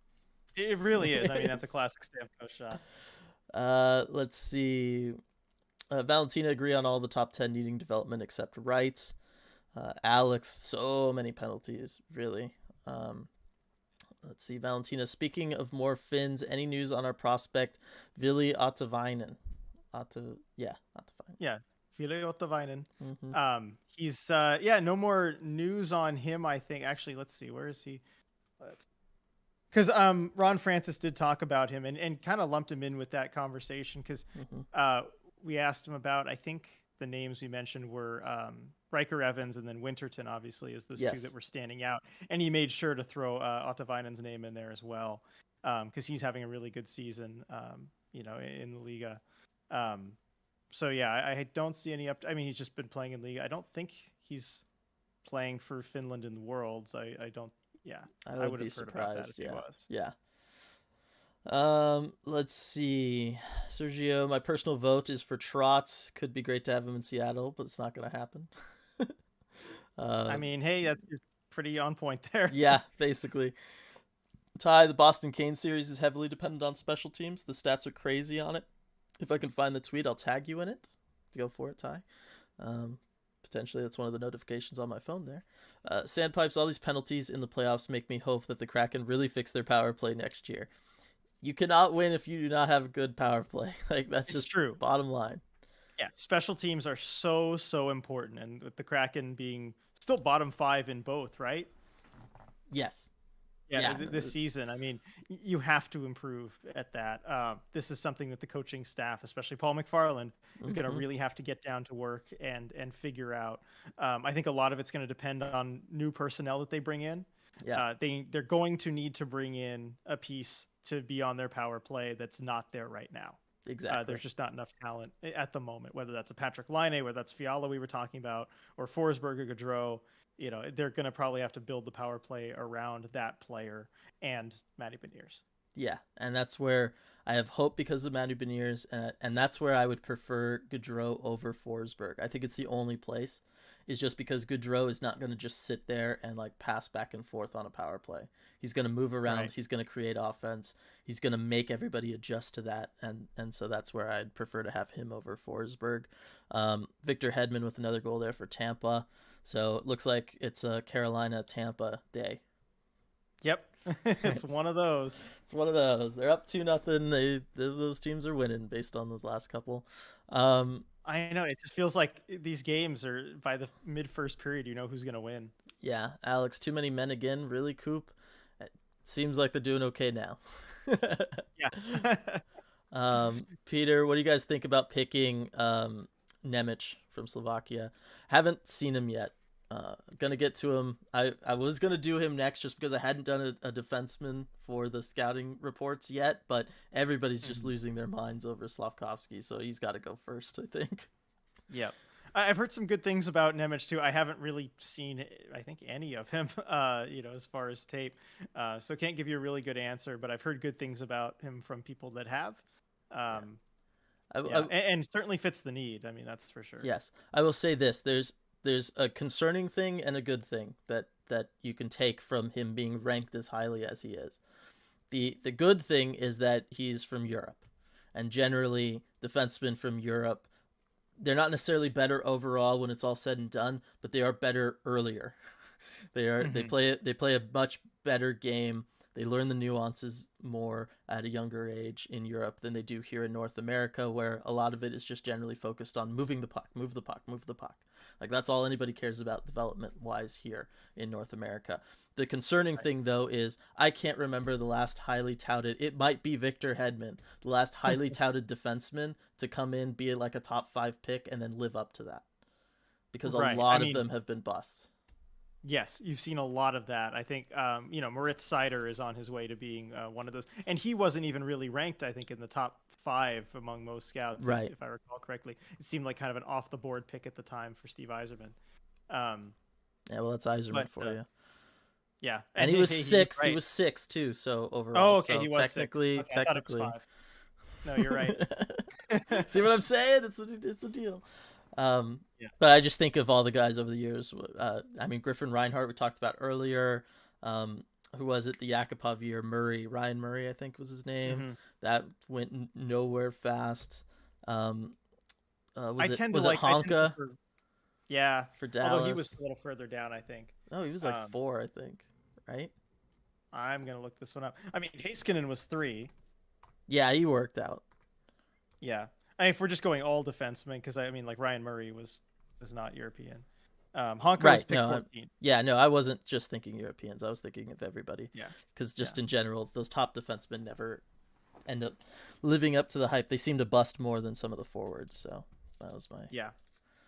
B: It really is. I mean, that's a classic Stamkos shot.
A: Let's see. Valentina agree on all the top 10 needing development except rights. Alex, so many penalties, really. Let's see. Valentina, speaking of more Finns, any news on our prospect, Ville Ottavainen?
B: Yeah. Ville Ottavainen.
A: Hmm.
B: He's no more news on him, I think. Actually, let's see. Where is he? Let's because Ron Francis did talk about him and kind of lumped him in with that conversation because
A: Hmm.
B: we asked him about, I think the names we mentioned were Riker Evans and then Winterton, obviously, is those two that
A: Yes.
B: were standing out. And he made sure to throw Ottavainen's name in there as well because he's having a really good season, in the Liga. Um, so yeah, I don't see any up. I mean, he's just been playing in Liga. I don't think he's playing for Finland in the Worlds. I don't. Yeah,
A: I
B: I
A: would
B: would
A: be
B: have heard about that if
A: surprised.
B: he
A: Yeah.
B: was.
A: Yeah. Let's see. Sergio, my personal vote is for Trotz. Could be great to have him in Seattle, but it's not going to happen.
B: I
A: uh,
B: mean, hey, that's you're pretty on point there.
A: yeah, basically. Ty, the Boston Kane series is heavily dependent on special teams. The stats are crazy on it. If I can find the tweet, I'll tag you in it. Go for it, Ty. Um, Potentially, that's one of the notifications on my phone there. Sandpipes, all these penalties in the playoffs make me hope that the Kraken really fix their power play next year. You cannot win if you do not have a good power play. Like, that's
B: It's
A: just
B: true.
A: bottom line.
B: Yeah, special teams are so important, and with the Kraken being still bottom five in both, right?
A: Yes.
B: Yeah,
A: Yeah.
B: this season, I mean, you have to improve at that. This is something that the coaching staff, especially Paul McFarland, is going to
A: Mm-hmm.
B: really have to get down to work and figure out. I think a lot of it's going to depend on new personnel that they bring in.
A: Yeah.
B: They're going to need to bring in a piece to be on their power play that's not there right now.
A: Exactly.
B: There's just not enough talent at the moment, whether that's a Patrick Laine, whether that's Fiala we were talking about, or Forsberg or Gaudreau. They're going to probably have to build the power play around that player and Matty Beniers.
A: Yeah, and that's where I have hope because of Manu Beniers, and that's where I would prefer Gaudreau over Forsberg. I think it's the only place, is just because Gaudreau is not going to just sit there and like pass back and forth on a power play. He's going to move around.
B: Right.
A: He's going to create offense. He's going to make everybody adjust to that, and so that's where I'd prefer to have him over Forsberg. Victor Hedman with another goal there for Tampa. So it looks like it's a Carolina Tampa day.
B: Yep. It's one of those.
A: It's one of those. They're up 2-0. Those teams are winning based on those last couple.
B: I know. It just feels like these games are by the mid first period, you know who's going to win.
A: Yeah, Alex, too many men again. Really, Coop? It seems like they're doing okay now.
B: Yeah.
A: Peter, what do you guys think about picking Nemec from Slovakia? Haven't seen him yet. Gonna get to him. I was gonna do him next just because I hadn't done a defenseman for the scouting reports yet, but everybody's just losing their minds over Slavkovsky, so he's got to go first, I think.
B: Yep. I've heard some good things about Nemec too. I haven't really seen, I think, any of him, as far as tape. So can't give you a really good answer, but I've heard good things about him from people that have. And certainly fits the need. I mean, that's for sure.
A: Yes, I will say this: there's a concerning thing and a good thing that you can take from him being ranked as highly as he is. The good thing is that he's from Europe, and generally defensemen from Europe, they're not necessarily better overall when it's all said and done, but they are better earlier. They play a much better game. They learn the nuances more at a younger age in Europe than they do here in North America, where a lot of it is just generally focused on moving the puck, move the puck, move the puck. Like, that's all anybody cares about development-wise here in North America. The concerning thing, though, is I can't remember the last highly touted, it might be Victor Hedman, the last highly touted defenseman to come in, be like a top 5 pick, and then live up to that. Because a lot of them have been busts.
B: Yes, you've seen a lot of that. I think, Moritz Seider is on his way to being one of those. And he wasn't even really ranked, I think, in the top 5 among most scouts,
A: right?
B: If I recall correctly. It seemed like kind of an off-the-board pick at the time for Steve Yzerman.
A: Yeah, well, that's Yzerman for you.
B: Yeah.
A: And he was 6th. Right. He was 6th, too, so overall.
B: Oh, okay,
A: so
B: he was
A: technically,
B: 6th. Okay, I thought it was 5. No, you're right.
A: See what I'm saying? It's a deal. But I just think of all the guys over the years. I mean, Griffin Reinhart we talked about earlier. Who was it? The Yakupov year, Ryan Murray, I think was his name. Mm-hmm. That went nowhere fast. Was it Honka?
B: Yeah,
A: for Dallas.
B: Although he was a little further down, I think.
A: Oh, he was like 4, I think. Right?
B: I'm gonna look this one up. I mean, Heiskanen was 3.
A: Yeah, he worked out.
B: Yeah. if we're just going all defensemen, because I mean, like Ryan Murray was not European. Honka was
A: Right.
B: pick
A: No.
B: 14.
A: Yeah. No, I wasn't just thinking Europeans. I was thinking of everybody.
B: Yeah.
A: Because just
B: Yeah.
A: in general, those top defensemen never end up living up to the hype. They seem to bust more than some of the forwards. So that was my.
B: Yeah.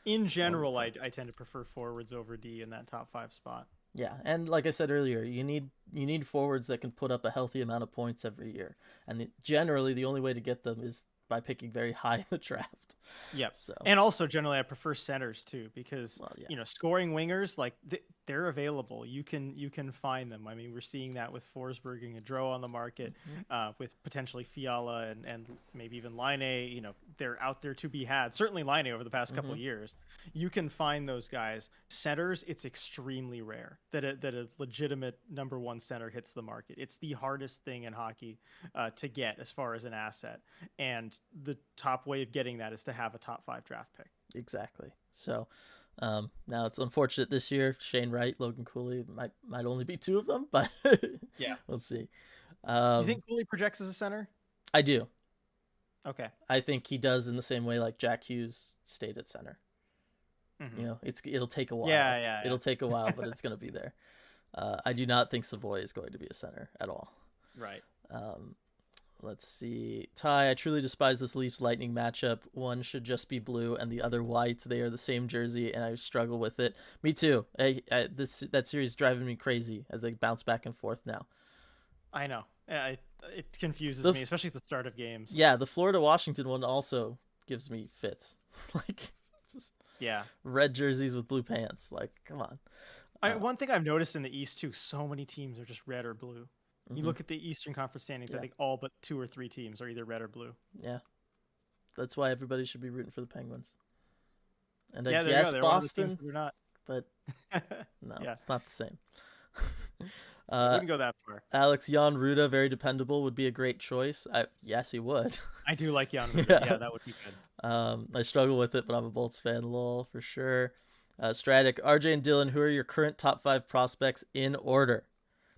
B: In general, I tend to prefer forwards over D in that top 5 spot.
A: Yeah, and like I said earlier, you need forwards that can put up a healthy amount of points every year, and generally the only way to get them is by picking very high in the draft.
B: Yep.
A: So
B: And also generally I prefer centers too, because
A: well, yeah.
B: scoring wingers, like they're available. You can find them. I mean, we're seeing that with Forsberg and Gaudreau on the market, with potentially Fiala and maybe even Laine. They're out there to be had. Certainly Laine over the past couple of years. You can find those guys. Centers, it's extremely rare that a legitimate number 1 center hits the market. It's the hardest thing in hockey to get as far as an asset. And the top way of getting that is to have a top 5 draft pick.
A: Exactly. So now it's unfortunate this year. Shane Wright, Logan Cooley might only be 2 of them, but
B: yeah,
A: we'll see.
B: You think Cooley projects as a center?
A: I do.
B: Okay.
A: I think he does in the same way like Jack Hughes stayed at center. It'll take a while.
B: Yeah.
A: It'll take a while, but it's gonna be there. I do not think Savoy is going to be a center at all.
B: Right.
A: Let's see. Ty, I truly despise this Leafs Lightning matchup. One should just be blue and the other white. They are the same jersey, and I struggle with it. Me too. That series is driving me crazy as they bounce back and forth now.
B: I know. It confuses me, especially at the start of games.
A: Yeah, the Florida-Washington one also gives me fits. Like, just red jerseys with blue pants. Like, come on.
B: One thing I've noticed in the East too, so many teams are just red or blue. You look at the Eastern Conference standings, I think all but 2 or 3 teams are either red or blue.
A: Yeah. That's why everybody should be rooting for the Penguins. And
B: I guess Boston, they're not.
A: But no, it's not the same.
B: I wouldn't go that far.
A: Alex, Jan Ruda, very dependable, would be a great choice. Yes, he would.
B: I do like Jan Ruda. Yeah, that would be good.
A: I struggle with it, but I'm a Bolts fan, lol, for sure. Stratic, RJ and Dylan, who are your current top 5 prospects in order?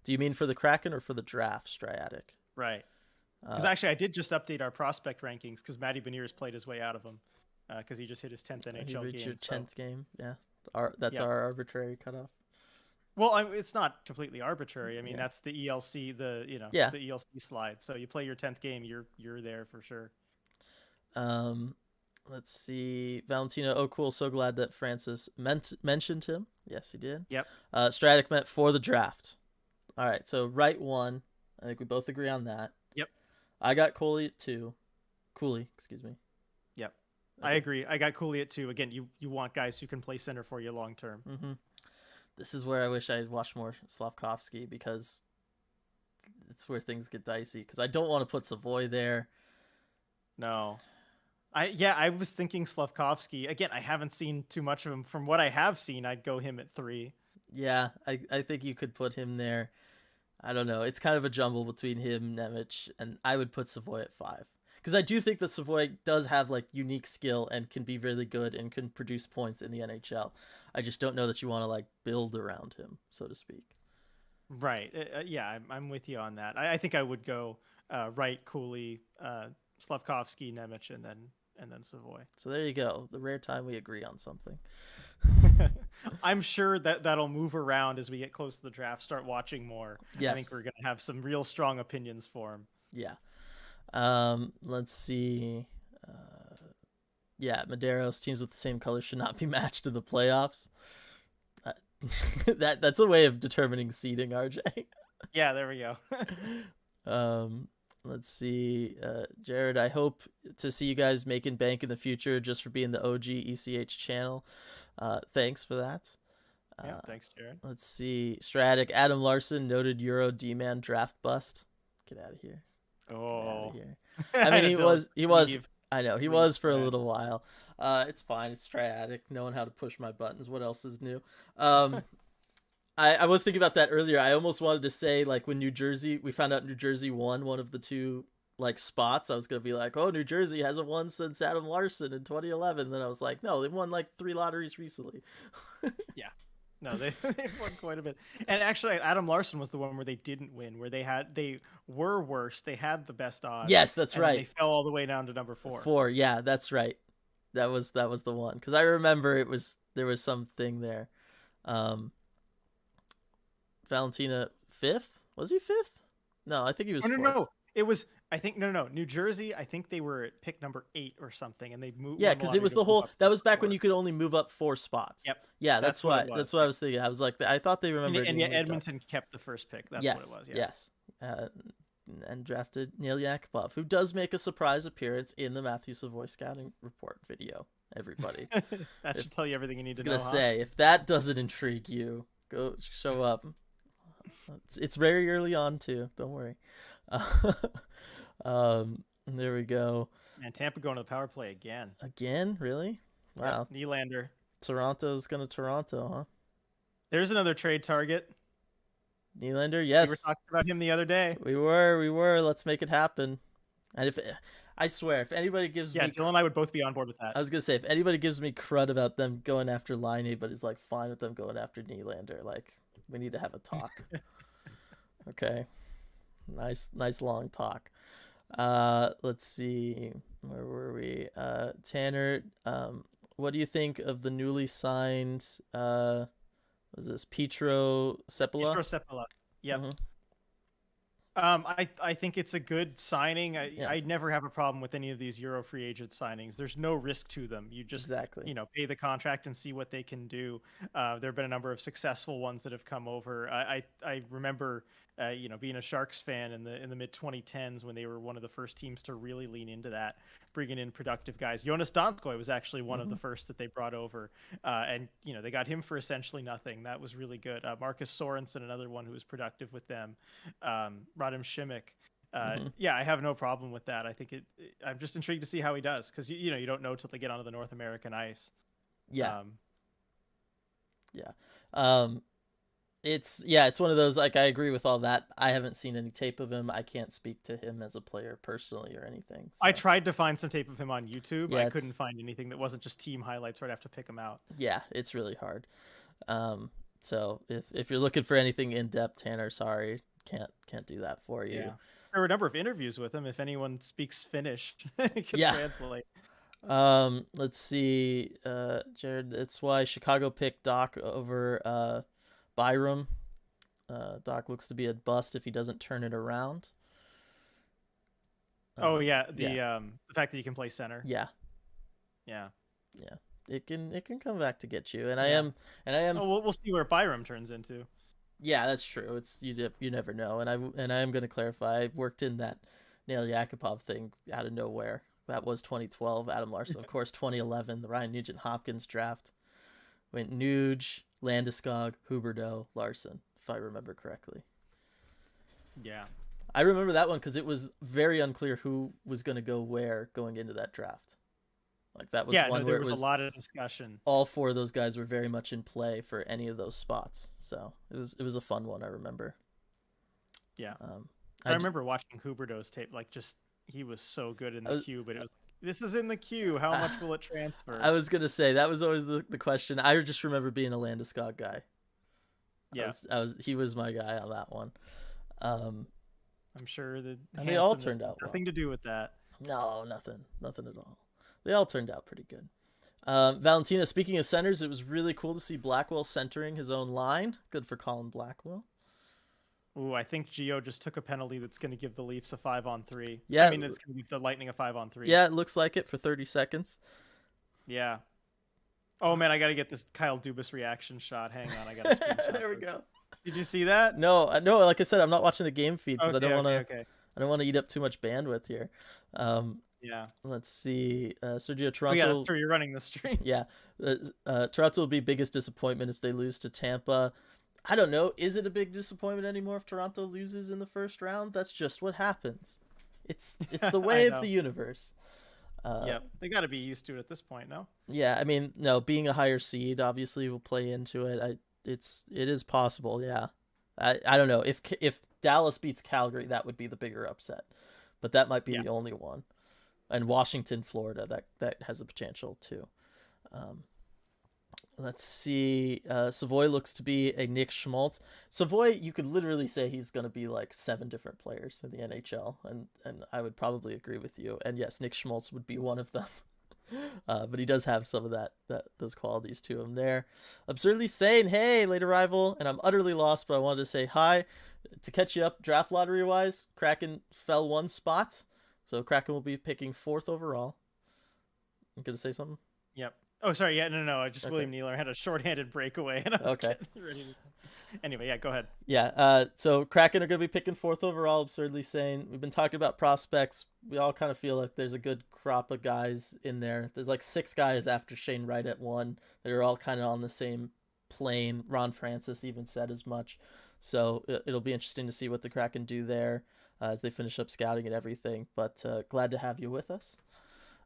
A: Do you mean for the Kraken or for the draft, Stratic?
B: Right. Because actually, I did just update our prospect rankings because Matty Beniers played his way out of them because he just hit his 10th NHL game.
A: He reached your 10th game, yeah. That's our arbitrary cutoff.
B: Well, it's not completely arbitrary. I mean, that's the ELC, the ELC slide. So you play your 10th game, you're there for sure.
A: Let's see. Valentina, oh cool, so glad that Francis mentioned him. Yes, he did.
B: Yep.
A: Stratic meant for the draft. All right, so right 1. I think we both agree on that.
B: Yep.
A: I got Cooley at 2. Cooley, excuse me.
B: Yep. Okay. I agree. I got Cooley at 2. Again, you want guys who can play center for you long term.
A: Mm-hmm. This is where I wish I had watched more Slavkovsky because it's where things get dicey. Because I don't want to put Savoy there.
B: No. I was thinking Slavkovsky. Again, I haven't seen too much of him. From what I have seen, I'd go him at 3.
A: Yeah, I think you could put him there. I don't know. It's kind of a jumble between him, Nemec, and I would put Savoy at 5. Because I do think that Savoy does have like unique skill and can be really good and can produce points in the NHL. I just don't know that you want to like build around him, so to speak.
B: Right. Yeah, I'm with you on that. I think I would go Wright, Cooley, Slavkovsky, Nemec, and then Savoy.
A: So there you go. The rare time we agree on something.
B: I'm sure that'll move around as we get close to the draft, start watching more.
A: Yes.
B: I think we're going to have some real strong opinions for him.
A: Yeah. Let's see. Medeiros, teams with the same colors should not be matched in the playoffs. That's a way of determining seeding, RJ.
B: Yeah, there we
A: go. Let's see. Jared, I hope to see you guys making bank in the future just for being the OG ECH channel. Thanks for that.
B: Yeah, thanks, Jared.
A: Let's see. Stratic, Adam Larson, noted Euro D-man draft bust. Get out of here.
B: Oh.
A: Here. I mean, he was. I know he was for a little while. It's fine. It's Stratic, knowing how to push my buttons. What else is new? I was thinking about that earlier. I almost wanted to say, like, when we found out New Jersey won one of the 2 like spots, I was gonna be like, oh, New Jersey hasn't won since Adam Larson in 2011. Then I was like, no, they won like 3 lotteries recently.
B: Yeah, No, they've won quite a bit. And actually, Adam Larson was the one where they didn't win, where they were worse. They had the best odds,
A: Yes, that's
B: and then they
A: right.
B: fell all the way down to number 4.
A: 4. Yeah, that's right. That was the one, because I remember there was something there. Um, Valentina fifth? Was he fifth? No, I think he was
B: Oh no,
A: fourth.
B: no, it was. I think no. New Jersey. I think they were at pick number 8 or something, and they moved.
A: Yeah,
B: Won the
A: because it
B: lottery
A: was
B: to
A: the
B: move
A: whole.
B: up to
A: That was
B: number
A: back when
B: 4.
A: you could only move up 4 spots.
B: Yep,
A: Yeah,
B: that's what it
A: That's
B: was.
A: what I
B: Yep.
A: was thinking. I was like, I thought they remembered.
B: And
A: being
B: yeah,
A: moved up.
B: Edmonton kept the first pick. That's
A: Yes,
B: what it was. Yeah.
A: yes. And drafted Neil Yakupov, who does make a surprise appearance in the Matthew Savoy scouting report video. Everybody,
B: That should tell you everything you need
A: I
B: to
A: was
B: know.
A: gonna say, if that doesn't intrigue you, go show up. It's very early on too. Don't worry. There we go.
B: And Tampa going to the power play again.
A: Again, really? Wow.
B: Yep, Nylander.
A: Toronto's gonna Toronto, huh?
B: There's another trade target.
A: Nylander,
B: We
A: yes.
B: were talking about him the other day.
A: We were. Let's make it happen. And if I swear, if anybody gives
B: Yeah,
A: me,
B: Dylan and I would both be on board with that.
A: I was gonna say, if anybody gives me crud about them going after Line, but is like fine with them going after Nylander, like we need to have a talk. Okay, nice long talk. Let's see, where were we? Tanner, what do you think of the newly signed? Was this Petro Sepala?
B: Petro Sepala. Yep.
A: Mhm.
B: I think it's a good signing.
A: Yeah.
B: I never have a problem with any of these Euro free agent signings. There's no risk to them. You just
A: Exactly.
B: pay the contract and see what they can do. There have been a number of successful ones that have come over. I remember being a Sharks fan in the mid 2010s when they were one of the first teams to really lean into that, bringing in productive guys. Jonas Donskoy was actually one of the first that they brought over, and they got him for essentially nothing. That was really good. Marcus Sorensen, another one who was productive with them. Radim Shimmick. Yeah, I have no problem with that. I think I'm just intrigued to see how he does, because you don't know till they get onto the North American ice.
A: Yeah. It's one of those, like, I agree with all that. I haven't seen any tape of him. I can't speak to him as a player personally or anything. So.
B: I tried to find some tape of him on YouTube.
A: Yeah,
B: I couldn't find anything that wasn't just team highlights right after pick him out.
A: Yeah, it's really hard. So if you're looking for anything in depth, Tanner, sorry, can't do that for you.
B: Yeah. There were a number of interviews with him. If anyone speaks Finnish, it can translate.
A: Let's see, Jared. That's why Chicago picked Doc over Byram. Doc looks to be a bust if he doesn't turn it around.
B: The fact that he can play center.
A: Yeah. It can come back to get you, and I am.
B: Oh, we'll see where Byram turns into.
A: Yeah, that's true. It's you never know, and I am going to clarify. I worked in that Nail Yakupov thing out of nowhere. That was 2012. Adam Larson, of course, 2011. The Ryan Nugent Hopkins draft went Nuge, Landeskog, Huberdeau, Larson, if I remember correctly.
B: Yeah,
A: I remember that one because it was very unclear who was going to go where going into that draft. Like that was one where
B: there was a lot of discussion.
A: All 4 of those guys were very much in play for any of those spots, so it was a fun one. I remember.
B: Yeah, I remember watching Huberdeau's tape. Like, just he was so good in the queue, but it was this is in the queue. How much will it transfer?
A: I was gonna say that was always the question. I just remember being a Landeskog guy.
B: Yeah,
A: he was my guy on that one.
B: I'm sure that
A: they all turned out
B: nothing
A: well.
B: to do with that.
A: No, nothing at all. They all turned out pretty good. Valentina, speaking of centers, it was really cool to see Blackwell centering his own line. Good for Colin Blackwell.
B: Ooh, I think Gio just took a penalty that's going to give the Leafs a 5-on-3.
A: Yeah,
B: I mean, it's going to give the Lightning a 5-on-3.
A: Yeah, it looks like it for 30 seconds.
B: Yeah. Oh man, I got to get this Kyle Dubas reaction shot. Hang on, I got to.
A: There we go.
B: Did you see that?
A: No. Like I said, I'm not watching the game feed because
B: okay,
A: I don't want to.
B: Okay.
A: I don't want to eat up too much bandwidth here.
B: Yeah.
A: Let's see. Sergio, Toronto.
B: Oh, yeah, that's true. You're running the stream.
A: Yeah. Toronto will be biggest disappointment if they lose to Tampa. I don't know. Is it a big disappointment anymore if Toronto loses in the first round? That's just what happens. It's the way of the universe.
B: Yeah, they got to be used to it at this point, no?
A: Yeah, I mean, no, being a higher seed obviously will play into it. It is possible. Yeah. I don't know if Dallas beats Calgary, that would be the bigger upset, but that might be the only one. And Washington, Florida, that has the potential too. Let's see. Savoy looks to be a Nick Schmaltz. Savoy, you could literally say he's going to be like 7 different players in the NHL, and I would probably agree with you. And yes, Nick Schmaltz would be one of them. But he does have some of those qualities to him there. Absurdly saying, hey, late arrival, and I'm utterly lost, but I wanted to say hi. To catch you up, draft lottery wise, Kraken fell 1 spot. So Kraken will be picking 4th overall. I'm going to say something?
B: Yep. Oh, sorry. Yeah, no. Just
A: Okay.
B: William Nealer had a shorthanded breakaway, and I was
A: Okay.
B: getting ready. Anyway, yeah, go ahead.
A: Yeah. So Kraken are going to be picking 4th overall. Absurdly saying, we've been talking about prospects. We all kind of feel like there's a good crop of guys in there. There's like 6 guys after Shane Wright at 1 that are all kind of on the same plane. Ron Francis even said as much. So it'll be interesting to see what the Kraken do there as they finish up scouting and everything. But glad to have you with us.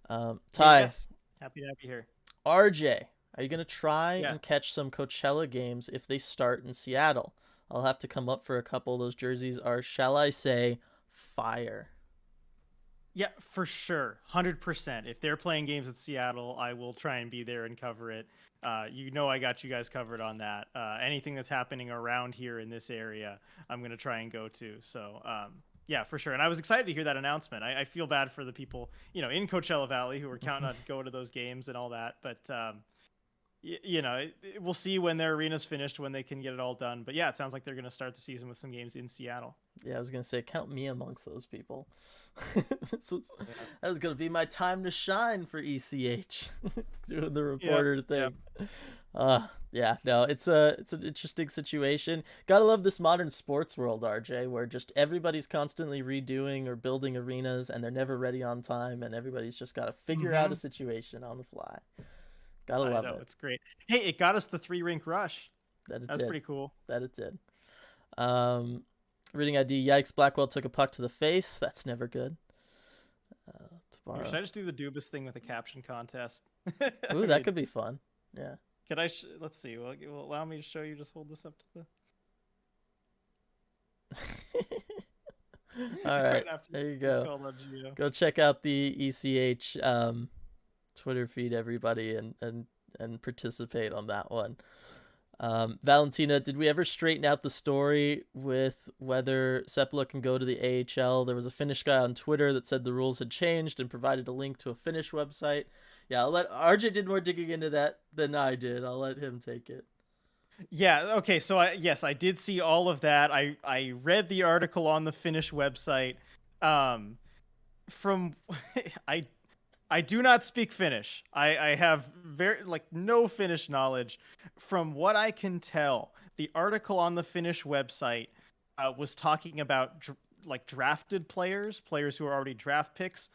A: Ty,
B: Yes. Happy to have you here.
A: RJ, are you going to try
B: Yes.
A: and catch some Coachella games if they start in Seattle? I'll have to come up for a couple. Those jerseys are, shall I say, fire.
B: Yeah, for sure. 100%. If they're playing games in Seattle, I will try and be there and cover it. I got you guys covered on that. Anything that's happening around here in this area, I'm going to try and go to. So, yeah, for sure. And I was excited to hear that announcement. I feel bad for the people, in Coachella Valley who were counting on going to those games and all that. But, we'll see when their arena's finished, when they can get it all done. But yeah, it sounds like they're going to start the season with some games in Seattle.
A: Yeah, I was going to say, count me amongst those people. So, that was going to be my time to shine for ECH, doing the reporter thing. Yeah, no, it's an interesting situation. Gotta love this modern sports world, RJ, where just everybody's constantly redoing or building arenas, and they're never ready on time, and everybody's just got to figure out a situation on the fly. Gotta love it.
B: It's great. Hey, it got us the 3-rink rush. That's pretty cool.
A: That it did. Reading ID. Yikes! Blackwell took a puck to the face. That's never good.
B: Should I just do the Dubas thing with a caption contest?
A: Ooh, that could be fun. Yeah.
B: Can I? Let's see. Will allow me to show you? Just hold this up to
A: the. All right. There you go. Go check out the ECH Twitter feed, everybody, and participate on that one. Valentina, did we ever straighten out the story with whether Sepala can go to the AHL? There was a Finnish guy on Twitter that said the rules had changed and provided a link to a Finnish website. Yeah, I'll let RJ did more digging into that than I did. I'll let him take it.
B: Yeah. Okay. So I did see all of that. I read the article on the Finnish website. From I do not speak Finnish. I have no Finnish knowledge. From what I can tell, the article on the Finnish website was talking about drafted players who are already draft picks,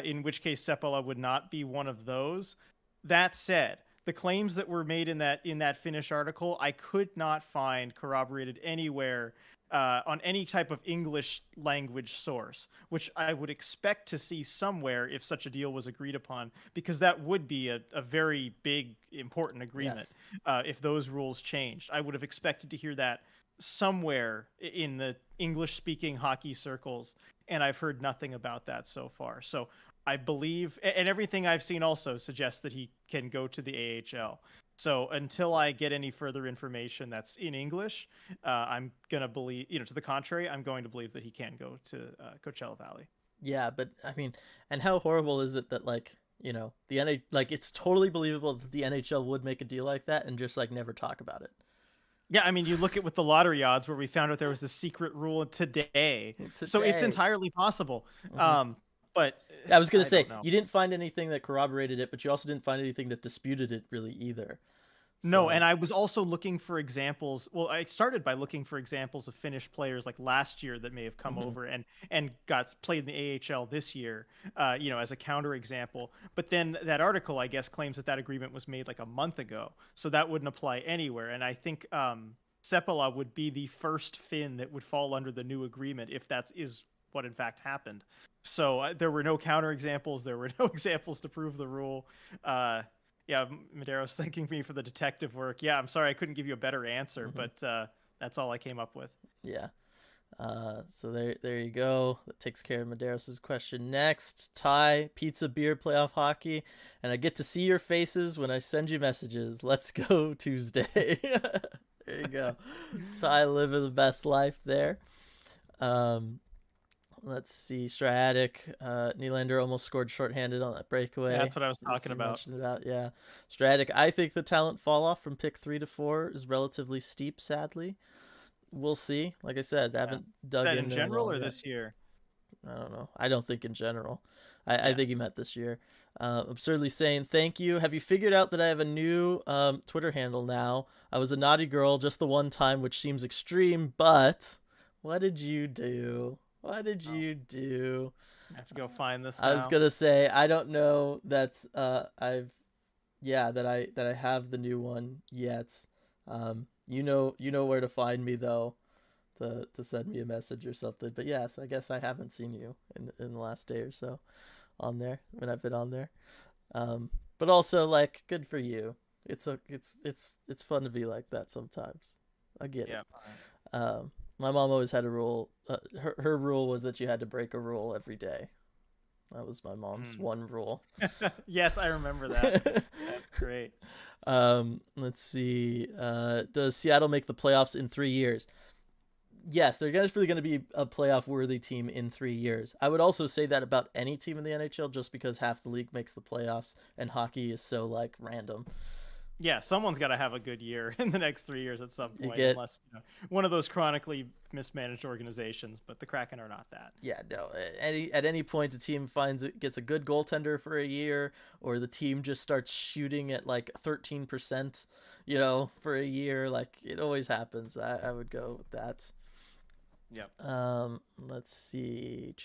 B: in which case Sepala would not be one of those. That said, the claims that were made in that Finnish article, I could not find corroborated anywhere on any type of English language source, which I would expect to see somewhere if such a deal was agreed upon, because that would be a very big, important agreement. Yes. If those rules changed, I would have expected to hear that somewhere in the English-speaking hockey circles, and I've heard nothing about that so far. So I believe, and everything I've seen also suggests that he can go to the AHL. So until I get any further information that's in English, I'm going to believe, to the contrary, I'm going to believe that he can go to Coachella Valley.
A: Yeah, but I mean, and how horrible is it that it's totally believable that the NHL would make a deal like that and just never talk about it.
B: Yeah, I mean, you look at with the lottery odds where we found out there was a secret rule today. So it's entirely possible. Mm-hmm. But
A: I was going to say, you didn't find anything that corroborated it, but you also didn't find anything that disputed it really either.
B: So. No, and I was also looking for examples. Well, I started by looking for examples of Finnish players last year that may have come over and got played in the AHL this year, as a counter example. But then that article, I guess, claims that agreement was made a month ago. So that wouldn't apply anywhere. And I think Sepala would be the first Finn that would fall under the new agreement if that is what in fact happened. So there were no counter examples. There were no examples to prove the rule. Yeah, Madero's thanking me for the detective work. Yeah, I'm sorry I couldn't give you a better answer, but that's all I came up with.
A: Yeah. So there you go. That takes care of Medeiros' question. Next, Ty, pizza, beer, playoff hockey, and I get to see your faces when I send you messages. Let's go Tuesday. There you go. Ty living the best life there. Um, let's see. Stratic, Nylander almost scored shorthanded on that
B: Yeah,
A: breakaway.
B: that's what I was
A: As
B: talking
A: you
B: about.
A: mentioned about, yeah. Stratic, I think the talent fall off from pick 3 to 4 is relatively steep, sadly. We'll see. Like I said, I
B: Yeah.
A: haven't
B: Is
A: dug
B: that in
A: into it
B: general
A: all
B: or
A: yet.
B: this year?
A: I don't know. I don't think in general. I
B: Yeah.
A: think he meant this year. Absurdly saying thank you. Have you figured out that I have a new Twitter handle now? I was a naughty girl just the one time, which seems extreme, but what did you do? What did
B: Oh,
A: you do?
B: I have to go find this
A: I was
B: now.
A: gonna say I don't know that I've that I have the new one yet. You know where to find me though to send me a message or something. But yes, I guess I haven't seen you in the last day or so on there when I've been on there. Um, but also like good for you. It's fun to be like that sometimes. I get it.
B: Yeah.
A: My mom always had a rule. Her rule was that you had to break a rule every day. That was my mom's
B: Mm.
A: one rule.
B: Yes, I remember that. That's great.
A: Let's see. Does Seattle make the playoffs in 3 years? Yes, they're definitely going to be a playoff worthy team in 3 years. I would also say that about any team in the NHL just because half the league makes the playoffs and hockey is so like random.
B: Yeah, someone's got to have a good year in the next 3 years at some
A: You
B: point,
A: get
B: unless one of those chronically mismanaged organizations. But the Kraken are not that.
A: yeah, no. At any point a team finds it gets a good goaltender for a year or the team just starts shooting at like 13%, for a year, like it always happens. I would go with that.
B: Yep.
A: Let's see.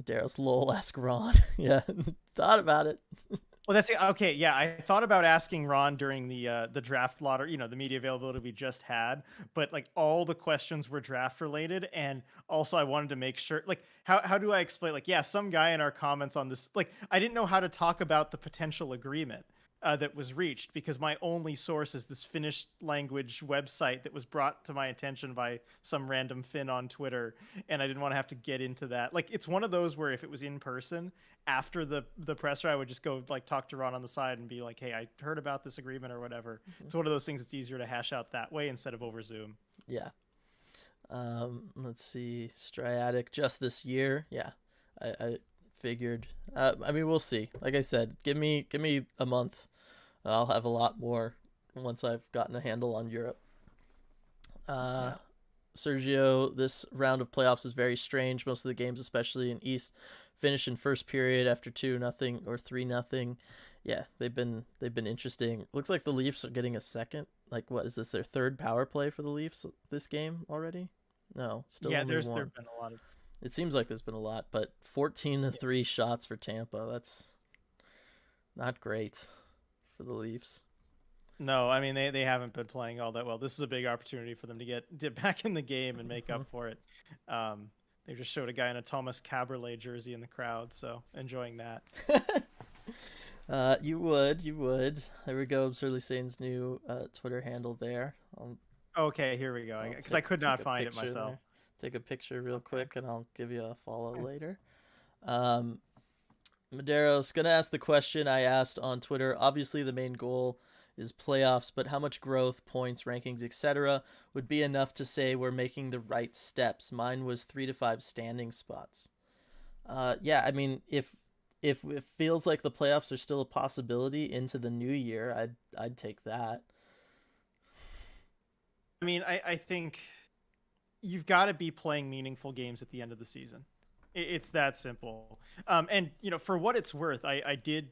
A: Daryl's lol ask Ron. Yeah, thought about it.
B: Well, that's okay. Yeah, I thought about asking Ron during the draft lottery, the media availability we just had, but like all the questions were draft related, and also I wanted to make sure, like, how do I explain? Like, yeah, some guy in our comments on this, like, I didn't know how to talk about the potential agreement that was reached because my only source is this Finnish language website that was brought to my attention by some random Finn on Twitter, and I didn't want to have to get into that. Like, it's one of those where if it was in person after the presser, I would just go like talk to Ron on the side and be like, "Hey, I heard about this agreement or whatever." It's one of those things that's easier to hash out that way instead of over Zoom.
A: Yeah. Let's see. Striatic just this year. Yeah, I figured. I mean, we'll see. Like I said, give me a month. I'll have a lot more once I've gotten a handle on Europe. Uh,
B: Yeah.
A: Sergio, this round of playoffs is very strange. Most of the games, especially in East, finish in first period after 2-0 or 3-0. Yeah, they've been interesting. Looks like the Leafs are getting a second. Like, what is this? Their third power play for the Leafs this game already? No, still
B: Yeah,
A: only
B: there've
A: one.
B: been a lot of
A: It seems like there's been a lot, but 14 to
B: yeah.
A: 3 shots for Tampa. That's not great for the Leafs.
B: No, I mean they haven't been playing all that well. This is a big opportunity for them to get back in the game and make
A: Mhm.
B: up for it. They just showed a guy in a Thomas Caberlet jersey in the crowd, so enjoying that.
A: You would. There we go. Absurdly Sane's new Twitter handle there.
B: Okay, here we go.
A: I'll
B: Because I
A: take
B: could
A: take
B: not
A: a
B: find it
A: picture
B: myself.
A: there. Take a picture real
B: Okay.
A: quick, and I'll give you a follow later. Um, Madero's gonna ask the question I asked on Twitter. Obviously, the main goal is playoffs, but how much growth, points, rankings, etc., would be enough to say we're making the right steps? Mine was 3 to 5 standing spots. Yeah, I mean, if it feels like the playoffs are still a possibility into the new year, I'd take that.
B: I mean, I think you've got to be playing meaningful games at the end of the season. It's that simple. And for what it's worth, I did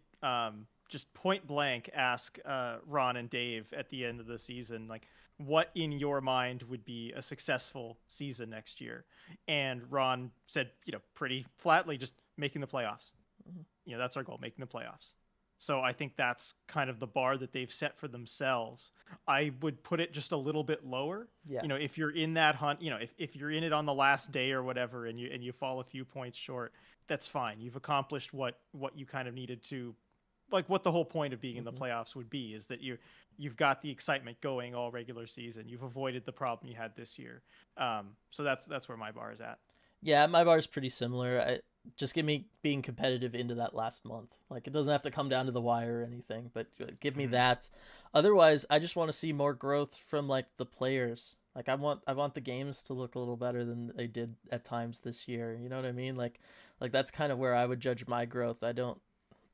B: just point blank ask Ron and Dave at the end of the season, like, what in your mind would be a successful season next year? And Ron said, pretty flatly, just making the playoffs.
A: Mhm.
B: That's our goal, making the playoffs. So I think that's kind of the bar that they've set for themselves. I would put it just a little bit lower.
A: Yeah.
B: If you're in that hunt, if you're in it on the last day or whatever, and you fall a few points short, that's fine. You've accomplished what you kind of needed to like what the whole point of being in the playoffs would be, is that you've got the excitement going all regular season. You've avoided the problem you had this year. So that's where my bar is at.
A: Yeah, my bar is pretty similar. Just give me being competitive into that last month. Like, it doesn't have to come down to the wire or anything, but give me that. Otherwise, I just want to see more growth from like the players. Like, I want the games to look a little better than they did at times this year. You know what I mean? Like that's kind of where I would judge my growth. I don't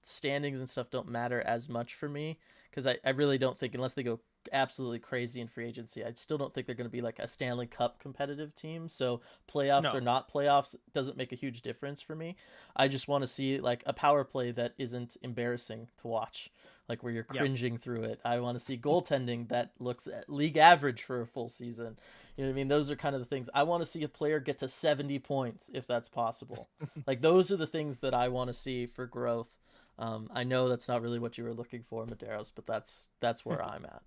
A: Standings and stuff don't matter as much for me because I really don't think, unless they go absolutely crazy in free agency, I still don't think they're going to be like a Stanley Cup competitive team. So playoffs
B: No.
A: or not playoffs doesn't make a huge difference for me. I just want to see like a power play that isn't embarrassing to watch, like where you're
B: Yep.
A: cringing through it. I want to see goaltending that looks at league average for a full season. You know what I mean? Those are kind of the things. I want to see a player get to 70 points if that's possible. Like, those are the things that I want to see for growth. I know that's not really what you were looking for, Medeiros, but that's where I'm at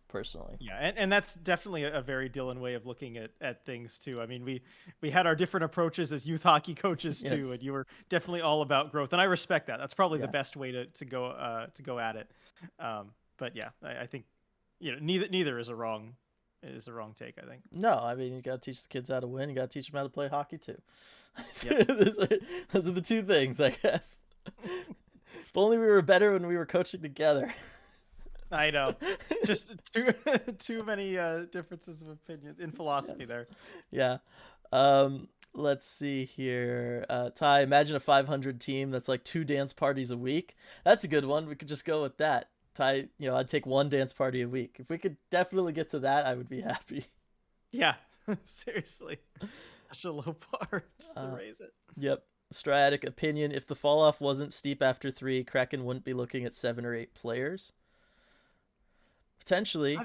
A: personally.
B: Yeah, and that's definitely a very Dylan way of looking at things too. I mean, we had our different approaches as youth hockey coaches too,
A: Yes.
B: and you were definitely all about growth, and I respect that. That's probably the
A: Yeah.
B: best way to go at it. But yeah, I think neither is a wrong take. I think.
A: No, I mean, you got to teach the kids how to win. You got to teach them how to play hockey too.
B: Yep.
A: Those are the two things, I guess. If only we were better when we were coaching together.
B: I know, just too many differences of opinion in philosophy
A: Yes.
B: there.
A: Yeah. Let's see here. Ty, imagine a 500 team that's like 2 dance parties a week. That's a good one. We could just go with that. Ty, I'd take 1 dance party a week. If we could definitely get to that, I would be happy.
B: Yeah, seriously, such a low bar just to raise it.
A: Yep. Striatic opinion: if the fall off wasn't steep after 3, Kraken wouldn't be looking at 7 or 8 players. Potentially.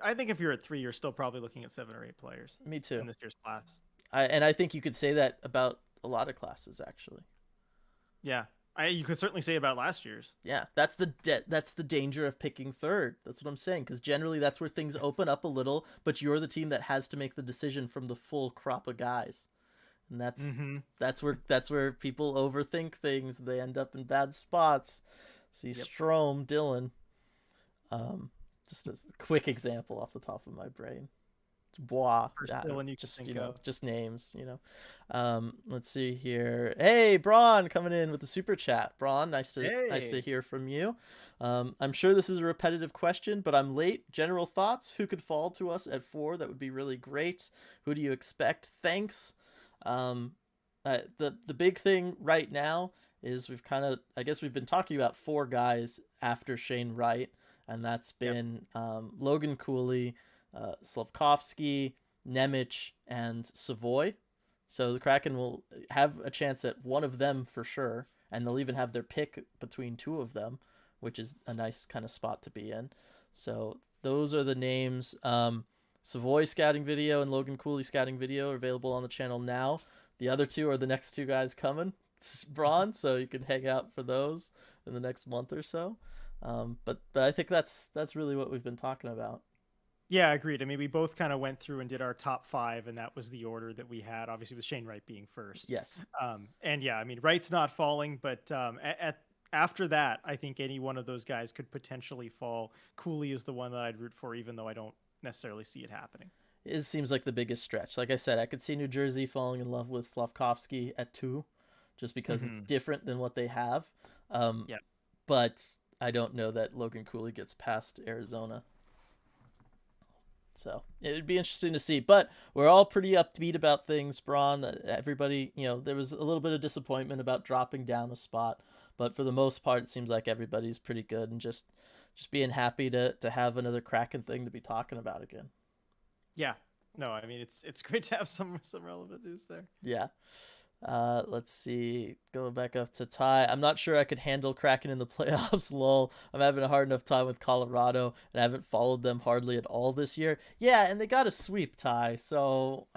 B: I think if you're at 3, you're still probably looking at 7 or 8 players
A: Me too.
B: in this year's class.
A: I think you could say that about a lot of classes, actually.
B: Yeah, you could certainly say about last year's.
A: Yeah, that's the danger of picking third. That's what I'm saying, because generally that's where things open up a little, but you're the team that has to make the decision from the full crop of guys, and that's where people overthink things. They end up in bad spots. See,
B: Yep.
A: Strome, Dylan. Just a quick example off the top of my brain. Bois,
B: First villain you can
A: just
B: think of.
A: just names. Let's see here. Hey, Braun coming in with the super chat. Braun, nice to hear from you. I'm sure this is a repetitive question, but I'm late. General thoughts: who could fall to us at 4? That would be really great. Who do you expect? Thanks. The big thing right now is I guess we've been talking about 4 guys after Shane Wright, and that's been Logan Cooley, Slavkovsky, Nemec, and Savoy. So the Kraken will have a chance at one of them for sure, and they'll even have their pick between 2 of them, which is a nice kind of spot to be in. So those are the names. Savoy scouting video and Logan Cooley scouting video are available on the channel now. The other 2 are the next 2 guys coming, Braun, so you can hang out for those in the next month or so. But I think that's really what we've been talking about.
B: Yeah, agreed. I mean, we both kind of went through and did our top 5, and that was the order that we had. Obviously, with Shane Wright being first.
A: Yes.
B: And yeah, I mean, Wright's not falling, but after that, I think any one of those guys could potentially fall. Cooley is the one that I'd root for, even though I don't necessarily see it happening.
A: It seems like the biggest stretch. Like I said, I could see New Jersey falling in love with Slavkovsky at 2, just because it's different than what they have.
B: Yeah.
A: But I don't know that Logan Cooley gets past Arizona. So it would be interesting to see. But we're all pretty upbeat about things, Braun. Everybody, there was a little bit of disappointment about dropping down a spot. But for the most part, it seems like everybody's pretty good and just being happy to have another Kraken thing to be talking about again.
B: Yeah. No, I mean, it's great to have some relevant news there.
A: Yeah. Let's see. Going back up to Ty. I'm not sure I could handle Kraken in the playoffs. Lol. I'm having a hard enough time with Colorado, and I haven't followed them hardly at all this year. Yeah, and they got a sweep, Ty. So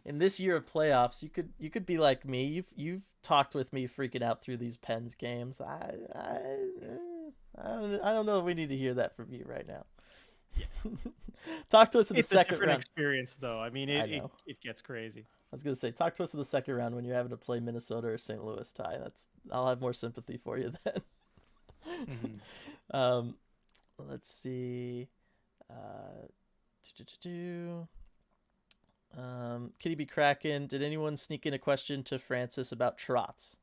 A: in this year of playoffs, you could be like me. You've talked with me freaking out through these Pens games. I don't know if we need to hear that from you right now. Yeah. Talk to us in the second round.
B: It's a different experience, though. I mean, it gets crazy.
A: I was gonna say, talk to us in the second round when you're having to play Minnesota or St. Louis, Ty. I'll have more sympathy for you then.
B: Hmm.
A: um, let's see. Uh, do-do-do-do. Kitty B Kraken, did anyone sneak in a question to Francis about trots?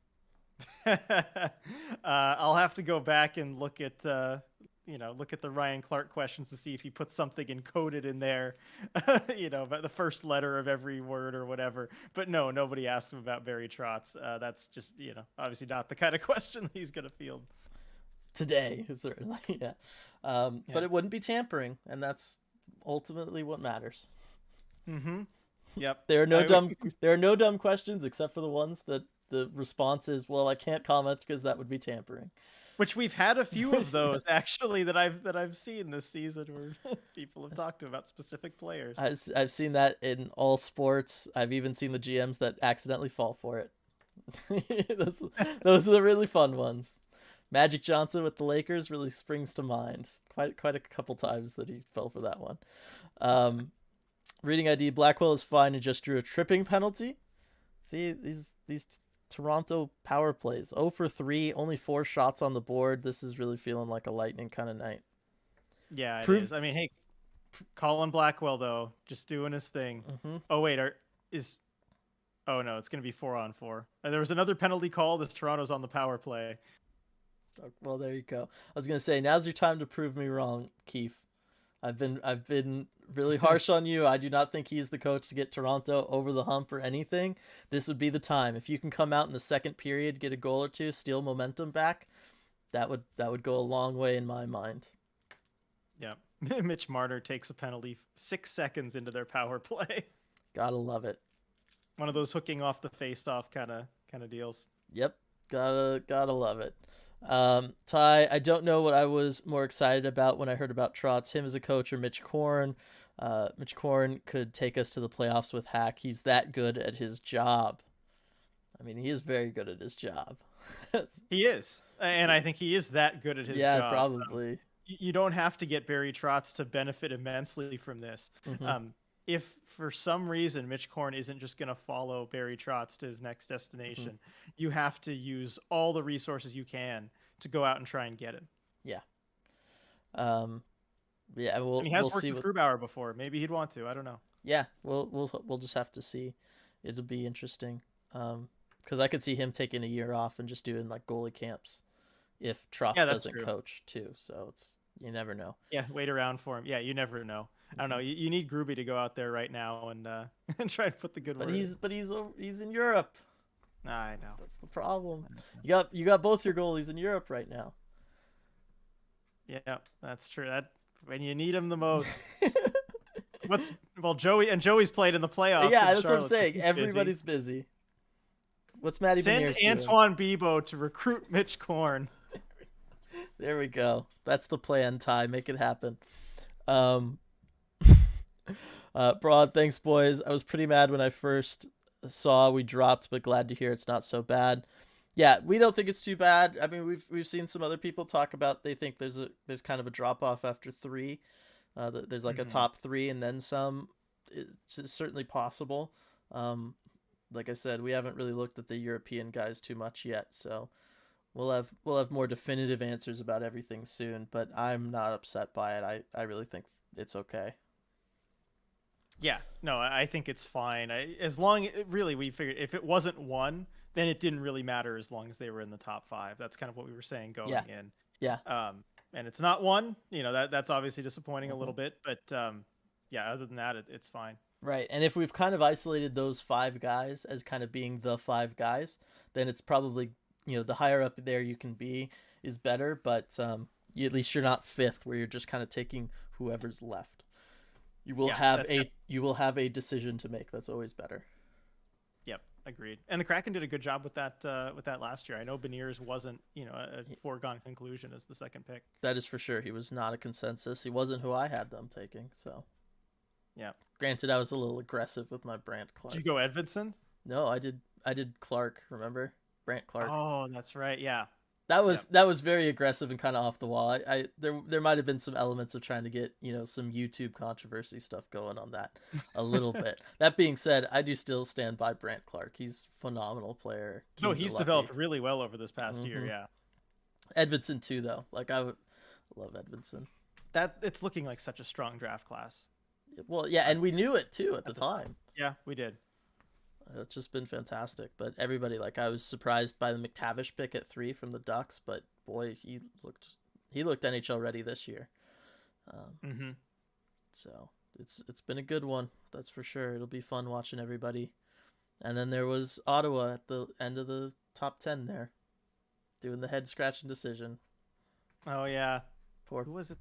B: I'll have to go back and look at look at the Ryan Clark questions to see if he put something encoded in there, about the first letter of every word or whatever. But no, nobody asked him about Barry Trotz. That's just obviously not the kind of question that he's gonna field
A: Today, certainly, yeah. But
B: Yeah.
A: it wouldn't be tampering, and that's ultimately what matters.
B: Mm-hmm. Yep.
A: There are no
B: I would,
A: dumb there are no dumb questions except for the ones that the response is, well, I can't comment because that would be tampering.
B: which we've had a few of those
A: Yes.
B: actually that I've seen this season where people have talked about specific players.
A: I've seen that in all sports. I've even seen the GMs that accidentally fall for it. those, those are the really fun ones. Magic Johnson with the Lakers really springs to mind. Quite a couple times that he fell for that one. Reading ID, Blackwell is fine and just drew a tripping penalty. See, these Toronto power plays. 0 for 3, only 4 shots on the board. This is really feeling like a Lightning kind of night.
B: Yeah, it
A: Prove.
B: is. I mean, hey, Colin Blackwell though, just doing his thing.
A: Mm-hmm.
B: Oh wait, is oh no, it's gonna be 4-on-4. There was another penalty called as Toronto's on the power play.
A: Well, there you go. I was gonna say, now's your time to prove me wrong, Keith. I've been really harsh on you. I do not think he's the coach to get Toronto over the hump or anything. This would be the time. If you can come out in the second period, get a goal or two, steal momentum back, that would go a long way in my mind.
B: Yeah, Mitch Marner takes a penalty 6 seconds into their power play.
A: Gotta love it.
B: One of those hooking off the face-off kind of deals.
A: Yep, gotta love it. Ty, I don't know what I was more excited about when I heard about Trotz, him as a coach or Mitch Korn. Mitch Korn could take us to the playoffs with Hack. He's that good at his job. I mean, he is very good at his job.
B: He is, and I think he is that good at his
A: Yeah,
B: job.
A: probably.
B: You don't have to get Barry Trotz to benefit immensely from this.
A: Hmm.
B: If for some reason Mitch Korn isn't just going to follow Barry Trotz to his next destination, you have to use all the resources you can to go out and try and get him.
A: Yeah. Um, yeah,
B: And he has worked with Grubauer before. Maybe he'd want to. I don't know.
A: Yeah, we'll just have to see. It'll be interesting. Because I could see him taking a year off and just doing like goalie camps if Trotz
B: Yeah, that's
A: doesn't
B: true.
A: coach too. So you never know.
B: Yeah, wait around for him. Yeah, you never know. I don't know. You need Gruby to go out there right now and and try and put the good
A: But
B: word
A: he's in Europe.
B: in. I know.
A: That's the problem. You got both your goalies in Europe right now.
B: Yeah, that's true. That when you need him the most. Joey's played in the playoffs.
A: Yeah,
B: in
A: that's what I'm
B: Charlotte, so
A: saying.
B: he's
A: Everybody's busy. What's Matty
B: Send
A: Beniers doing?
B: Antoine Bibeau to recruit Mitch Korn.
A: There we go. That's the plan, Ty. Make it happen. Um, Broad, thanks, boys. I was pretty mad when I first saw we dropped, but glad to hear it's not so bad. Yeah, we don't think it's too bad. I mean, we've seen some other people talk about they think there's kind of a drop off after 3. There's like a top 3 and then some. It's certainly possible. Like I said, we haven't really looked at the European guys too much yet, so we'll have more definitive answers about everything soon. But I'm not upset by it. I really think it's okay.
B: Yeah, no, I think it's fine. As long really we figured if it wasn't 1, then it didn't really matter as long as they were in the top 5. That's kind of what we were saying going in.
A: Yeah.
B: And it's not 1. That's obviously disappointing a little bit, but yeah, other than that, it's fine.
A: Right, and if we've kind of isolated those 5 guys as kind of being the 5 guys, then it's probably the higher up there you can be is better. But at least you're not 5th where you're just kind of taking whoever's left. You will have a decision to make. That's always better.
B: Yep, agreed. And the Kraken did a good job with that last year. I know Beniers wasn't a foregone conclusion as the second pick.
A: That is for sure. He was not a consensus. He wasn't who I had them taking. So.
B: Yeah.
A: Granted, I was a little aggressive with my Brandt Clark.
B: Did you go Edvinsson?
A: No, I did Clark. Remember, Brandt Clark.
B: Oh, that's right. Yeah.
A: That was very aggressive and kind of off the wall. There might have been some elements of trying to get some YouTube controversy stuff going on that a little bit. That being said, I do still stand by Brandt Clark. He's a phenomenal player.
B: He's developed really well over this past year. Yeah.
A: Edvinson too, though. Like I would love Edvinson.
B: That it's looking like such a strong draft class
A: Well, yeah, and we knew it too at the
B: at the time.
A: time.
B: Yeah, we did.
A: It's just been fantastic. But everybody, like, I was surprised by the McTavish pick at 3 from the Ducks, but boy, he looked NHL ready this year.
B: Mm-hmm.
A: So it's been a good one, that's for sure. It'll be fun watching everybody. And then there was Ottawa at the end of the top 10 there, doing the head scratching decision.
B: Oh yeah.
A: Poor
B: Who was it?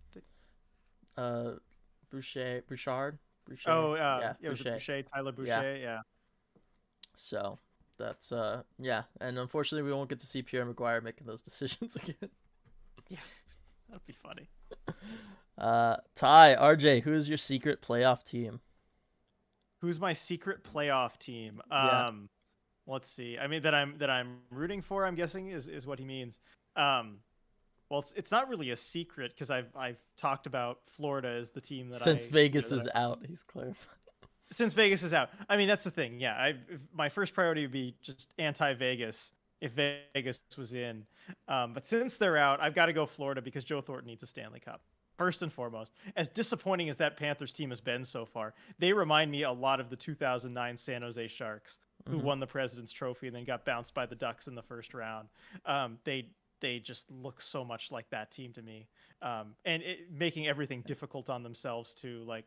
A: Bouchard.
B: Oh,
A: Yeah,
B: it was Boucher, Tyler
A: Yeah.
B: Boucher. Yeah.
A: So that's yeah, and unfortunately we won't get to see Pierre McGuire making those decisions again.
B: Yeah, that'd be funny.
A: Ty, RJ, who is your secret playoff team?
B: Who's my secret playoff team?
A: Yeah.
B: Let's see. I mean that I'm rooting for. I'm guessing is what he means. Well, it's not really a secret because I've talked about Florida as the team that
A: Since
B: I
A: Vegas is out, he's clarified.
B: since Vegas is out. I mean, that's the thing. Yeah, my first priority would be just anti-Vegas if Vegas was in. But since they're out, I've got to go Florida because Joe Thornton needs a Stanley Cup. First and foremost, as disappointing as that Panthers team has been so far, they remind me a lot of the 2009 San Jose Sharks, who won the President's Trophy and then got bounced by the Ducks in the first round. They just look so much like that team to me, and making everything difficult on themselves too. Like,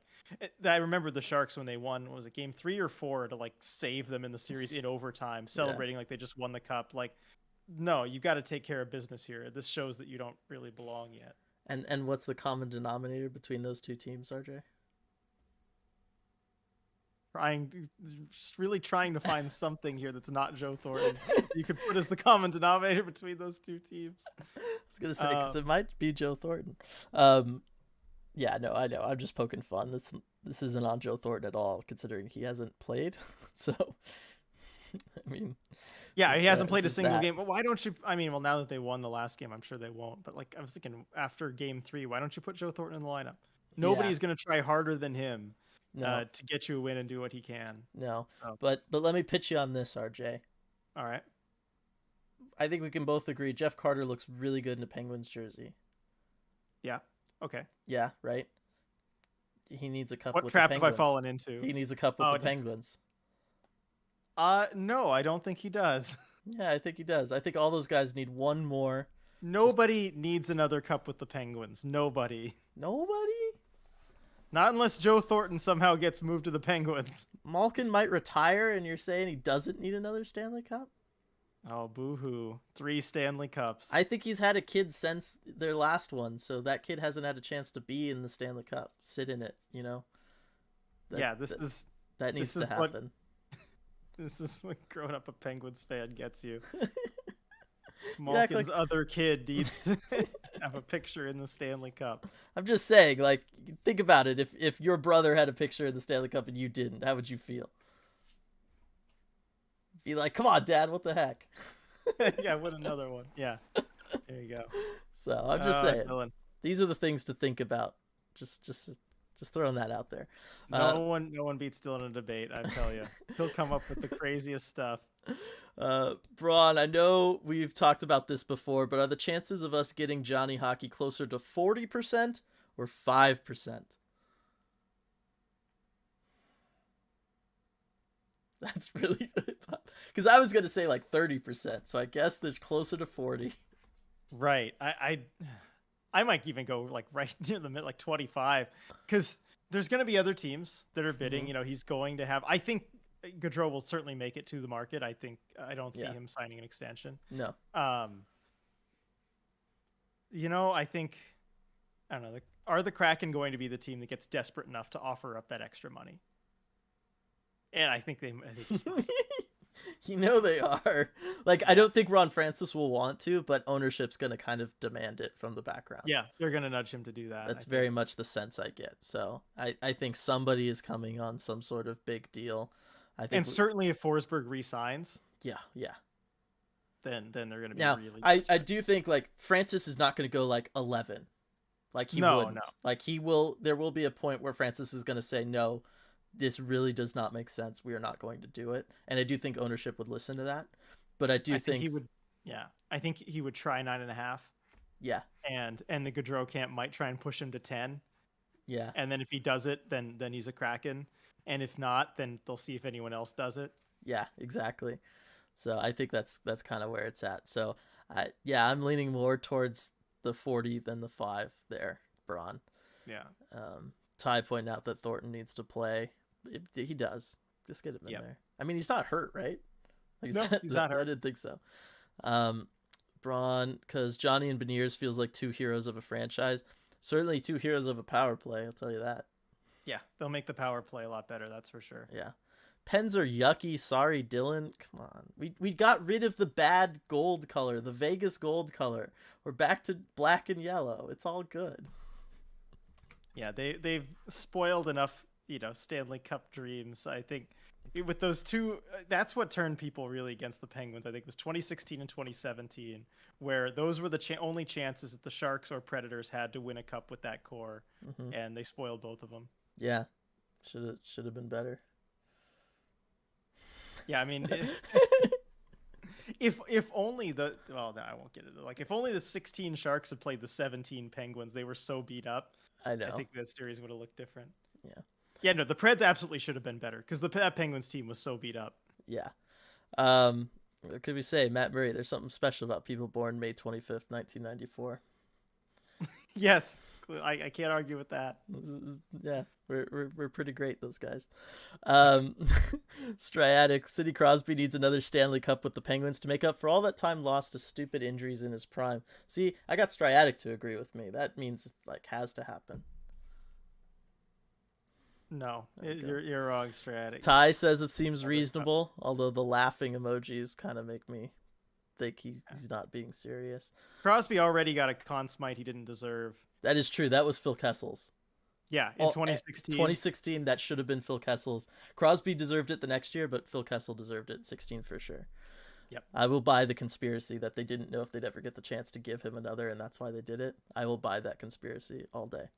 B: I remember the Sharks when they won, was it game 3 or 4 to like save them in the series in overtime, celebrating like they just won the cup. Like, no, you got to take care of business here. This shows that you don't really belong yet.
A: And what's the common denominator between those two teams, RJ?
B: Just really trying to find something here that's not Joe Thornton you could put as the common denominator between those two teams.
A: I was gonna say because it might be Joe Thornton. Yeah, no, I know. I'm just poking fun. This isn't on Joe Thornton at all, considering he hasn't played. So, I mean,
B: yeah, he hasn't played a
A: it's
B: single
A: that.
B: game. But why don't you? I mean, well, now that they won the last game, I'm sure they won't. But like, I was thinking after game 3, why don't you put Joe Thornton in the lineup? Nobody's gonna try harder than him
A: No,
B: to get you a win and do what he can.
A: no.
B: So,
A: But let me pitch you on this, RJ.
B: all right.
A: I think we can both agree Jeff Carter looks really good in a Penguins jersey.
B: Yeah. Okay.
A: Yeah, right. He needs a cup
B: What
A: with
B: trap
A: the
B: have I
A: Penguins.
B: fallen into?
A: He needs a cup with
B: Oh,
A: the Penguins.
B: No, I don't think he does.
A: Yeah, I think he does. I think all those guys need one more.
B: Nobody needs another cup with the Penguins. Nobody.
A: Nobody?
B: Not unless Joe Thornton somehow gets moved to the Penguins.
A: Malkin might retire, and you're saying he doesn't need another Stanley Cup?
B: Oh, boo-hoo. 3 Stanley Cups.
A: I think he's had a kid since their last one, so that kid hasn't had a chance to be in the Stanley Cup, sit in it, you know? That needs to happen.
B: This is what growing up a Penguins fan gets you.
A: You act
B: Malkin's
A: like-
B: other kid needs to have a picture in the Stanley Cup.
A: I'm just saying, like, think about it. If your brother had a picture in the Stanley Cup and you didn't, how would you feel? Be like, come on, Dad, what the heck?
B: Yeah, what another one. Yeah. There you go.
A: So I'm just saying,
B: Dylan.
A: these are the things to think about. Just throwing that out there.
B: No one beats Dylan in a debate, I tell you. He'll come up with the craziest stuff.
A: Braun, I know we've talked about this before, but are the chances of us getting Johnny Hockey closer to 40% or 5%? That's really tough. Because I was going to say like 30%, so I guess there's closer to 40.
B: Right. I might even go like right near the mid, like 25, because there's going to be other teams that are bidding.
A: Mhm.
B: You know, he's going to have. I think Gaudreau will certainly make it to the market. I don't see
A: Yeah.
B: him signing an extension.
A: No.
B: You know, I think I don't know. Are the Kraken going to be the team that gets desperate enough to offer up that extra money? And I think they just
A: You know they are. Like, I don't think Ron Francis will want to, but ownership's going to kind of demand it from the background.
B: yeah, they're going to nudge him to do that.
A: That's very much the sense I get. So I think somebody is coming on some sort of big deal. I think
B: And certainly if Forsberg resigns,
A: yeah.
B: then they're going to be
A: Now,
B: really
A: I
B: desperate.
A: do think like Francis is not going to go like 11. Like he
B: No,
A: wouldn't.
B: no.
A: Like he will. There will be a point where Francis is going to say, no, this really does not make sense. We are not going to do it. And I do think ownership would listen to that. But I do
B: I think
A: think
B: he would. Yeah, I think he would try 9.5.
A: Yeah.
B: and the Gaudreau camp might try and push him to 10.
A: Yeah.
B: And then if he does it, then he's a Kraken. And if not, then they'll see if anyone else does it.
A: Yeah, exactly. So I think that's kind of where it's at. So yeah, I'm leaning more towards the 40 than the 5 there, Braun.
B: Yeah.
A: Ty pointing out that Thornton needs to play. He does. Just get him in there. I mean, he's not hurt, right? Like,
B: no, he's not hurt.
A: I didn't think so. Braun, because Johnny and Beniers feels like two heroes of a franchise. Certainly two heroes of a power play, I'll tell you that.
B: Yeah, they'll make the power play a lot better, that's for sure.
A: Yeah. Pens are yucky. Sorry, Dylan. Come on. We got rid of the bad gold color, the Vegas gold color. We're back to black and yellow. It's all good.
B: Yeah, they've spoiled enough, Stanley Cup dreams. I think with those two, that's what turned people really against the Penguins. I think it was 2016 and 2017, where those were the only chances that the Sharks or Predators had to win a cup with that core, and they spoiled both of them.
A: Yeah, should have been better.
B: Yeah, I mean, if only no, I won't get it. Like, if only the 16 Sharks had played the 17 Penguins, they were so beat up.
A: I know.
B: I think that series would have looked different.
A: Yeah.
B: Yeah, no, the Preds absolutely should have been better because that Penguins team was so beat up.
A: Yeah. What could we say? Matt Murray, there's something special about people born May 25th, 1994.
B: Yes. I can't argue with that.
A: Yeah, we're pretty great, those guys. Striatic, Sidney Crosby needs another Stanley Cup with the Penguins to make up for all that time lost to stupid injuries in his prime. See, I got Striatic to agree with me. That means like has to happen.
B: No, you're wrong, Striatic.
A: Ty says it seems reasonable, although the laughing emojis kind of make me think he's not being serious.
B: Crosby already got a Conn Smythe he didn't deserve.
A: That is true. That was Phil Kessel's.
B: Yeah, in 2016.
A: 2016, that should have been Phil Kessel's. Crosby deserved it the next year, but Phil Kessel deserved it 16 for sure.
B: Yep.
A: I will buy the conspiracy that they didn't know if they'd ever get the chance to give him another, and that's why they did it. I will buy that conspiracy all day.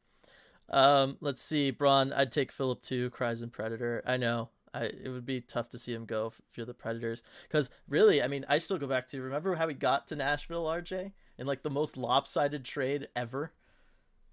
A: Let's see. Braun, I'd take Philip too. Cries and Predator. I know. It would be tough to see him go if you're the Predators. Because really, I mean, I still go back to, remember how he got to Nashville, RJ? In like the most lopsided trade ever?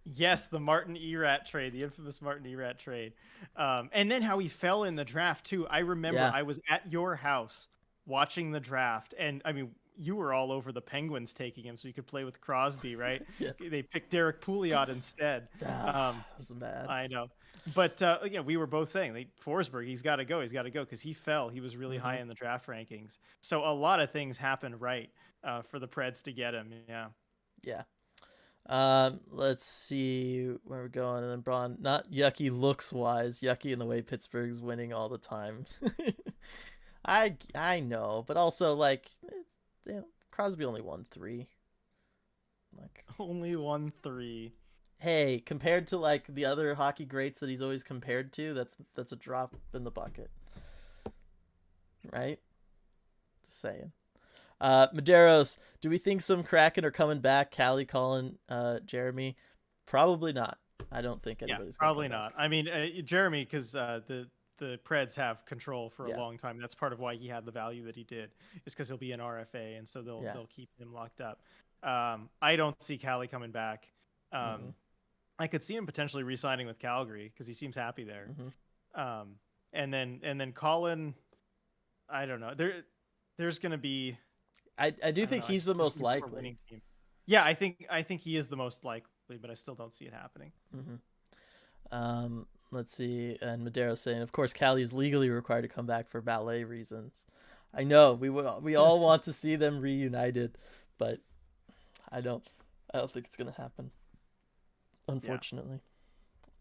B: Yes, the Martin Erat trade, the infamous Martin Erat trade. And then how he fell in the draft, too. I remember I was at your house watching the draft. And, I mean, you were all over the Penguins taking him so you could play with Crosby, right?
A: Yes.
B: They picked Derek Pouliot instead.
A: That was bad.
B: I know. But, we were both saying, Forsberg, he's got to go, because he fell. He was really high in the draft rankings. So a lot of things happened right for the Preds to get him,
A: Yeah. Let's see where we're going. And then Braun, not yucky looks wise, yucky in the way Pittsburgh's winning all the time. I know, but also like, Crosby only won 3. Like
B: only won 3.
A: Hey, compared to like the other hockey greats that he's always compared to, that's a drop in the bucket, right? Just saying. Medeiros, do we think some Kraken are coming back? Callie, Colin, Jeremy? Probably not. I don't think anybody's
B: probably not. I mean, Jeremy, because the Preds have control for a long time. That's part of why he had the value that he did, is because he'll be an RFA, and so they'll keep him locked up. I don't see Callie coming back. I could see him potentially re-signing with Calgary because he seems happy there. And then Colin, I don't know. There's going to be.
A: I do think he's the most likely.
B: Yeah, I think he is the most likely, but I still don't see it happening.
A: Let's see. And Madero saying, of course, Callie is legally required to come back for ballet reasons. I know we all want to see them reunited, but I don't think it's gonna happen. Unfortunately.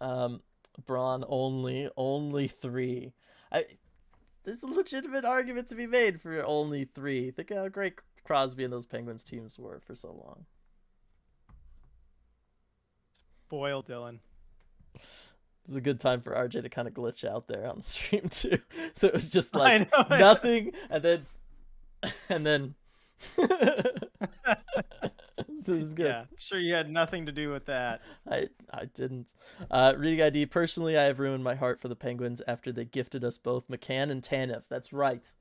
A: Braun only 3. There's a legitimate argument to be made for only 3. Think how great Crosby and those Penguins teams were for so long.
B: Spoil Dylan.
A: It was a good time for RJ to kind of glitch out there on the stream too. So it was just like nothing, and then so it was good.
B: Yeah, sure you had nothing to do with that.
A: I didn't. Reading ID, personally, I have ruined my heart for the Penguins after they gifted us both McCann and Tanev. That's right.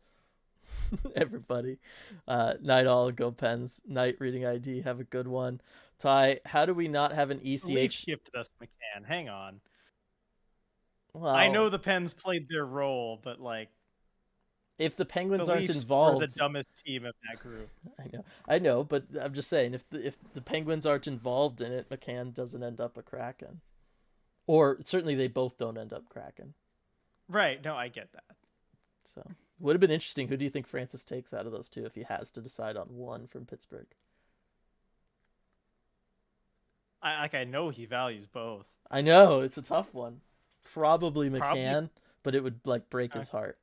A: everybody. Night all, go Pens. Night reading ID, have a good one. Ty, how do we not have an
B: The Leafs
A: ECH?
B: gifted us McCann. Hang on. I
A: Well,
B: know the Pens played their role, but like
A: if the
B: the
A: Penguins aren't
B: Leafs were the
A: involved,
B: dumbest team of that group.
A: I know, but I'm just saying if the Penguins aren't involved in it, McCann doesn't end up a Kraken, or certainly they both don't end up Kraken.
B: Right. No, I get that.
A: So would have been interesting. Who do you think Francis takes out of those two if he has to decide on one from Pittsburgh?
B: I know he values both.
A: I know it's a tough one. Probably
B: Probably.
A: McCann, but it would like break his heart.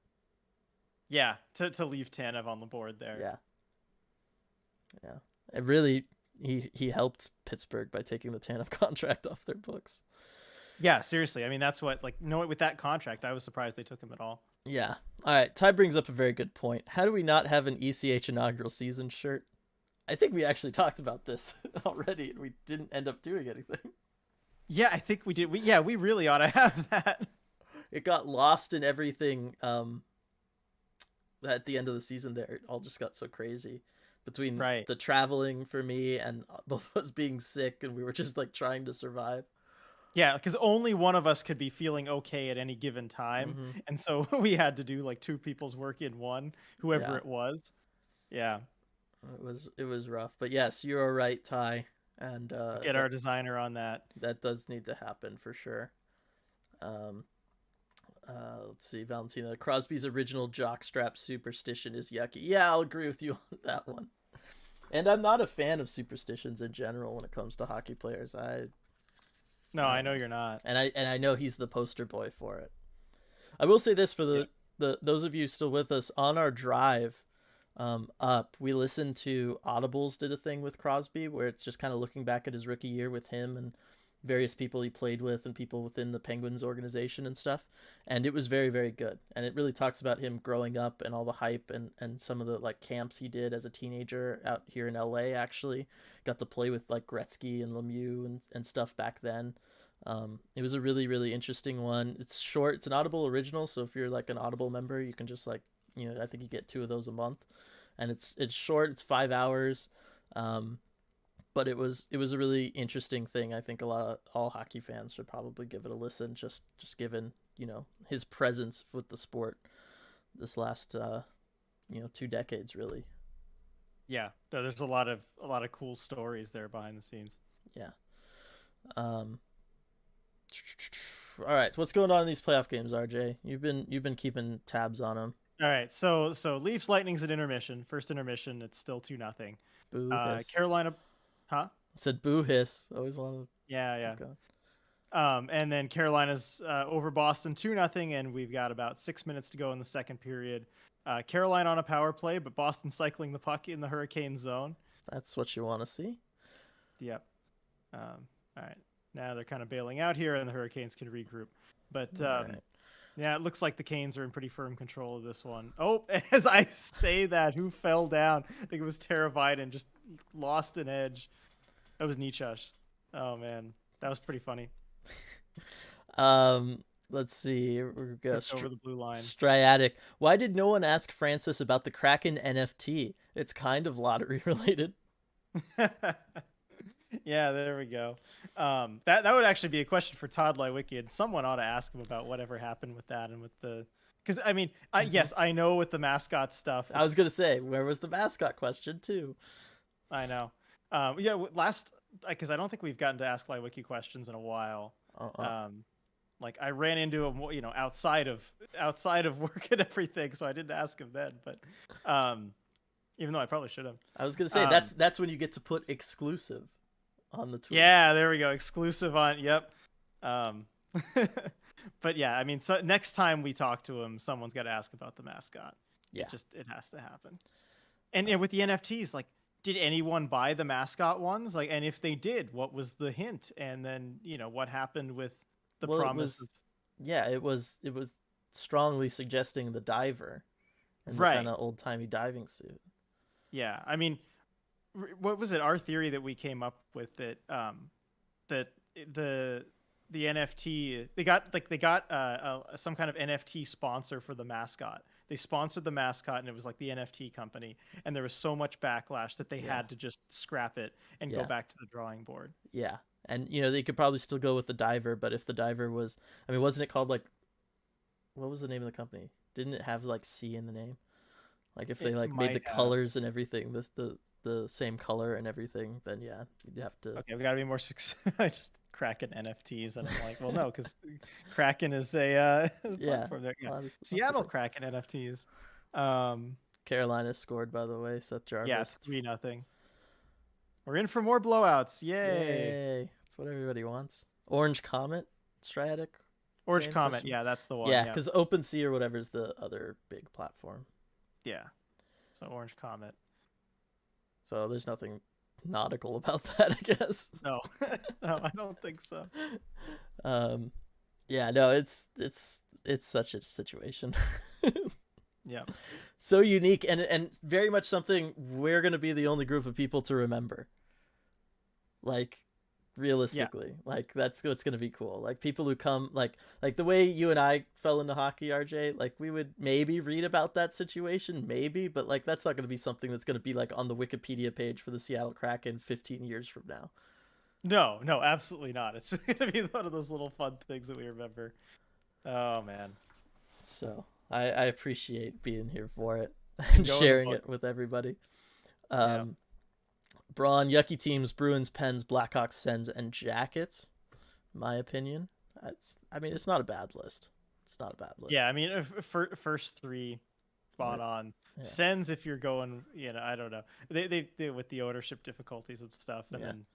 B: Yeah, to leave Tanev on the board there.
A: Yeah, yeah. It really he helped Pittsburgh by taking the Tanev contract off their books.
B: Yeah, seriously. I mean, that's what like no with that contract, I was surprised they took him at all.
A: Yeah. All right. Ty brings up a very good point. How do we not have an ECH inaugural season shirt? I think we actually talked about this already, and we didn't end up doing anything.
B: Yeah, I think we did. We really ought to have that.
A: It got lost in everything. At the end of the season, there it all just got so crazy between the traveling for me and both of us being sick, and we were just like trying to survive.
B: Yeah, because only one of us could be feeling okay at any given time, and so we had to do like two people's work in one, whoever it was. Yeah,
A: it was rough, but yes, you're right, Ty, and
B: get our designer on that.
A: That does need to happen for sure. Let's see, Valentina. Crosby's original jockstrap superstition is yucky. Yeah, I'll agree with you on that one. And I'm not a fan of superstitions in general when it comes to hockey players.
B: I know you're not.
A: And I know he's the poster boy for it. I will say this for the those of you still with us on our drive up, we listened to Audibles did a thing with Crosby where it's just kind of looking back at his rookie year with him and various people he played with and people within the Penguins organization and stuff, and it was very, very good. And it really talks about him growing up and all the hype and some of the like camps he did as a teenager out here in LA. Actually got to play with like Gretzky and Lemieux and stuff back then. It was a really, really interesting one. It's short, it's an Audible original, so if you're like an Audible member, you can just like, you know, I think you get 2 of those a month, and it's short, it's 5 hours. But it was a really interesting thing. I think all hockey fans should probably give it a listen, just given, you know, his presence with the sport this last 2 decades really.
B: Yeah, no, there's a lot of cool stories there behind the scenes.
A: Yeah. All right, what's going on in these playoff games, RJ? You've been keeping tabs on them.
B: All right, so Leafs Lightning's at intermission. First intermission, it's still 2-0.
A: Boo hiss.
B: Carolina. Huh?
A: I said boo hiss. Always wanted.
B: Yeah. And then Carolina's over Boston 2-0, and we've got about 6 minutes to go in the second period. Carolina on a power play, but Boston cycling the puck in the Hurricane zone.
A: That's what you want to see.
B: Yep. All right. Now they're kind of bailing out here, and the Hurricanes can regroup. But
A: right.
B: Yeah, it looks like the Canes are in pretty firm control of this one. Oh, as I say that, who fell down? I think it was Teravainen, just lost an edge. That was Nietzsche. Oh man, that was pretty funny.
A: Let's see. We're going
B: over the blue line.
A: Striatic. Why did no one ask Francis about the Kraken NFT? It's kind of lottery related.
B: Yeah, there we go. That would actually be a question for Todd Lewicki, and someone ought to ask him about whatever happened with that and with the. Because I mean, yes, I know with the mascot stuff.
A: I was gonna say, where was the mascot question too?
B: I know. Because I don't think we've gotten to ask Lewicki questions in a while. Like I ran into him, you know, outside of work and everything, so I didn't ask him then. But even though I probably should have.
A: I was gonna say that's when you get to put exclusive on the tweet.
B: Yeah, there we go. Exclusive on. Yep. But yeah, I mean, so next time we talk to him, someone's got to ask about the mascot.
A: Yeah.
B: It has to happen. And with the NFTs, like, did anyone buy the mascot ones? Like, and if they did, what was the hint? And then, you know, what happened with the promise?
A: It was strongly suggesting the diver and the kind of old timey diving suit.
B: Yeah, I mean, what was it? Our theory that we came up with that the NFT they got some kind of NFT sponsor for the mascot they sponsored the mascot, and it was like the NFT company, and there was so much backlash that they
A: Yeah.
B: had to just scrap it and go
A: Yeah.
B: back to the drawing board.
A: Yeah. And they could probably still go with the diver, but if the diver was, I mean, wasn't it called like, what was the name of the company? Didn't it have like C in the name? Like if they
B: It
A: like made the
B: might have.
A: colors and everything, the same color and everything, then yeah, you'd have to.
B: Okay, we gotta be more success. I just Kraken NFTs, and I'm like, well, no, because Kraken is a
A: Yeah.
B: platform there. Yeah,
A: Lots of
B: Seattle
A: things.
B: Kraken NFTs. Um,
A: Carolina scored, by the way. Seth
B: yeah, it's
A: Jarvis.
B: 3-0. We're in for more blowouts. Yay!
A: Yay! That's what everybody wants. Orange Comet, Striatic.
B: Orange
A: Same
B: Comet,
A: question?
B: yeah, that's the one.
A: Yeah,
B: Yeah,
A: because OpenSea or whatever is the other big platform.
B: yeah. So Orange Comet.
A: So there's nothing nautical about that, I guess.
B: No, no, I don't think so.
A: Yeah, no, it's such a situation.
B: Yeah,
A: So unique and very much something we're gonna be the only group of people to remember. Like realistically, like that's what's gonna be cool. Like people who come, like the way you and I fell into hockey, RJ. Like we would maybe read about that situation, maybe, but like that's not gonna be something that's gonna be like on the Wikipedia page for the Seattle Kraken 15 years from now.
B: no, no, absolutely not. It's gonna be one of those little fun things that we remember. Oh man,
A: So I appreciate being here for it and
B: Go in the
A: sharing
B: book.
A: it with everybody.
B: Yeah.
A: Braun, Yucky Teams, Bruins, Pens, Blackhawks, Sens, and Jackets. My opinion. I mean, it's not a bad list. It's not a bad list.
B: Yeah, I mean, first three spot on.
A: Yeah.
B: Sens, if you're going, I don't know. They with the ownership difficulties and stuff, and
A: Yeah.
B: then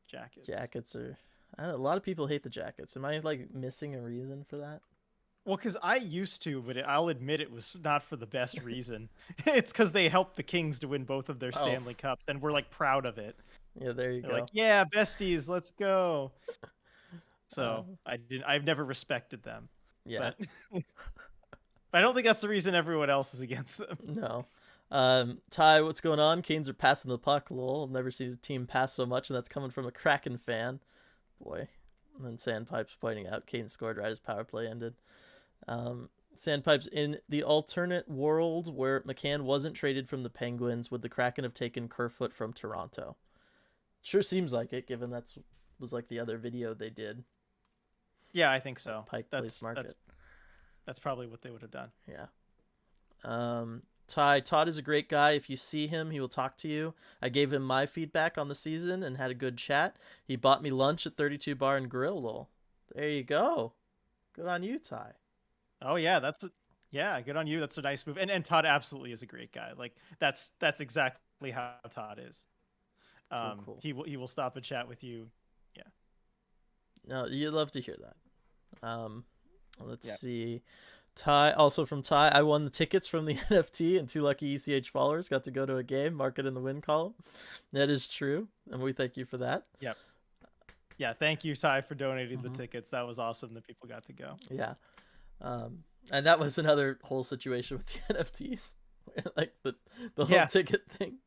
B: Jackets.
A: Jackets are. I don't know, a lot of people hate the Jackets. Am I like missing a reason for that?
B: Well, because I used to, but I'll admit it was not for the best reason. It's because they helped the Kings to win both of their Stanley Cups, and we're like proud of it.
A: Yeah, there you
B: They're
A: go.
B: like, yeah, besties, let's go. So I've never respected them.
A: Yeah.
B: But I don't think that's the reason everyone else is against them.
A: No. Ty, what's going on? Canes are passing the puck, lol. I've never seen a team pass so much, and that's coming from a Kraken fan. Boy. And then Sandpipes pointing out Canes scored right as power play ended. Sandpipes, in the alternate world where McCann wasn't traded from the Penguins, would the Kraken have taken Kerfoot from Toronto? Sure seems like it, given was like the other video they did.
B: Yeah, I think so.
A: Pike Place Market.
B: That's probably what they would have done.
A: Yeah. Ty, Todd is a great guy. If you see him, he will talk to you. I gave him my feedback on the season and had a good chat. He bought me lunch at 32 Bar and Grill, lol. There you go. Good on you, Ty.
B: Oh yeah, good on you. That's a nice move. And Todd absolutely is a great guy. Like that's exactly how Todd is.
A: Cool.
B: He will stop and chat with you. Yeah.
A: No, you'd love to hear that. Let's see. Ty, also from Ty, I won the tickets from the NFT and 2 lucky ECH followers got to go to a game, mark it in the win column. That is true, and we thank you for that.
B: Yep. Yeah, thank you, Ty, for donating the tickets. That was awesome that people got to go.
A: Yeah. And that was another whole situation with the NFTs. Like the whole ticket thing.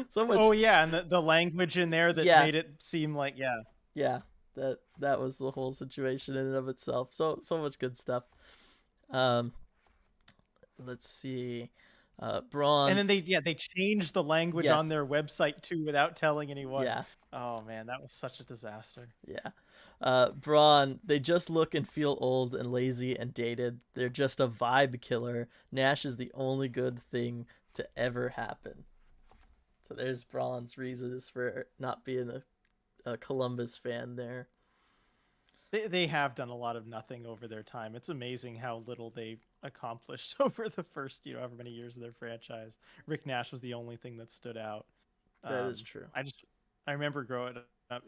A: So much.
B: Oh yeah, and the language in there that made it seem like
A: Yeah, that was the whole situation in and of itself. So much good stuff. Let's see. Braun.
B: And then they changed the language on their website too without telling anyone.
A: Yeah.
B: Oh man, that was such a disaster.
A: Yeah. Braun, they just look and feel old and lazy and dated. They're just a vibe killer. Nash is the only good thing to ever happen. So there's Braun's reasons for not being a Columbus fan there.
B: They have done a lot of nothing over their time. It's amazing how little they accomplished over the first, however many years of their franchise. Rick Nash was the only thing that stood out.
A: That is true.
B: I remember growing up,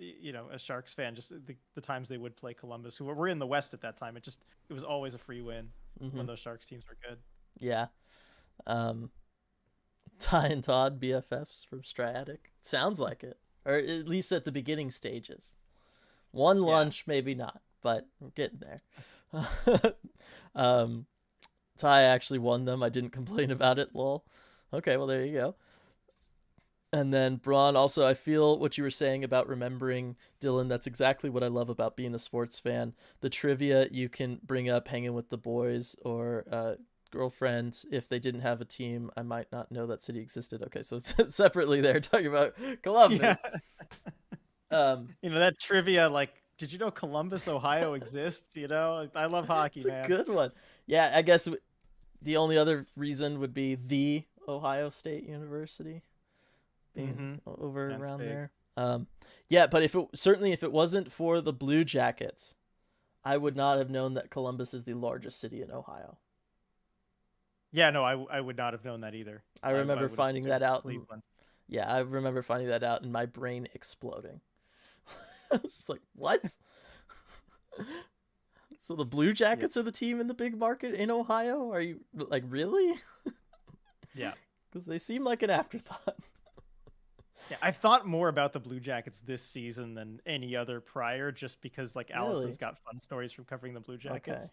B: a Sharks fan, just the times they would play Columbus, who were in the West at that time. It was always a free win when those Sharks teams were good.
A: Yeah. Ty and Todd, BFFs from Striatic. Sounds like it. Or at least at the beginning stages. One lunch, maybe not, but we're getting there. Ty actually won them. I didn't complain about it, lol. Okay, well, there you go. And then Braun, also, I feel what you were saying about remembering Dylan. That's exactly what I love about being a sports fan. The trivia you can bring up hanging with the boys or girlfriend, if they didn't have a team, I might not know that city existed. Okay, so separately, they're talking about
B: Yeah.
A: Columbus.
B: That trivia, like, did you know Columbus, Ohio exists? I love hockey,
A: It's a
B: man.
A: good one. Yeah, I guess the only other reason would be the Ohio State University being over
B: That's
A: around
B: big.
A: there. Yeah, but if it wasn't for the Blue Jackets, I would not have known that Columbus is the largest city in Ohio.
B: Yeah, no, I would not have known that either.
A: I remember
B: would have
A: finding
B: assumed
A: that out.
B: Cleveland.
A: Yeah, I remember finding that out and my brain exploding. I was just like, what? So the Blue Jackets are the team in the big market in Ohio? Are you like, really?
B: Yeah.
A: Because they seem like an afterthought.
B: Yeah, I've thought more about the Blue Jackets this season than any other prior, just because like
A: Really?
B: Allison's got fun stories from covering the Blue Jackets.
A: Okay.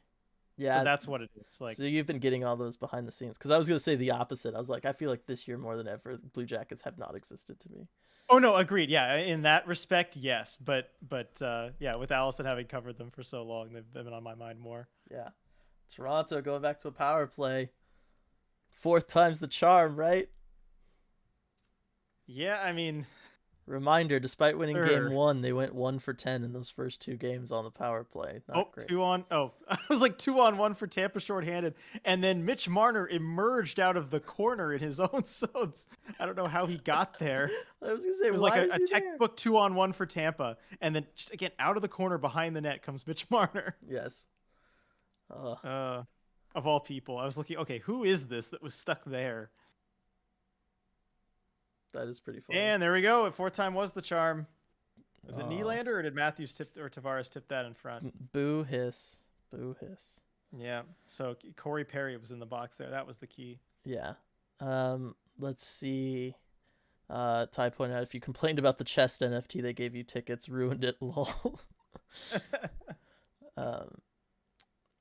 A: Yeah,
B: So that's what it is. Like,
A: so you've been getting all those behind the scenes. Because I was going to say the opposite. I was like, I feel like this year more than ever, the Blue Jackets have not existed to me.
B: oh no, agreed. Yeah, in that respect, yes. But yeah, with Allison having covered them for so long, they've been on my mind more.
A: Yeah. Toronto going back to a power play. Fourth time's the charm, right?
B: Yeah, I mean,
A: Reminder, despite winning
B: sure.
A: game 1, they went 1 for 10 in those first 2 games on the power play. Not great.
B: 2-on. Oh, I was like 2-on-1 for Tampa shorthanded, and then Mitch Marner emerged out of the corner in his own zone. I don't know how he got there.
A: I was gonna say,
B: It was
A: why
B: like
A: is
B: a
A: he
B: textbook 2-on-1 for Tampa, and then just again out of the corner behind the net comes Mitch Marner.
A: there? Yes.
B: Of all people, I was looking. Okay, who is this that was stuck there?
A: That is pretty funny.
B: And there we go. Fourth time was the charm. Was it Nylander or did Matthews tip or Tavares tip that in front?
A: Boo hiss. Boo hiss.
B: Yeah. So Corey Perry was in the box there. That was the key.
A: Yeah. Let's see. Ty pointed out if you complained about the chest NFT they gave you tickets, ruined it, lol.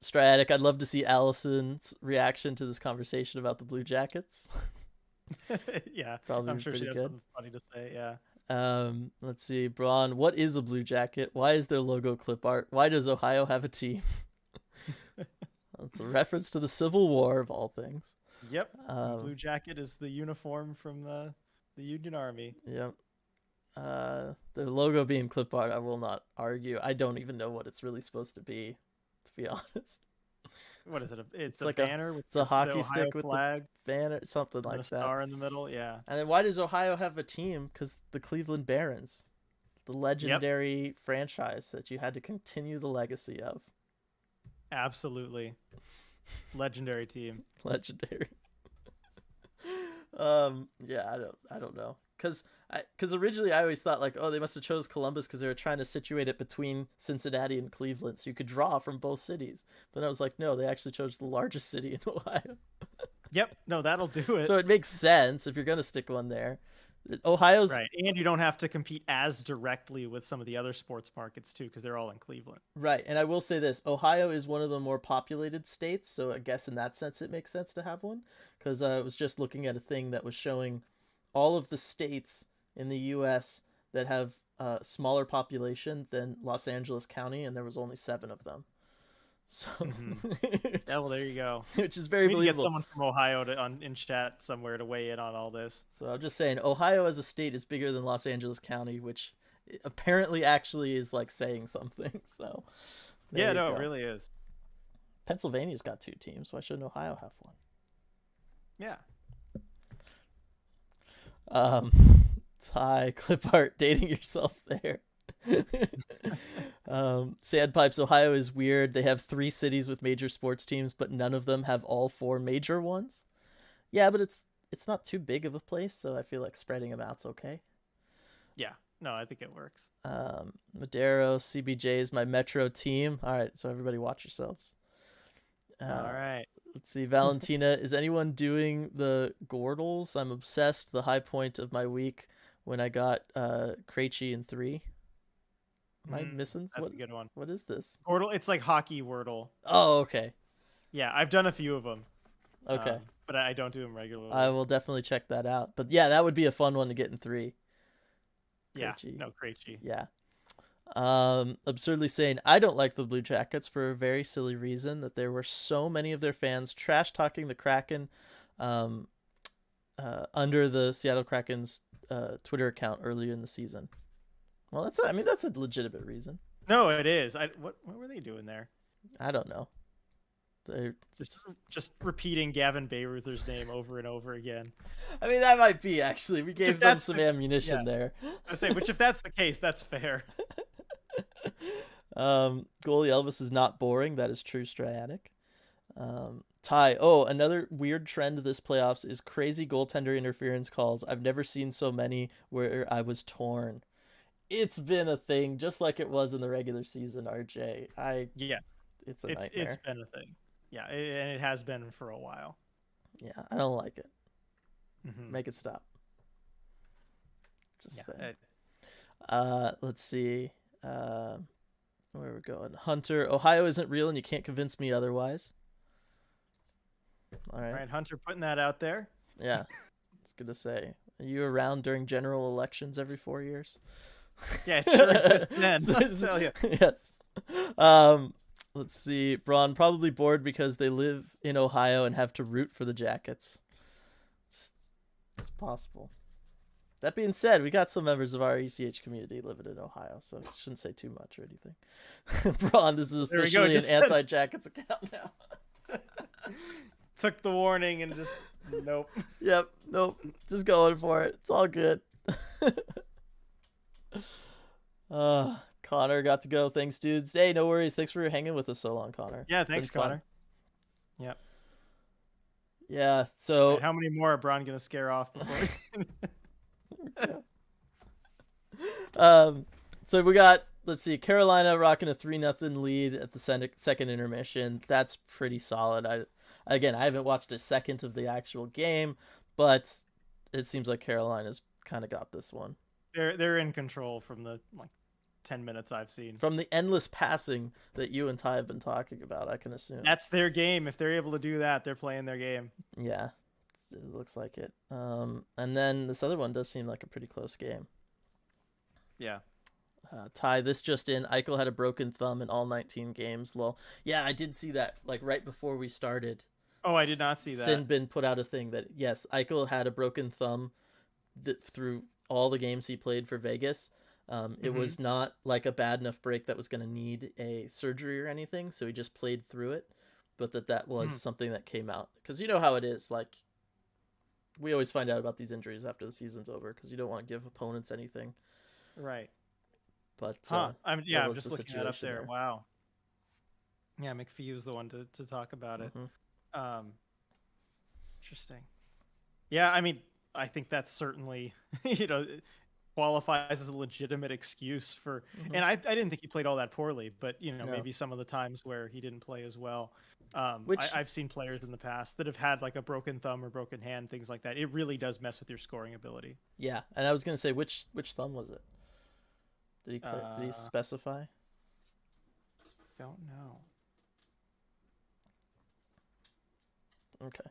A: Stratic, I'd love to see Allison's reaction to this conversation about the Blue Jackets.
B: Yeah,
A: Probably
B: I'm sure she
A: pretty
B: had
A: good.
B: something funny to say. Yeah.
A: Let's see. Braun, what is a Blue Jacket? Why is their logo clip art? Why does Ohio have a team? It's a reference to the Civil War of all things.
B: Yep. Blue Jacket is the uniform from the Union Army.
A: Yep. Their logo being clip art, I will not argue. I don't even know what it's really supposed to be honest.
B: What is it? It's
A: like
B: a banner with
A: it's a hockey
B: the
A: stick with
B: flag,
A: the banner, something like
B: a
A: that.
B: star in the middle. Yeah.
A: And then why does Ohio have a team? Because the Cleveland Barons, the legendary franchise that you had to continue the legacy of.
B: Absolutely. Legendary team.
A: Legendary. Yeah, I don't know. Because originally I always thought like, oh, they must have chose Columbus because they were trying to situate it between Cincinnati and Cleveland, so you could draw from both cities. But I was like, no, they actually chose the largest city in Ohio.
B: Yep. No, that'll do it.
A: So it makes sense if you're gonna stick one there. Ohio's
B: right, and you don't have to compete as directly with some of the other sports markets too, because they're all in Cleveland.
A: Right, and I will say this: Ohio is one of the more populated states, so I guess in that sense it makes sense to have one. Because I was just looking at a thing that was showing all of the states in the U.S. that have a smaller population than Los Angeles County, and there was only 7 of them. So,
B: yeah, well, there you go.
A: Which is very believable.
B: Get someone from Ohio in chat somewhere to weigh in on all this.
A: So I'm just saying, Ohio as a state is bigger than Los Angeles County, which apparently actually is like saying something. So
B: yeah, no, it really is.
A: Pennsylvania's got 2 teams. Why shouldn't Ohio have one?
B: Yeah.
A: Ty, clip art, dating yourself there. Sandpipes, Ohio is weird. They have 3 cities with major sports teams, but none of them have all 4 major ones. Yeah, but it's not too big of a place, so I feel like spreading them out's okay.
B: Yeah, no, I think it works.
A: Madero, CBJ is my Metro team. All right, so everybody watch yourselves.
B: All right.
A: Let's see, Valentina, is anyone doing the Gordles? I'm obsessed. The high point of my week when I got Krejci in 3. Am I missing?
B: That's a good one.
A: What is this?
B: Wordle. It's like hockey Wordle.
A: Oh, okay.
B: Yeah, I've done a few of them.
A: Okay.
B: But I don't do them regularly.
A: I will definitely check that out. But yeah, that would be a fun one to get in 3.
B: Yeah.
A: Krejci.
B: No, Krejci.
A: Yeah. Absurdly saying I don't like the Blue Jackets for a very silly reason that there were so many of their fans trash talking the Kraken, um, under the Seattle Kraken's Twitter account earlier in the season. Well, that's a legitimate reason.
B: No, it is. What were they doing there?
A: I don't know.
B: Just repeating Gavin Bayreuther's name over and over again.
A: I mean, that might be actually. We gave them some ammunition there.
B: I say, which if that's the case, that's fair.
A: Goalie Elvis is not boring. That is true, Strayatic. Ty. Oh, another weird trend this playoffs is crazy goaltender interference calls. I've never seen so many where I was torn. It's been a thing, just like it was in the regular season, RJ. It's a nightmare.
B: It's been a thing. Yeah, and it has been for a while.
A: Yeah, I don't like it.
B: Mm-hmm.
A: Make it stop. Just saying. Let's see. Where we're going. Hunter, Ohio isn't real and you can't convince me otherwise. All right,
B: Hunter putting that out there.
A: Yeah. I was going to say, are you around during general elections every 4 years?
B: Yeah, it sure exists then. I'll tell you.
A: Yes. Let's see. Braun, probably bored because they live in Ohio and have to root for the Jackets. It's possible. That being said, we got some members of our ECH community living in Ohio, so I shouldn't say too much or anything. Braun, this is officially an anti-Jackets account now.
B: Took the warning and just nope.
A: Yep, nope. Just going for it. It's all good. Connor got to go. Thanks, dudes. Hey, no worries. Thanks for hanging with us so long, Connor.
B: Yeah, thanks, Connor. Yep.
A: Yeah, so...
B: How many more are Braun going to scare off before?
A: So we got, let's see, Carolina rocking a 3-0 lead at the second intermission. That's pretty solid. I haven't watched a second of the actual game, but it seems like Carolina's kind of got this one.
B: They're in control from the 10 minutes I've seen.
A: From the endless passing that you and Ty have been talking about, I can assume.
B: That's their game. If they're able to do that, they're playing their game.
A: Yeah, it looks like it. And then this other one does seem like a pretty close game.
B: Yeah.
A: Ty, this just in, Eichel had a broken thumb in all 19 games. Lol. Yeah, I did see that, right before we started.
B: Oh, I did not see that.
A: Sinbin put out a thing that, yes, Eichel had a broken thumb through all the games he played for Vegas. It was not like a bad enough break that was going to need a surgery or anything, so he just played through it. But that was something that came out. Because you know how it is, we always find out about these injuries after the season's over, because you don't want to give opponents anything.
B: Right.
A: But
B: I'm just looking that up there. Wow. Yeah, McPhee was the one to talk about it. Interesting. Yeah, I mean, I think that's certainly qualifies as a legitimate excuse for. And I didn't think he played all that poorly, but maybe some of the times where he didn't play as well. I've seen players in the past that have had a broken thumb or broken hand, things like that. It really does mess with your scoring ability.
A: Yeah, and I was gonna say which thumb was it? Did he specify?
B: Don't know.
A: Okay.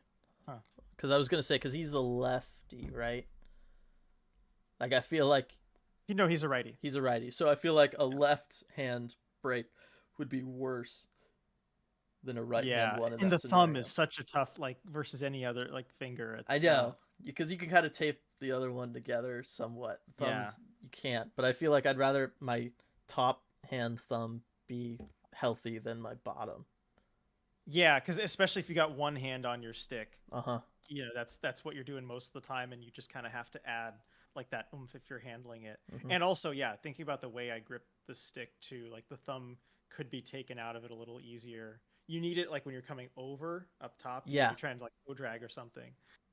A: Because I was gonna say, because he's a lefty, right? I feel like
B: he's a righty.
A: He's a righty, so I feel like a left hand break would be worse than a right hand one.
B: And the thumb is such a tough versus any other finger.
A: I know, because you can kind of tape the other one together somewhat. Thumbs you can't, but I feel like I'd rather my top hand thumb be healthy than my bottom.
B: Yeah, because especially if you got one hand on your stick,
A: that's
B: what you're doing most of the time, and you just kind of have to add that oomph if you're handling it. And also, thinking about the way I grip the stick too, the thumb could be taken out of it a little easier. You need it when you're coming over up top.
A: Yeah,
B: you're trying to go drag or something,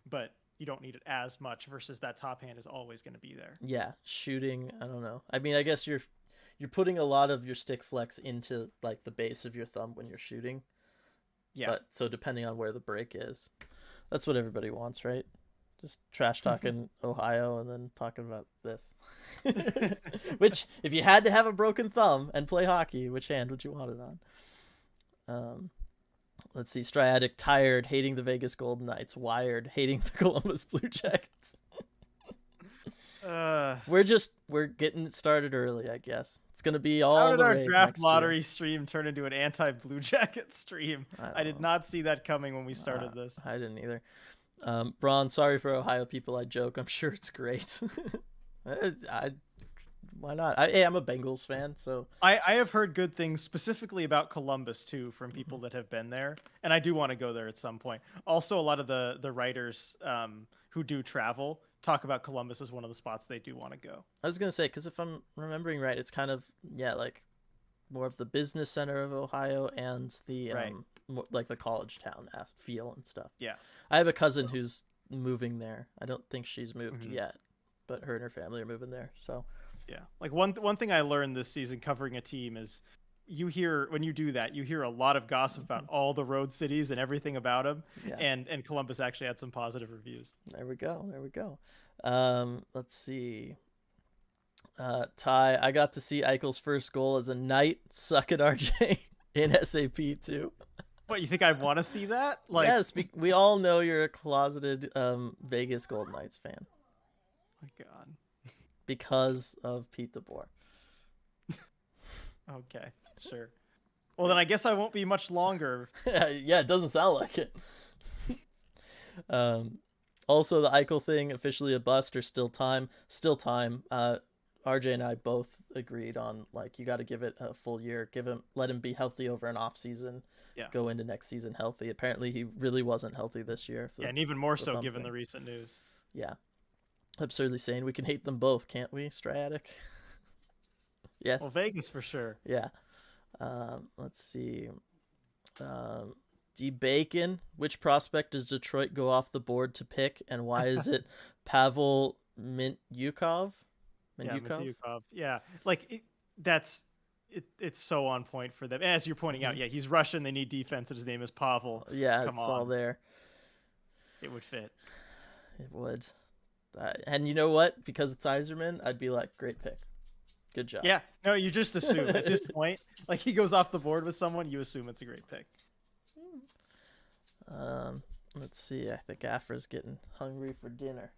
B: but you don't need it as much versus that top hand is always going to be there.
A: Yeah, shooting, I don't know. I mean, I guess you're putting a lot of your stick flex into the base of your thumb when you're shooting. Yeah. But so depending on where the break is, that's what everybody wants, right? Just trash talking Ohio and then talking about this. Which, if you had to have a broken thumb and play hockey, which hand would you want it on? Let's see. Striatic, tired, hating the Vegas Golden Knights. Wired, hating the Columbus Blue Jackets. We're getting it started early, I guess. It's gonna be
B: How
A: all
B: did
A: the
B: our
A: rave
B: draft
A: next year.
B: lottery stream turn into an anti-Blue Jacket stream?
A: I
B: I
A: don't
B: did
A: know.
B: not see that coming when we started this.
A: I didn't either. Braun, sorry for Ohio people. I joke. I'm sure it's great. I why not? Hey, I'm a Bengals fan, so
B: I have heard good things specifically about Columbus too from people that have been there, and I do want to go there at some point. Also, a lot of the writers who do travel talk about Columbus as one of the spots they do want to go.
A: I was gonna say because if I'm remembering right, it's kind of like more of the business center of Ohio and the
B: Right.
A: like the college town feel and stuff.
B: Yeah.
A: I have a cousin who's moving there. I don't think she's moved
B: Mhm.
A: yet, but her and her family are moving there. So
B: Yeah. Like one thing I learned this season covering a team is you hear when you do that, you hear a lot of gossip about all the road cities and everything about them.
A: yeah,
B: And Columbus actually had some positive reviews.
A: there we go. There we go. Let's see. Ty, I got to see Eichel's first goal as a Knight. Suck it, RJ, in SAP too.
B: What, you think I'd want to see that? Like,
A: Yes, we all know you're a closeted Vegas Golden Knights fan
B: my God.
A: because of Pete DeBoer.
B: Okay, sure. Well, then I guess I won't be much longer.
A: Yeah, it doesn't sound like it. Also, the Eichel thing officially a bust or still time? Still time. RJ and I both agreed on like you got to give it a full year. Let him be healthy over an off season.
B: Yeah.
A: Go into next season healthy. Apparently, he really wasn't healthy this year.
B: Yeah, and even more so
A: thumb
B: given
A: thing.
B: the recent news.
A: Yeah. Absurdly sane. We can hate them both, can't we, Striatic? Yes.
B: Well, Vegas for sure.
A: Yeah. Let's see. D Bacon. Which prospect does Detroit go off the board to pick, and why is it Pavel Mintyukov?
B: Yeah, Mintyukov. Yeah, like it's so on point for them. As you're pointing out, yeah, he's Russian. They need defense, and his name is Pavel.
A: Yeah,
B: Come
A: it's
B: on.
A: all there.
B: It would fit.
A: It would. And you know what? Because it's Iserman, I'd be like, great pick. Good job.
B: Yeah, no, you just assume at this point, like he goes off the board with someone, you assume it's a great pick.
A: Let's see. I think Afra's getting hungry for dinner.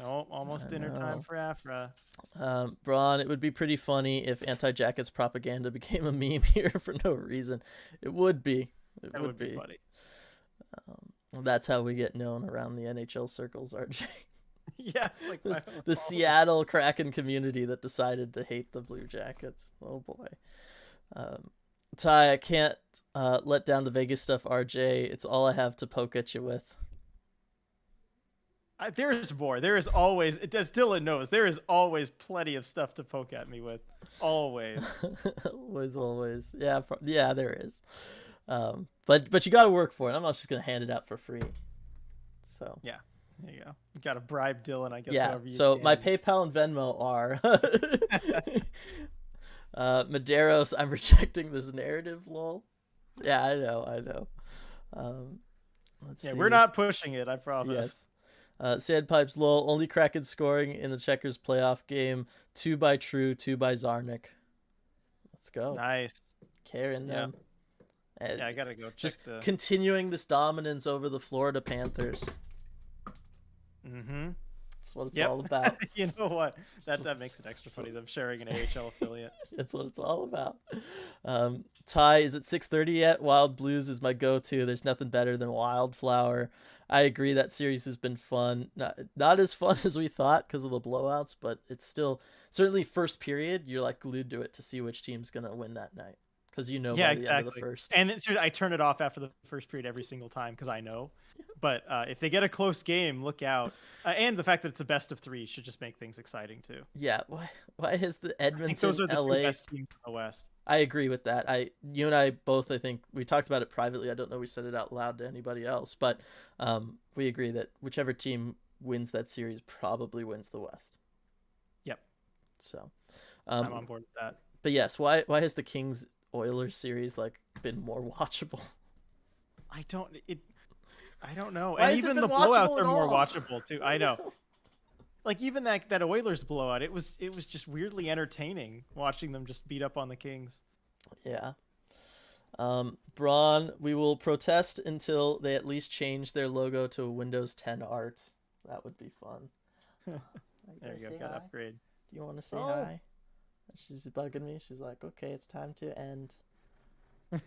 B: Oh, almost dinner time for Afra.
A: Braun, it would be pretty funny if anti-Jackets propaganda became a meme here for no reason. It would be.
B: That would be funny.
A: That's how we get known around the NHL circles, RJ.
B: Yeah, like
A: the Seattle Kraken community that decided to hate the Blue Jackets. Oh boy. Ty, I can't let down the Vegas stuff, RJ. It's all I have to poke at you with.
B: There is more. There is always, as Dylan knows, there is always plenty of stuff to poke at me with. Always.
A: Always. Yeah, there is. But you got to work for it. I'm not just gonna hand it out for free. So
B: yeah, there you go. You got to bribe Dylan, I guess.
A: Yeah. So my PayPal and Venmo are Medeiros. I'm rejecting this narrative. Lol. Yeah, I know. Let's see.
B: We're not pushing it. I promise.
A: Yes. Sandpipes lol. Only Kraken scoring in the Checkers playoff game. 2 by True, 2 by Zarnik. Let's go.
B: Nice.
A: Carrying them.
B: Yeah, I gotta go check
A: just continuing this dominance over the Florida Panthers.
B: Mm-hmm.
A: That's what it's all about.
B: You know what? That makes it extra funny. Them sharing an AHL affiliate.
A: That's what it's all about. Ty, is it 6:30 yet? Wild Blues is my go-to. There's nothing better than Wildflower. I agree that series has been fun. Not as fun as we thought because of the blowouts, but it's still certainly first period. You're like glued to it to see which team's gonna win that night because by the end of the first.
B: And I turn it off after the first period every single time because I know. But if they get a close game, look out. And the fact that it's a best of 3 should just make things exciting too.
A: Yeah. Why has the Edmonton,
B: I think those are the
A: LA...
B: two best teams in the West.
A: I agree with that. You and I both, I think we talked about it privately. I don't know if we said it out loud to anybody else, but we agree that whichever team wins that series probably wins the West.
B: Yep.
A: So
B: I'm on board with that.
A: But yes, why has the Kings Oilers series like been more watchable?
B: I don't know.
A: Why
B: And even the blowouts are more watchable too. I know. Like even that Oilers blowout, it was just weirdly entertaining watching them just beat up on the Kings.
A: Yeah. Braun, we will protest until they at least change their logo to a Windows 10 art. That would be fun. You
B: There
A: guys
B: you go.
A: say
B: Got
A: hi?
B: upgrade.
A: Do you want to say
B: Oh.
A: hi? She's bugging me. She's like, okay, it's time to end.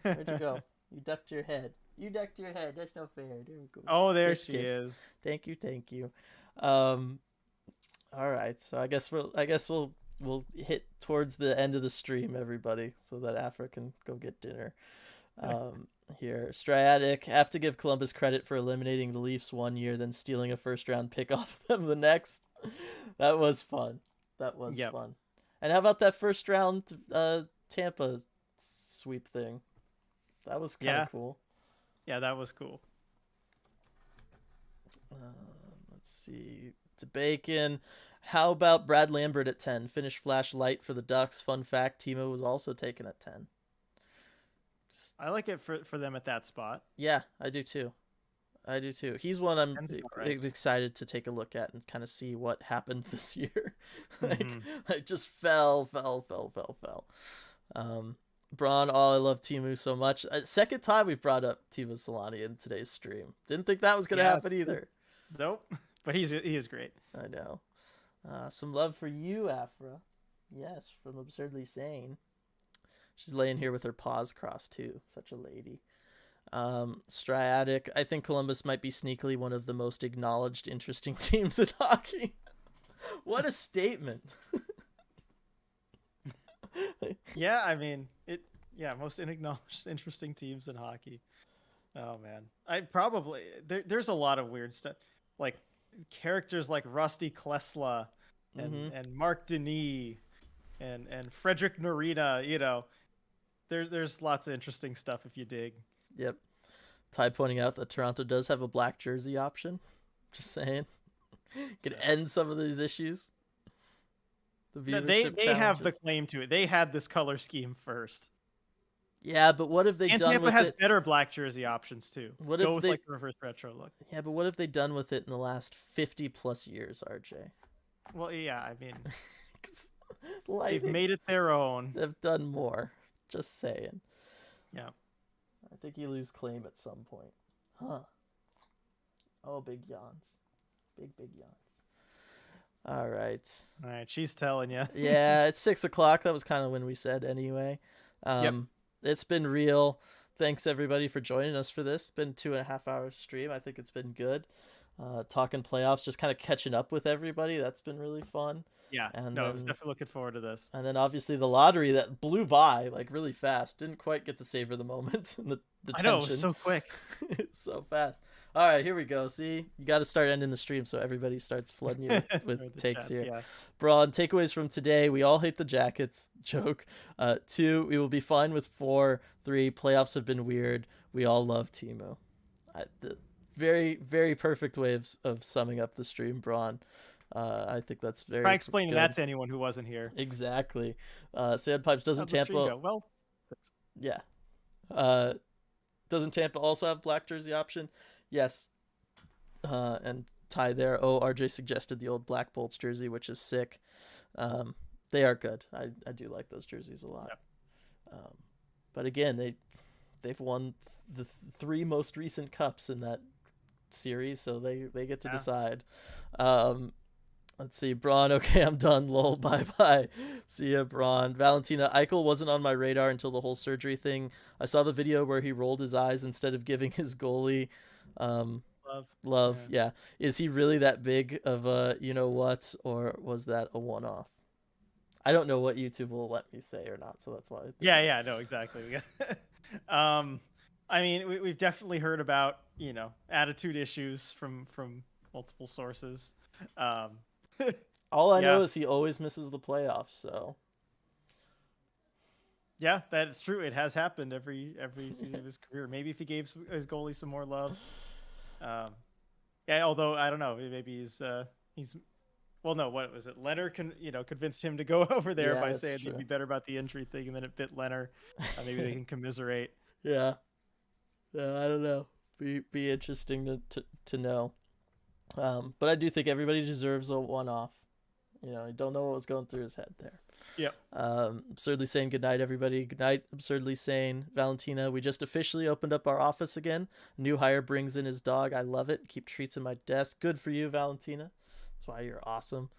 A: Where'd you go? You ducked your head. You ducked your head. That's no fair. There we go.
B: Oh, there
A: Kiss,
B: she
A: kiss.
B: is.
A: Thank you, thank you. Um, all right. So I guess we'll hit towards the end of the stream, everybody, so that Afra can go get dinner. Um, here, Striatic, have to give Columbus credit for eliminating the Leafs one year, then stealing a first round pick off them the next. That was fun. That was
B: Yep.
A: fun. And how about that first round Tampa sweep thing? That was kind of
B: Yeah.
A: cool.
B: Yeah, that was cool.
A: Let's see. To Bacon. How about Brad Lambert at 10? Finished Flash light for the Ducks. Fun fact, Timo was also taken at 10.
B: I like it for them at that spot.
A: Yeah, I do too. I do too. He's one I'm
B: Right.
A: excited to take a look at and kind of see what happened this year.
B: Mhm.
A: Like just fell. Braun, oh, I love Timu so much. Second time we've brought up Timo Solani in today's stream. Didn't think that was gonna
B: Yeah,
A: happen either.
B: Nope. But he is great.
A: I know. Some love for you, Afra. Yes, from Absurdly Sane. She's laying here with her paws crossed too. Such a lady. Striatic. I think Columbus might be sneakily one of the most acknowledged, interesting teams in hockey. What a statement.
B: Yeah, I mean it. Yeah, most unacknowledged, interesting teams in hockey. Oh man, I probably there's a lot of weird stuff, like characters like Rusty Klesla and Mark Denis and Frederick Norina. You know, there's lots of interesting stuff if you dig.
A: Yep. Ty pointing out that Toronto does have a black jersey option. Just saying. Could end some of these issues. The viewership
B: They have the
A: challenges.
B: claim to it. They had this color scheme first.
A: Yeah, but what have they
B: And
A: done
B: Tampa
A: with
B: has
A: it?
B: better black jersey options too.
A: What
B: Go
A: if
B: with
A: they?
B: like the reverse retro look.
A: Yeah, but what have they done with it in the last 50 plus years, RJ?
B: Well, yeah, I mean,
A: 'Cause
B: they've
A: lighting,
B: made it their own.
A: they've done more. Just saying.
B: Yeah.
A: I think you lose claim at some point. Huh. Oh, big yawns. Big yawns. All right.
B: All right, she's telling you.
A: Yeah, it's 6 o'clock. That was kind of when we said anyway.
B: Yep.
A: It's been real. Thanks everybody for joining us for this. It's been 2.5 hours stream. I think it's been good. Talking playoffs, just kind of catching up with everybody. That's been really fun.
B: Yeah.
A: And
B: No, I
A: then,
B: was definitely looking forward to this.
A: and then obviously the lottery that blew by like really fast. Didn't quite get to savor the moment and the
B: I
A: tension.
B: know, it was so quick.
A: So fast. All right, here we go. See, you got to start ending the stream so everybody starts flooding you with
B: Or the
A: takes
B: chats,
A: here.
B: yeah.
A: Braun, takeaways from today. We all hate the Jackets. Joke. 2, we will be fine with 4. 3, playoffs have been weird. We all love Timo. The very, very perfect way of summing up the stream, Braun. I think that's very
B: Try explaining
A: good.
B: that to anyone who wasn't here.
A: Exactly. Sandpipes, doesn't
B: How'd the stream
A: Tampa...
B: go? Well,
A: Yeah. Doesn't Tampa also have black jersey option? Yes. And Ty there. Oh, RJ suggested the old Black Bolts jersey, which is sick. They are good. I do like those jerseys a lot.
B: Yep.
A: But again, they've won the 3 most recent cups in that series, so they get to decide. Let's see, Braun. Okay, I'm done. Lol. Bye. See ya, Braun. Valentina, Eichel wasn't on my radar until the whole surgery thing. I saw the video where he rolled his eyes instead of giving his goalie love. Yeah. Is he really that big of a you know what, or was that a one-off? I don't know what YouTube will let me say or not, so that's why.
B: Yeah, no, exactly. I mean, we've definitely heard about, attitude issues from multiple sources.
A: All I know
B: Yeah.
A: is he always misses the playoffs, so
B: Yeah, that's true. It has happened every season of his career. Maybe if he gave his goalie some more love. Yeah, although I don't know, maybe he's well, no, what was it? Leonard convinced him to go over there
A: Yeah,
B: by
A: that's
B: saying
A: true.
B: he'd be better about the injury thing, and then it bit Leonard. Maybe they can commiserate.
A: yeah. I don't know. Be interesting to know. But I do think everybody deserves a one-off. I don't know what was going through his head there.
B: Yep.
A: Absurdly Sane, good night, everybody. Good night, Absurdly Sane. Valentina, we just officially opened up our office again. New hire brings in his dog. I love it. Keep treats in my desk. Good for you, Valentina. That's why you're awesome.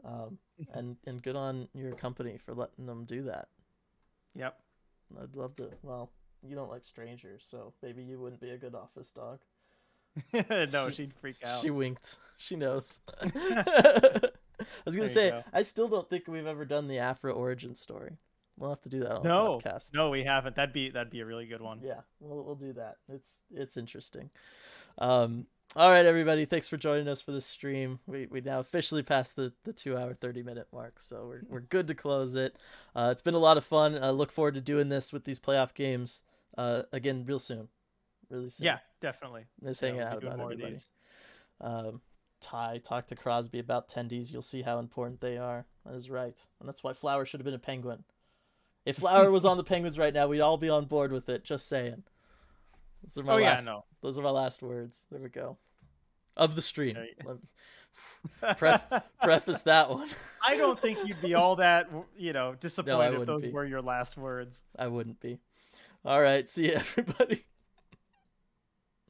A: And good on your company for letting them do that.
B: Yep.
A: I'd love to. Well, you don't like strangers, so maybe you wouldn't be a good office dog.
B: No,
A: She
B: she'd freak out.
A: she winked. She knows. I was gonna
B: There you
A: say
B: go.
A: I still don't think we've ever done the Afro origin story. We'll have to do that on a
B: No,
A: podcast.
B: no, we haven't. That'd be a really good one.
A: Yeah, we'll do that. It's interesting. All right, everybody. Thanks for joining us for this stream. We now officially passed the 2 hour 30 minute mark, so we're good to close it. It's been a lot of fun. I look forward to doing this with these playoff games again real soon, really soon.
B: Yeah, definitely.
A: Miss hanging
B: we'll be
A: out
B: doing
A: about
B: more of
A: everybody.
B: these.
A: Ty, talk to Crosby about tendies. You'll see how important they are. That is right, and that's why Flower should have been a Penguin. If Flower was on the Penguins right now, we'd all be on board with it. Just saying. Those are my last,
B: no.
A: Those are my last words. There we go. Of the stream. Preface that one.
B: I don't think you'd be all that, disappointed if
A: wouldn't
B: those
A: be.
B: were your last words.
A: I wouldn't be. All right. See you, everybody.